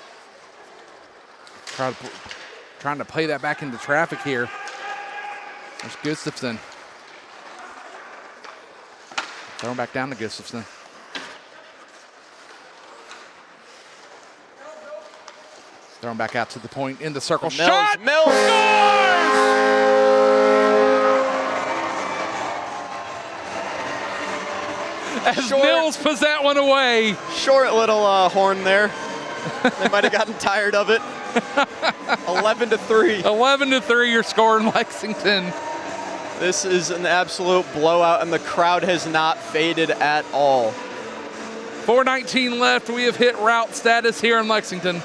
Trying to play that back into traffic here. There's Gustafson. Throwing back down to Gustafson. Throwing back out to the point in the circle. Mills, Shot! Mills! Scores! As Mills puts that one away. Short little horn there. They might have gotten tired of it. 11-3. 11-3 your score in Lexington. This is an absolute blowout, and the crowd has not faded at all. 4:19 left. We have hit route status here in Lexington.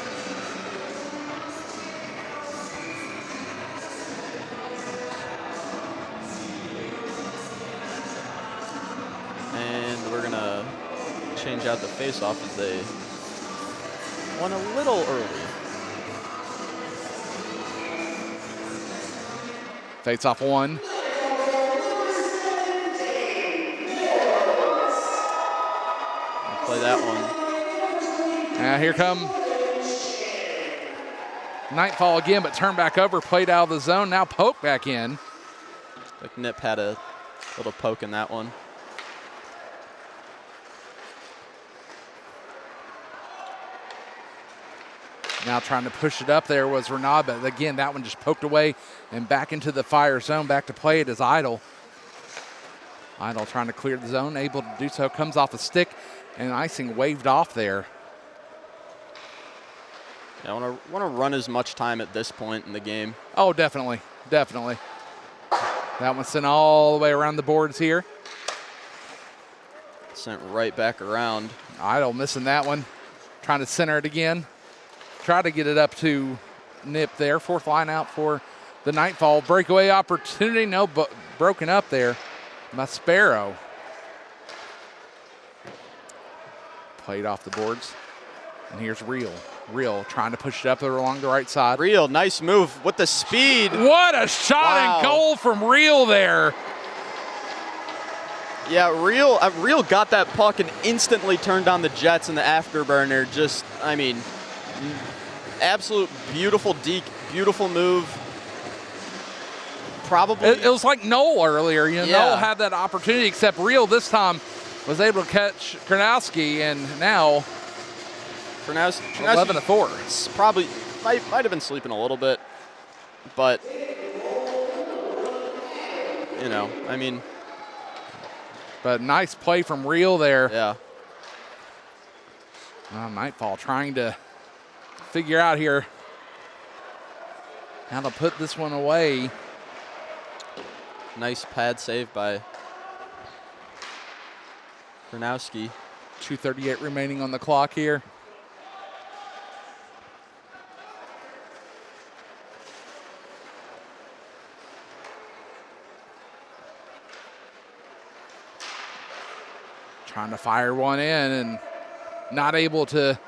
And we're going to change out the face-off as they won a little early. Face-off one. Play that one. Now here come Nightfall again, but turned back over, played out of the zone. Now poke back in. Like Nip had a little poke in that one. Now trying to push it up there was Renaud, but again, that one just poked away and back into the fire zone. Back to play it is Idle. Idle trying to clear the zone, able to do so. Comes off a stick, and icing waved off there. Yeah, I want to run as much time at this point in the game. Oh, definitely, definitely. That one sent all the way around the boards here. Sent right back around. Idle missing that one. Trying to center it again. Try to get it up to Nip there. Fourth line out for the Nightfall. Breakaway opportunity. No, but broken up there by Sparrow. Played off the boards. And here's Real. Real trying to push it up there along the right side. Real, nice move with the speed. What a shot and goal from Real there. Yeah, Real got that puck and instantly turned on the Jets in the afterburner. Just, I mean, absolute beautiful deke, beautiful move. Probably. It was like Noel earlier. You know, Yeah. Noel had that opportunity, except Real this time was able to catch Kronowski, and now 11-4. It's probably might have been sleeping a little bit, but you know, I mean. But nice play from Real there. Yeah. Nightfall trying to figure out here how to put this one away. Nice pad save by Kronowski. 2:38 remaining on the clock here. Trying to fire one in and not able to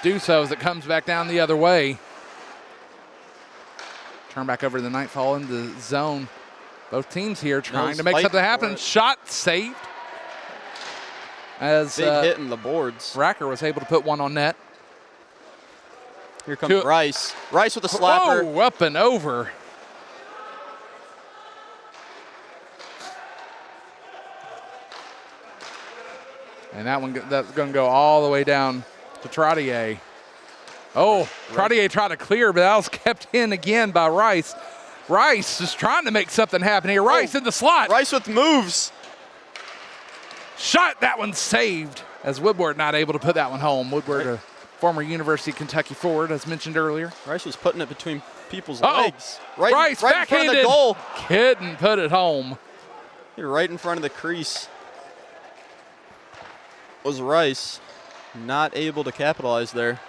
do so as it comes back down the other way. Turn back over to the Nightfall in the zone. Both teams here trying Mills to make fighting something for happen. it. Shot saved. As Big hit in the boards. Racker was able to put one on net. Here comes Rice. Rice with a slapper. Oh, up and over. And that one, that's going to go all the way down to Trottier. Oh, Trottier tried to clear, but that was kept in again by Rice. Rice is trying to make something happen here. Rice in the slot. Rice with moves. Shot, that one saved. As Woodward not able to put that one home. Woodward, a former University of Kentucky forward, as mentioned earlier. Rice was putting it between people's legs. Rice right in front of the backhanded. goal. Couldn't put it home. You're right in front of the crease. Was Rice not able to capitalize there?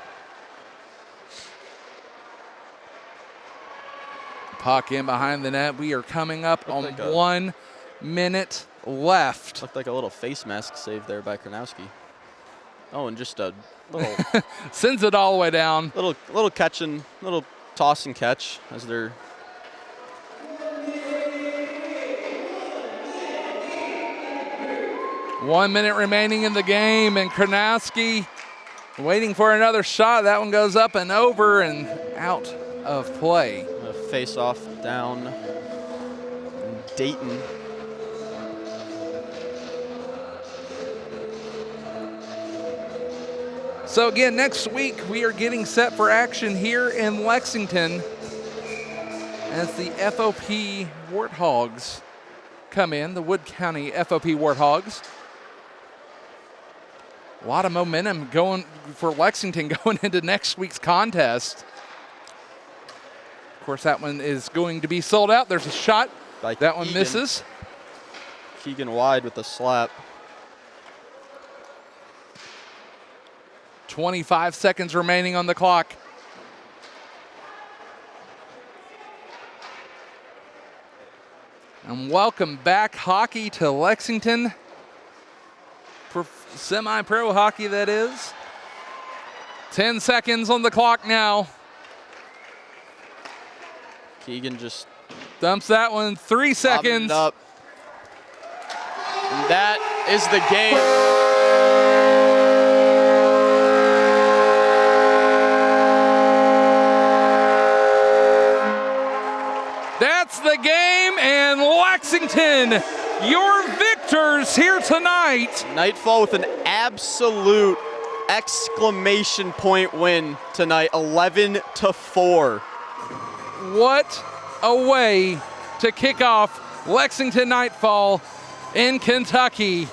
Puck in behind the net. We are coming up on like a- 1 minute left. Looked like a little face mask save there by Karnowski. Oh, and just a little Sends it all the way down. little catch and little toss and catch as they're. One minute remaining in the game, and Karnowski waiting for another shot. That one goes up and over and out of play. A face-off down in Dayton. So again, next week we are getting set for action here in Lexington as the FOP Warthogs come in, the Wood County FOP Warthogs. A lot of momentum going for Lexington going into next week's contest. Of course, that one is going to be sold out. There's a shot. By That one Keegan. misses. Keegan wide with the slap. 25 seconds remaining on the clock. And welcome back hockey to Lexington. For semi-pro hockey, that is. 10 seconds on the clock now. Keegan just Dumps that one. 3 lobbing it seconds. up. And that is the game. That's the game, and Lexington, your victors here tonight. Nightfall with an absolute exclamation point win tonight, 11-4. What a way to kick off Lexington Nightfall in Kentucky.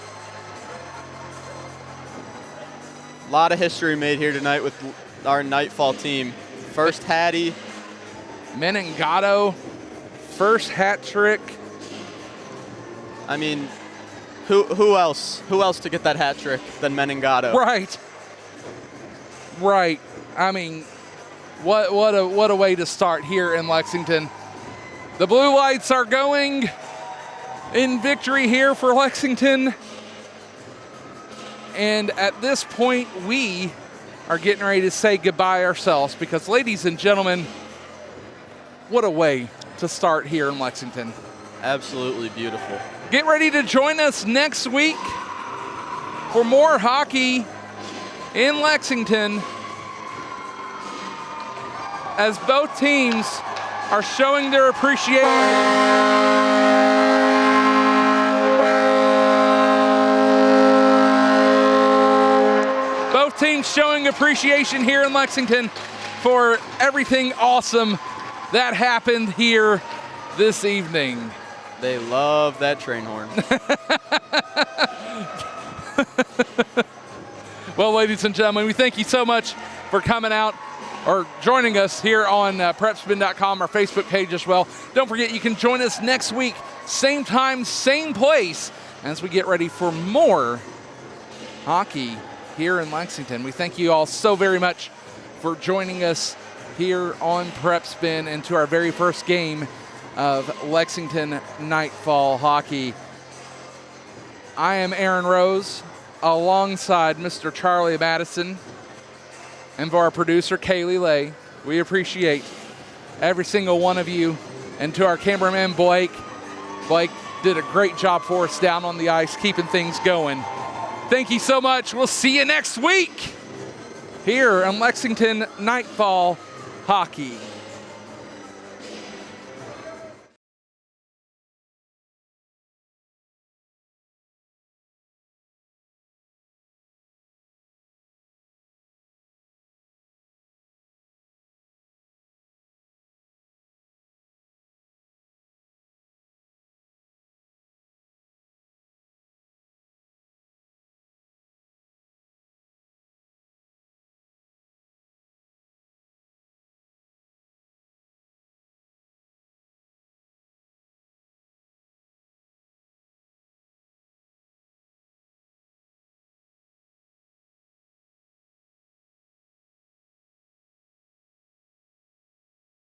A lot of history made here tonight with our Nightfall team. First Hattie. Menengato, first hat trick. I mean, who else? Who else to get that hat trick than Menengato? Right. Right. I mean, what a way to start here in Lexington. The blue lights are going in victory here for Lexington. And at this point, we are getting ready to say goodbye ourselves because, ladies and gentlemen, what a way to start here in Lexington. Absolutely beautiful. Get ready to join us next week for more hockey in Lexington as both teams are showing their appreciation. Both teams showing appreciation here in Lexington for everything awesome that happened here this evening. They love that train horn. Well, ladies and gentlemen, we thank you so much for coming out or joining us here on prepspin.com, our Facebook page as well. Don't forget, you can join us next week, same time, same place, as we get ready for more hockey here in Lexington. We thank you all so very much for joining us here on Prep Spin and to our very first game of Lexington Nightfall hockey. I am Aaron Rose alongside Mr. Charlie Madison and for our producer Kaylee Lay. We appreciate every single one of you, and to our cameraman Blake. Blake did a great job for us down on the ice, keeping things going. Thank you so much. We'll see you next week here on Lexington Nightfall Hockey.